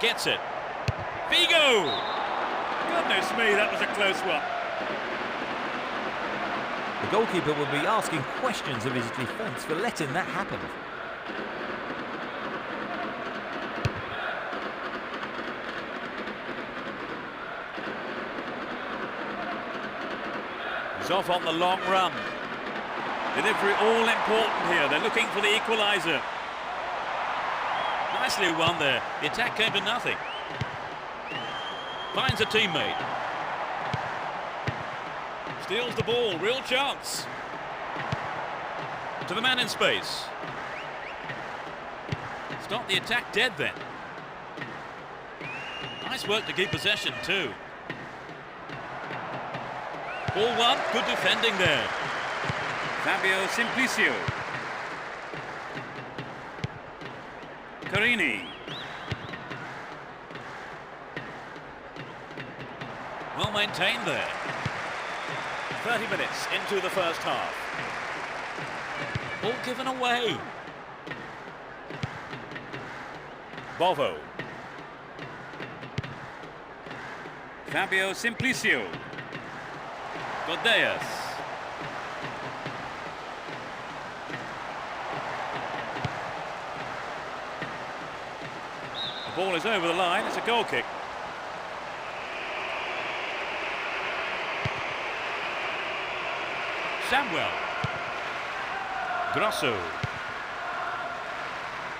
Gets it. Figo! Goodness me, that was a close one. The goalkeeper will be asking questions of his defence for letting that happen. It's off on the long run. Delivery all important here. They're looking for the equaliser. Nicely won there. The attack came to nothing. Finds a teammate. Steals the ball. Real chance. To the man in space. Stop the attack dead then. Nice work to keep possession too. Ball one. Good defending there. Fabio Simplicio. Carini. Well maintained there. 30 minutes into the first half. Ball given away. Bovo. Fabio Simplicio. Godeas. The ball is over the line. It's a goal kick. Samuel. Grosso.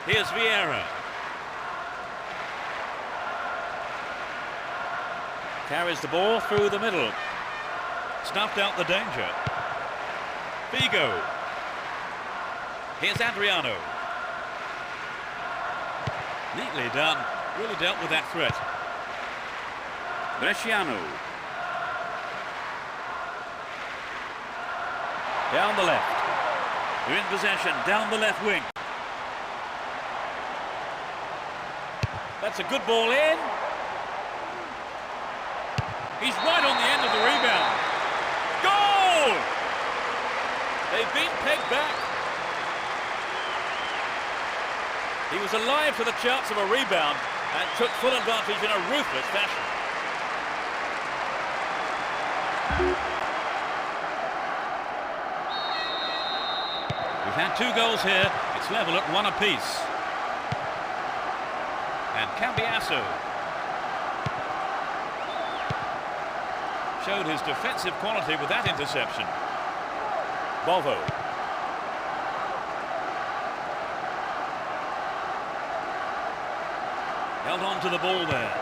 Here's Vieira. Carries the ball through the middle. Snuffed out the danger. Figo. Here's Adriano. Neatly done. Really dealt with that threat. Bresciano. Down the left. They're in possession. Down the left wing. That's a good ball in. He's right on the end of the rebound. Goal! They've been pegged back. He was alive to the chance of a rebound and took full advantage in a ruthless fashion. We've had 2 goals here. It's level at 1 apiece. And Cambiasso showed his defensive quality with that interception. Bovo. Held on to the ball there.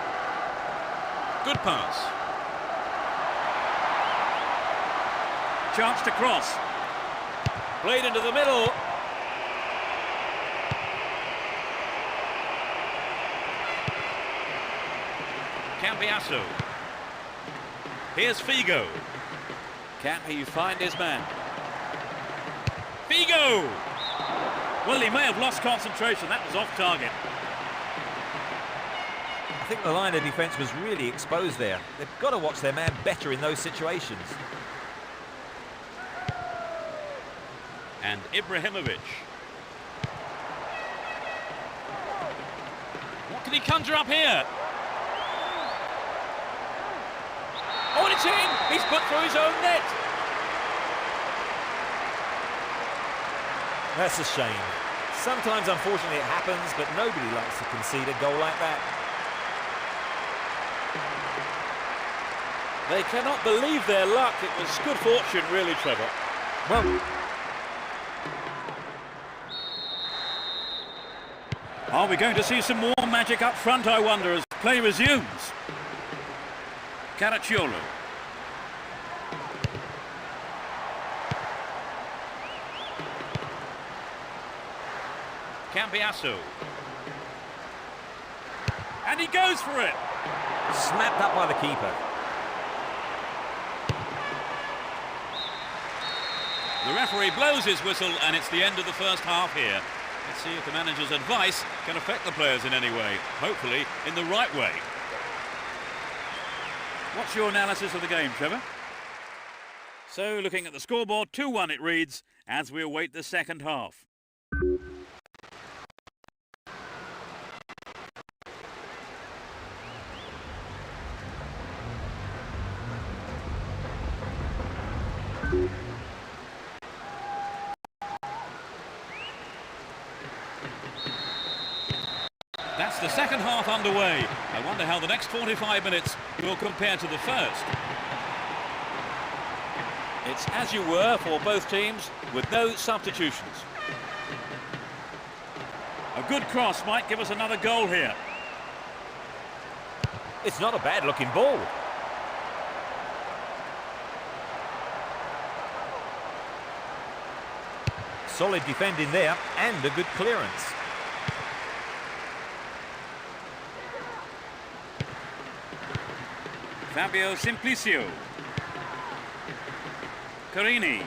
Good pass. Chance to cross. Played into the middle. Cambiasso. Here's Figo. Can he find his man? Figo! Well, he may have lost concentration. That was off target. I think the line of defence was really exposed there. They've got to watch their man better in those situations. And Ibrahimovic. What can he conjure up here? Oh, and it's in! He's put through his own net. That's a shame. Sometimes, unfortunately, it happens, but nobody likes to concede a goal like that. They cannot believe their luck. It was good fortune, really, Trevor. Well, Are we going to see some more magic up front, I wonder, as play resumes? Caracciolo. Cambiasso. And he goes for it. snapped up by the keeper. The referee blows his whistle and it's the end of the first half here. Let's see if the manager's advice can affect the players in any way. Hopefully in the right way. What's your analysis of the game, Trevor? So, looking at the scoreboard, 2-1 it reads, as we await the second half. That's the second half underway. I wonder how the next 45 minutes will compare to the first. It's as you were for both teams, with no substitutions. A good cross might give us another goal here. It's not a bad looking ball. Solid defending there and a good clearance. Fabio Simplicio. Carini.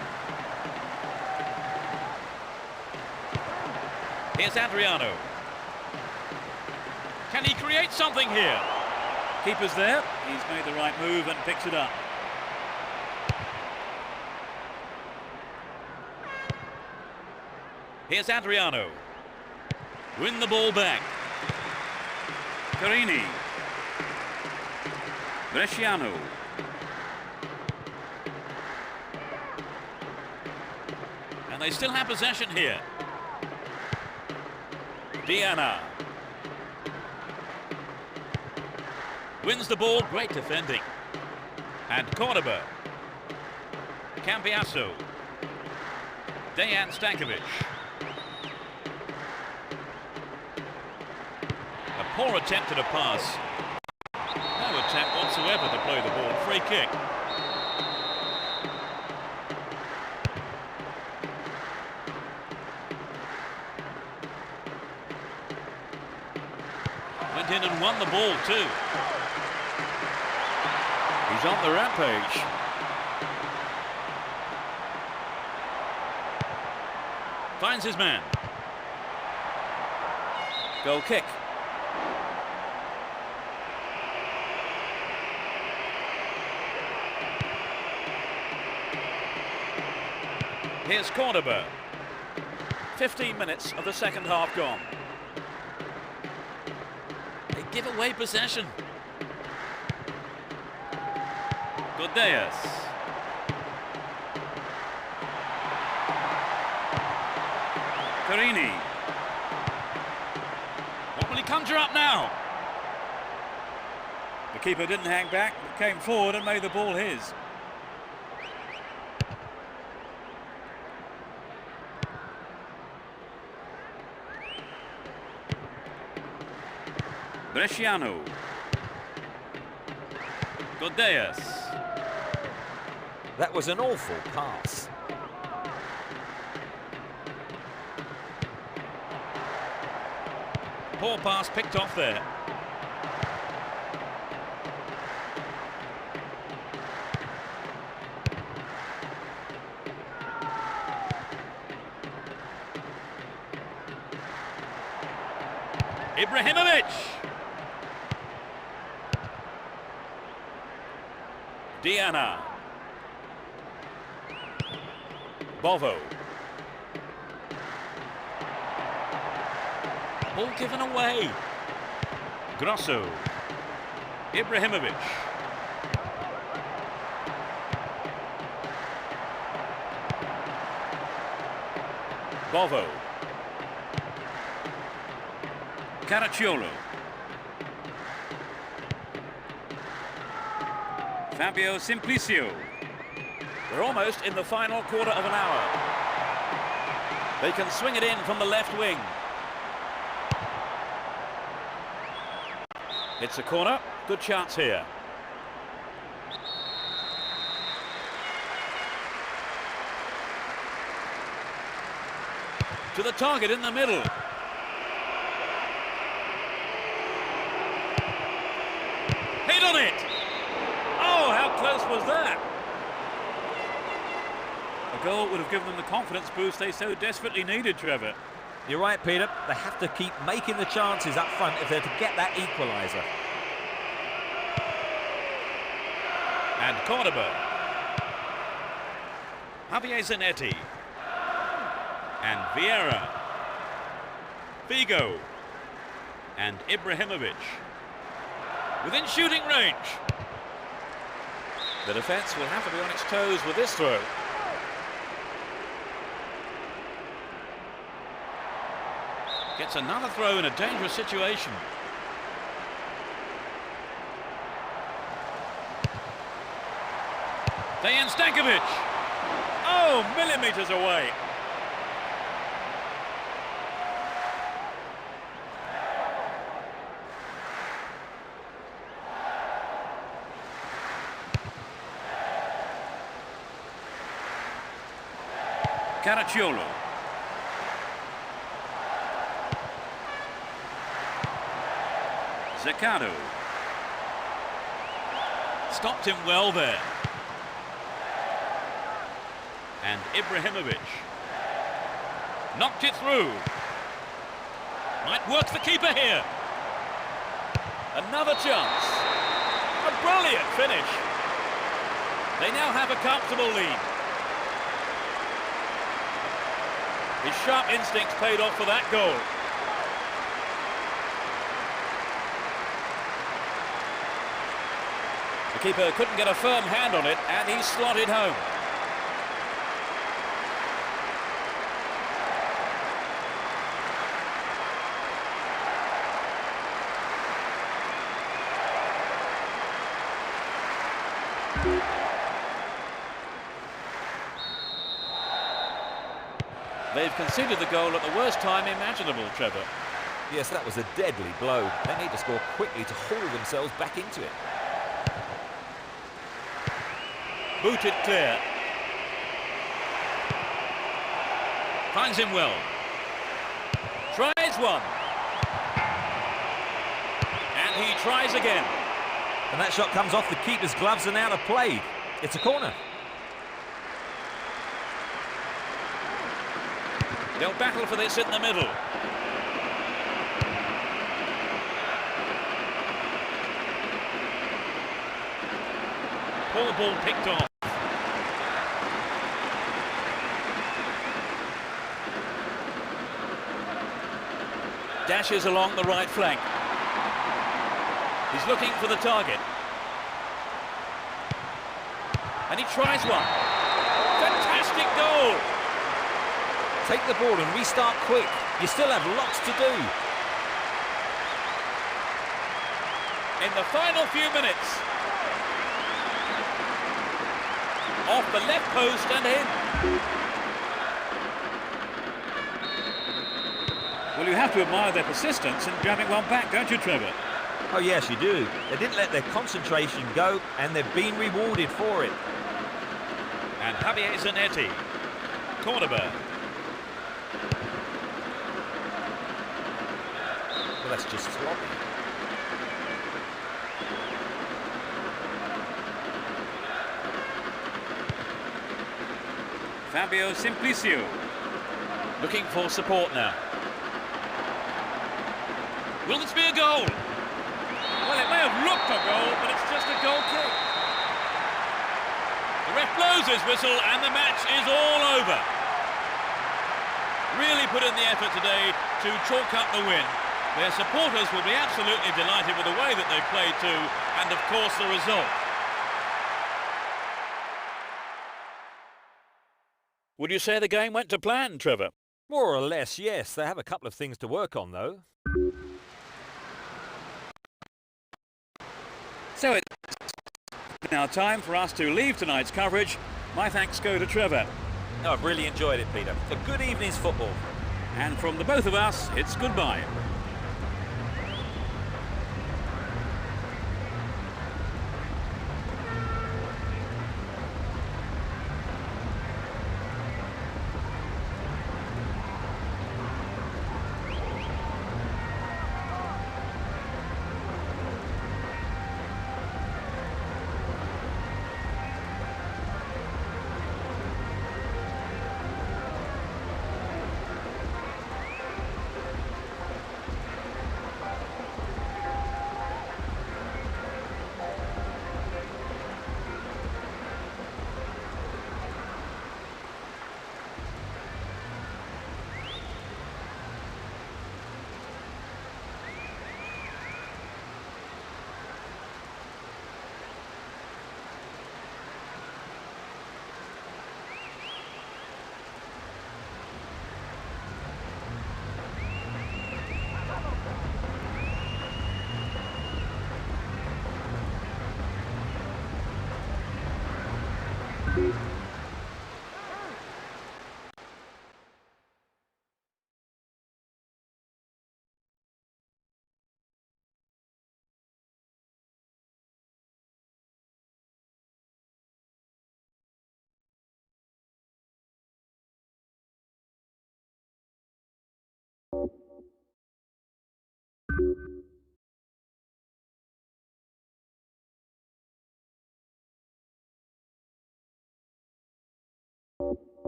Here's Adriano. Can he create something here? Keeper's there. He's made the right move and picks it up. Here's Adriano. Win the ball back. Carini. Bresciano. And they still have possession here. Diana. Wins the ball, great defending. And Cordoba. Cambiasso. Dejan Stankovic. A poor attempt at a pass. No attempt whatsoever to play the ball. Free kick. Went in and won the ball too. He's on the rampage. Finds his man. Goal kick. Here's Cordoba. 15 minutes of the second half gone. They give away possession. Godeas. Carini. What will he conjure up now? The keeper didn't hang back, but came forward and made the ball his. Bresciano. Godeas. That was an awful pass. Poor pass picked off there. Ibrahimovic. Diana. Bovo. Ball given away. Grosso. Ibrahimovic. Bovo. Caracciolo. Fabio Simplicio. We're almost in the final quarter of an hour. They can swing it in from the left wing. It's a corner. Good chance here. To the target in the middle. Hit on it! Oh, how close was that? A goal would have given them the confidence boost they so desperately needed, Trevor. You're right, Peter. They have to keep making the chances up front if they're to get that equaliser. And Cordoba. Javier Zanetti. And Vieira. Figo. And Ibrahimovic. Within shooting range. The defence will have to be on its toes with this throw. Gets another throw in a dangerous situation. Dejan Stankovic. Oh, millimetres away. Caracciolo. Zaccaro. Stopped him well there. And Ibrahimovic. Knocked it through. Might work the keeper here. Another chance. A brilliant finish. They now have a comfortable lead. His sharp instincts paid off for that goal. The keeper couldn't get a firm hand on it, and he slotted home. They've conceded the goal at the worst time imaginable, Trevor. Yes, that was a deadly blow. They need to score quickly to haul themselves back into it. Booted clear. Finds him well. Tries one. And he tries again. And that shot comes off the keeper's gloves and out of play. It's a corner. They'll battle for this in the middle. Poor ball picked off. Dashes along the right flank. He's looking for the target. And he tries one. Fantastic goal! Take the ball and restart quick. You still have lots to do. In the final few minutes. Off the left post and in. Well, you have to admire their persistence in grabbing one back, don't you, Trevor? Oh, yes, you do. They didn't let their concentration go, and they've been rewarded for it. And Javier Zanetti, cornerback. Well, that's just sloppy. Fabio Simplicio, looking for support now. Will this be a goal? Well, it may have looked a goal, but it's just a goal kick. The ref blows his whistle and the match is all over. Really put in the effort today to chalk up the win. Their supporters will be absolutely delighted with the way that they played too, and of course the result. Would you say the game went to plan, Trevor? More or less, yes. They have a couple of things to work on, though. So it's now time for us to leave tonight's coverage. My thanks go to Trevor. No, I've really enjoyed it, Peter. It's a good evening's football. And from the both of us, it's goodbye.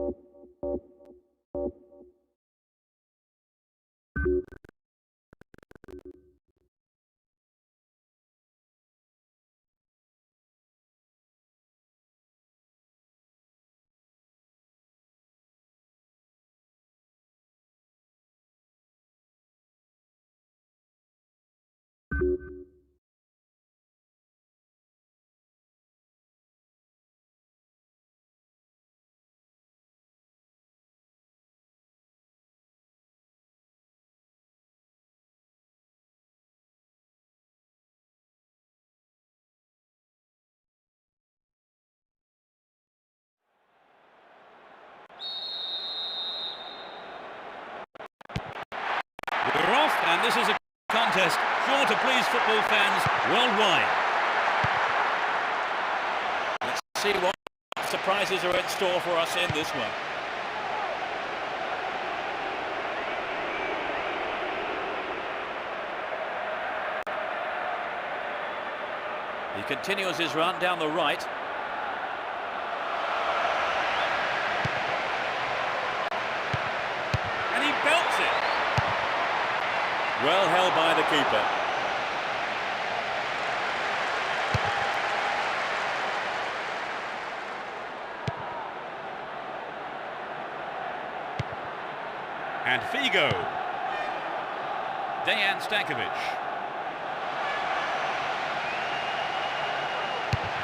We're off, and this is a contest sure to please football fans worldwide. Let's see what surprises are in store for us in this one. He continues his run down the right. And he belts it. Well held by the keeper. And Figo. Dejan Stankovic.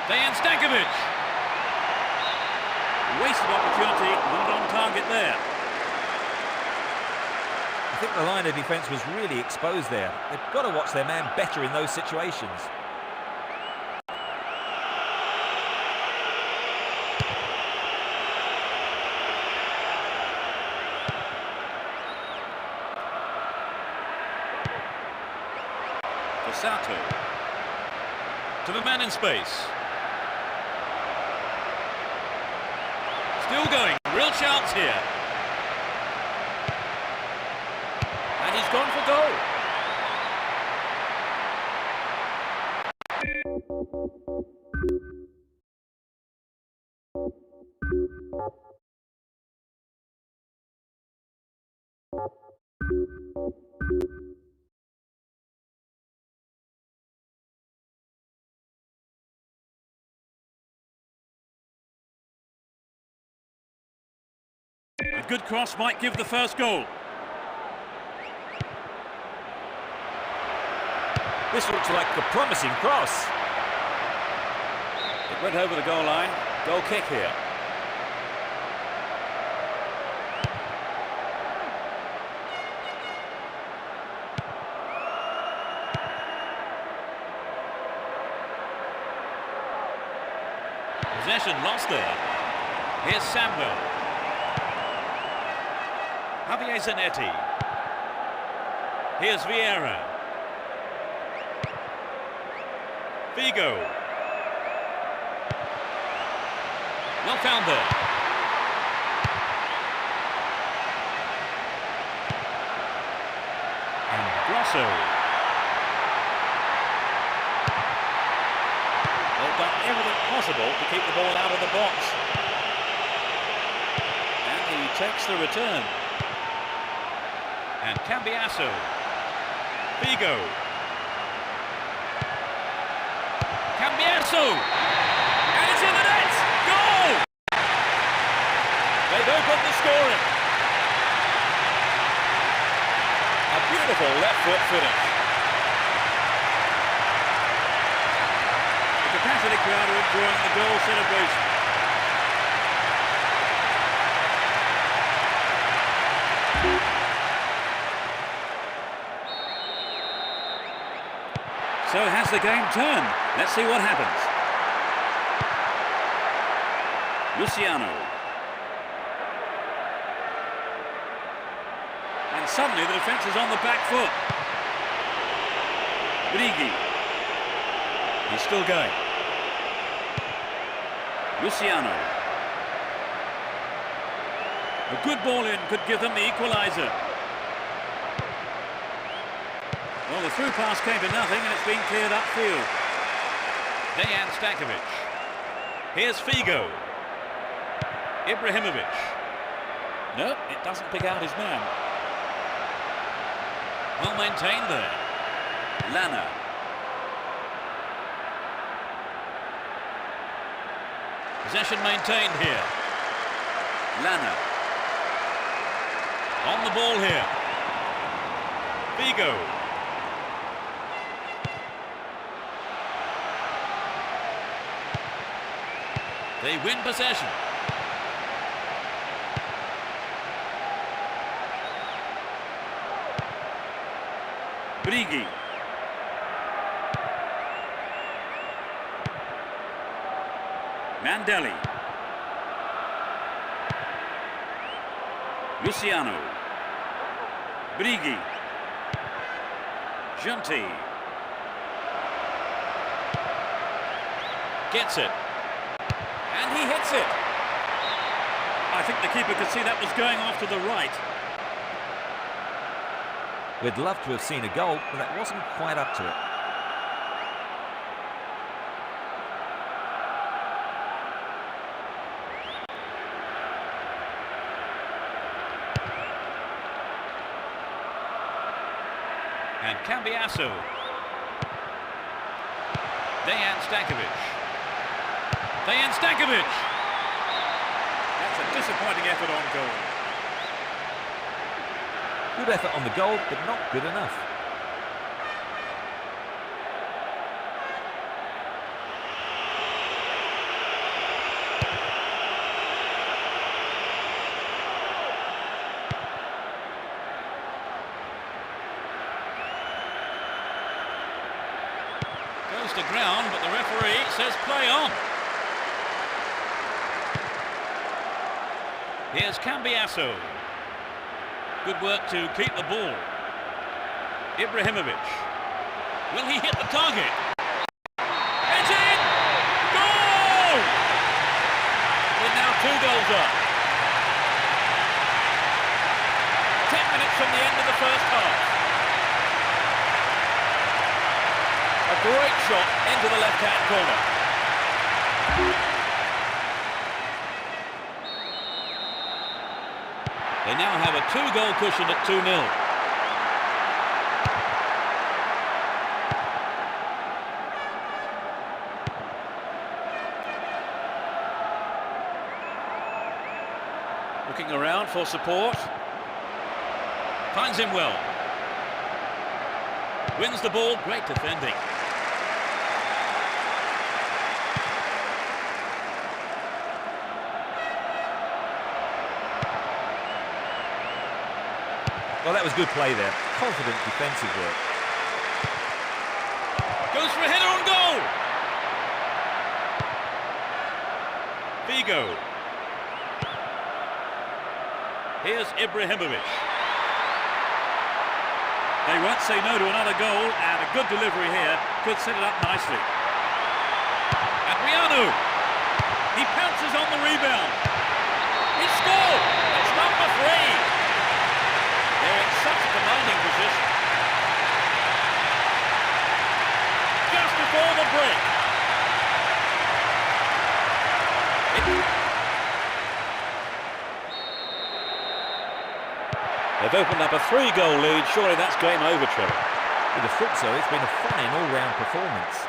Dejan Stankovic. Wasted opportunity, not on target there. I think the line of defence was really exposed there. They've got to watch their man better in those situations. Sato. To the man in space. Still going. Real chance here. And he's gone for goal. A good cross might give the first goal. This looks like a promising cross. It went over the goal line. Goal kick here. Possession lost there. Here's Samuel. Javier Zanetti. Here's Vieira. Figo. Well found there. And Grosso. They've done everything possible to keep the ball out of the box. And he takes the return. And Cambiasso. Figo. Cambiasso! And it's in the net! Goal! They've opened the scoring. A beautiful left foot finish. The capacity crowd are enjoying the goal celebration. So has the game turned? Let's see what happens. Luciano. And suddenly the defence is on the back foot. Brigi. He's still going. Luciano. A good ball in could give them the equaliser. Well, the through pass came to nothing and it's been cleared upfield. Dejan Stankovic. Here's Figo. Ibrahimovic. No, it doesn't pick out his man. Well maintained there. Lana. Possession maintained here. Lana. On the ball here. Figo. They win possession. Brigi. Mandelli. Luciano. Brigi. Junti. Gets it. And he hits it. I think the keeper could see that was going off to the right. We'd love to have seen a goal, but that wasn't quite up to it. And Cambiasso. Dejan Stankovic. Dejan Stankovic. That's a disappointing effort on goal. Good effort on the goal, but not good enough. Goes to ground, but the referee says play on. Here's Cambiasso. Good work to keep the ball. Ibrahimovic. Will he hit the target? It's in! Goal! We're now 2 goals up. 10 minutes from the end of the first half. A great shot into the left-hand corner. They now have a 2-goal cushion at 2-0. Looking around for support. Finds him well. Wins the ball. Great defending. Well, that was good play there. Confident defensive work. Goes for a header on goal. Figo. Here's Ibrahimovic. They won't say no to another goal, and a good delivery here could set it up nicely. Adriano. He pounces on the rebound. He scored. It's number 3. They're in such a commanding position. Just before the break. They've opened up a 3-goal lead. Surely that's game over, Trevor. With the thought so, it's been a fine all-round performance.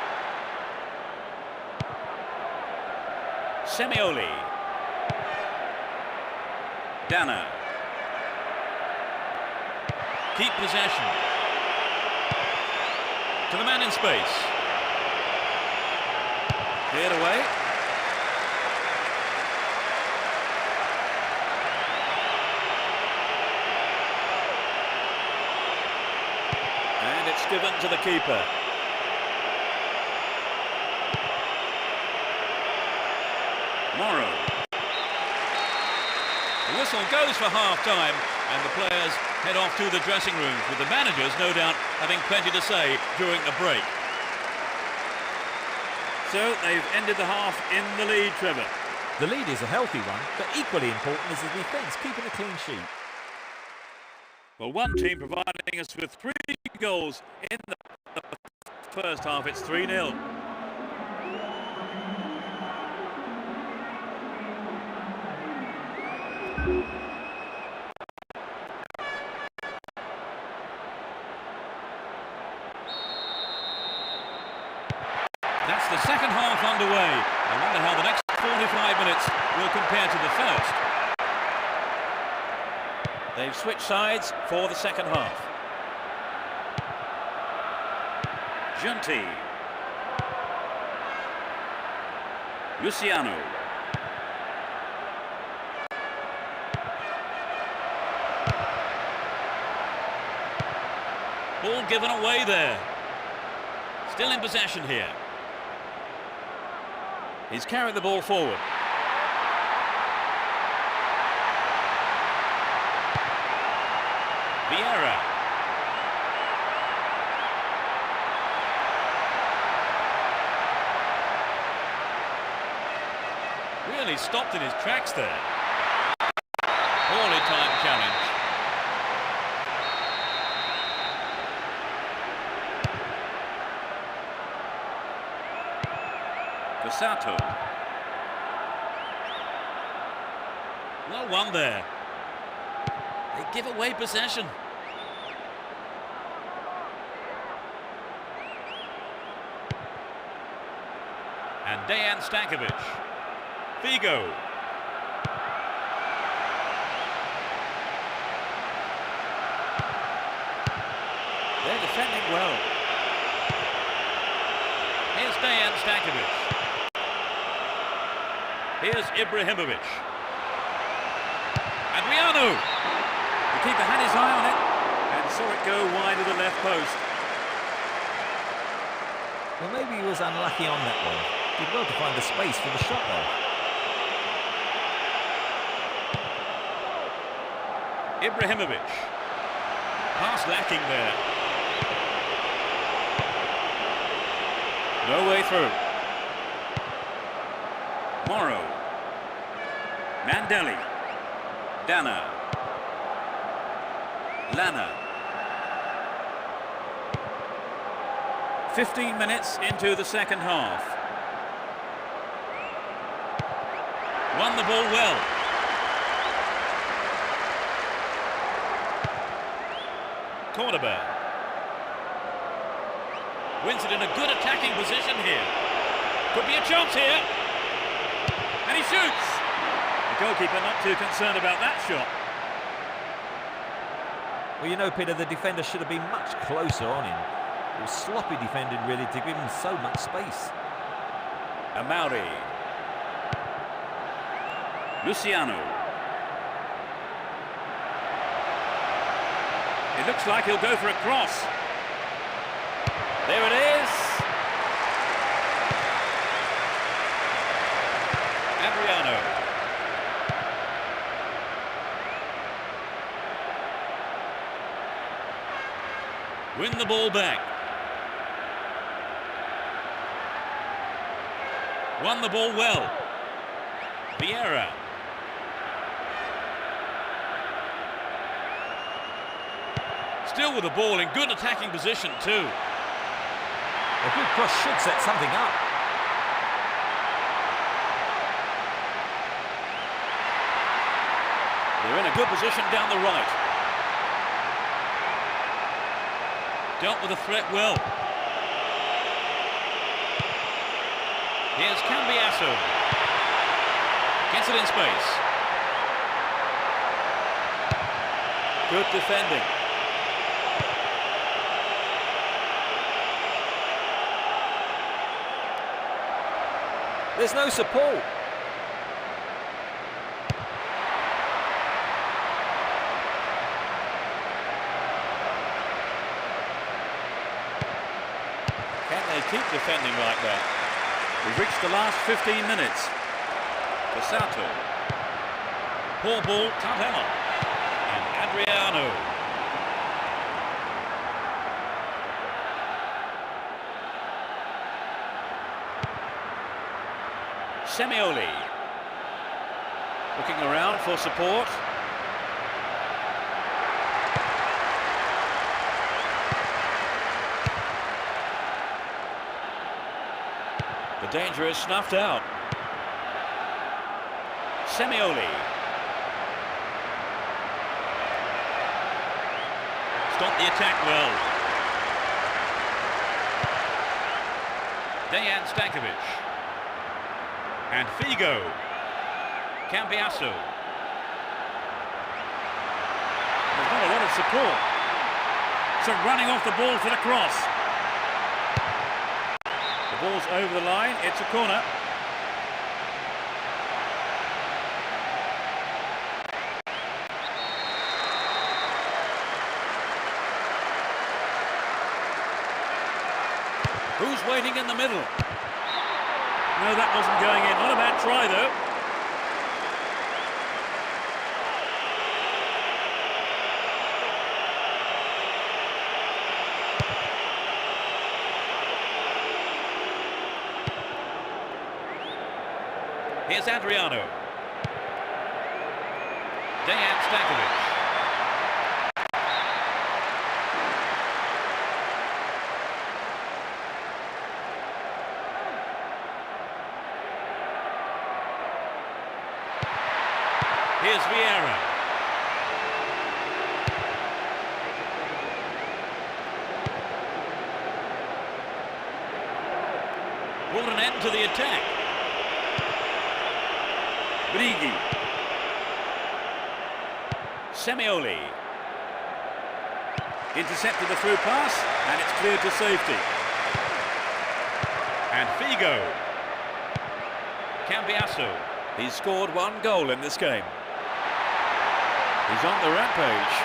Semioli. Dana. Keep possession. To the man in space. Cleared away. And it's given to the keeper. Morrow. The whistle goes for half-time, and the players head off to the dressing rooms, with the managers, no doubt, having plenty to say during the break. So they've ended the half in the lead, Trevor. The lead is a healthy one, but equally important is the defence keeping a clean sheet. Well, one team providing us with 3 goals in the first half. It's 3-0. the second half underway. I wonder how the next 45 minutes will compare to the first. They've switched sides for the second half. Junti. Luciano. Ball given away there. Still in possession here. He's carried the ball forward. Vieira. Really stopped in his tracks there. Poorly timed challenge. Vasato. Well won there. They give away possession. And Dejan Stankovic. Figo. They're defending well. Here's Dejan Stankovic. Here's Ibrahimovic. Adriano. The keeper had his eye on it and saw it go wide of the left post. Well, maybe he was unlucky on that one. Did well to find the space for the shot though. Ibrahimovic. Pass lacking there. No way through. Morrow. Mandelli. Dana. Lana. 15 minutes into the second half. Won the ball well. Cordoba. Wins it in a good attacking position here. Could be a chance here. And he shoots. The goalkeeper not too concerned about that shot. Well, you know, Peter, the defender should have been much closer on him. It was sloppy defending, really, to give him so much space. Amauri. Luciano. It looks like he'll go for a cross. There it is. Adriano. Win the ball back. Won the ball well. Vieira. Still with the ball in good attacking position too. A good cross should set something up. They're in a good position down the right. Dealt with the threat well. Here's Cambiasso. Gets it in space. Good defending. There's no support. Can they keep defending like that? We've reached the last 15 minutes. Vasato. Poor ball, cut out. And Adriano. Semioli. Looking around for support. The danger is snuffed out. Semioli. Stopped the attack well. Dejan Stankovic. And Figo. Cambiasso. There's not a lot of support. So running off the ball for the cross. The ball's over the line. It's a corner. Who's waiting in the middle? No, that wasn't going in. Not a bad try, though. Here's Adriano. Dejan Stankovic. Here's Vieira. Brought an end to the attack. Brigi. Semioli. Intercepted the through pass, and it's cleared to safety. And Figo. Cambiasso. He's scored one goal in this game. He's on the rampage.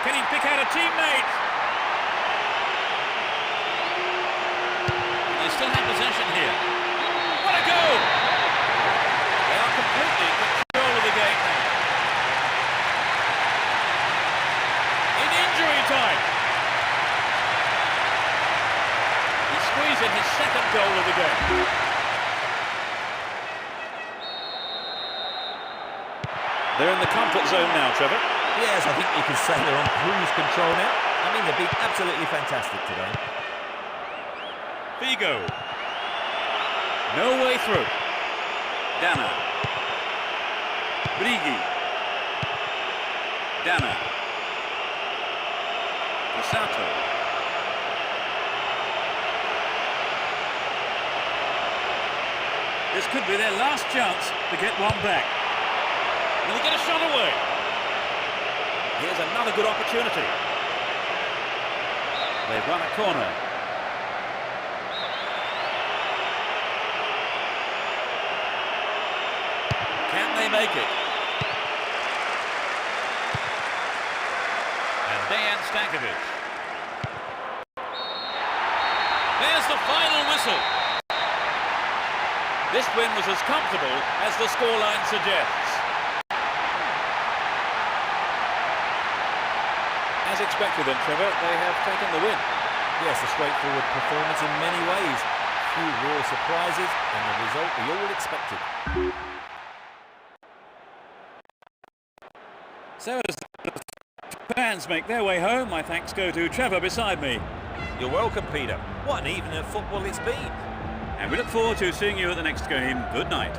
Can he pick out a teammate? They still have possession here. What a goal! They are completely in control of the game now. In injury time. He squeezed in his second goal of the game. They're in the comfort zone now, Trevor. Yes, I think you could say they're on cruise control now. I mean, they've been absolutely fantastic today. Figo. No way through. Dana. Brigi. Dana. Rosato. This could be their last chance to get one back. Will he get a shot away? Here's another good opportunity. They've run a corner. Can they make it? And Dejan Stankovic. There's the final whistle. This win was as comfortable as the scoreline suggests. As expected then, Trevor, they have taken the win. Yes, a straightforward performance in many ways. Few real surprises, and the result we all expected. So as the fans make their way home, my thanks go to Trevor beside me. You're welcome, Peter. What an evening of football it's been. And we look forward to seeing you at the next game. Good night.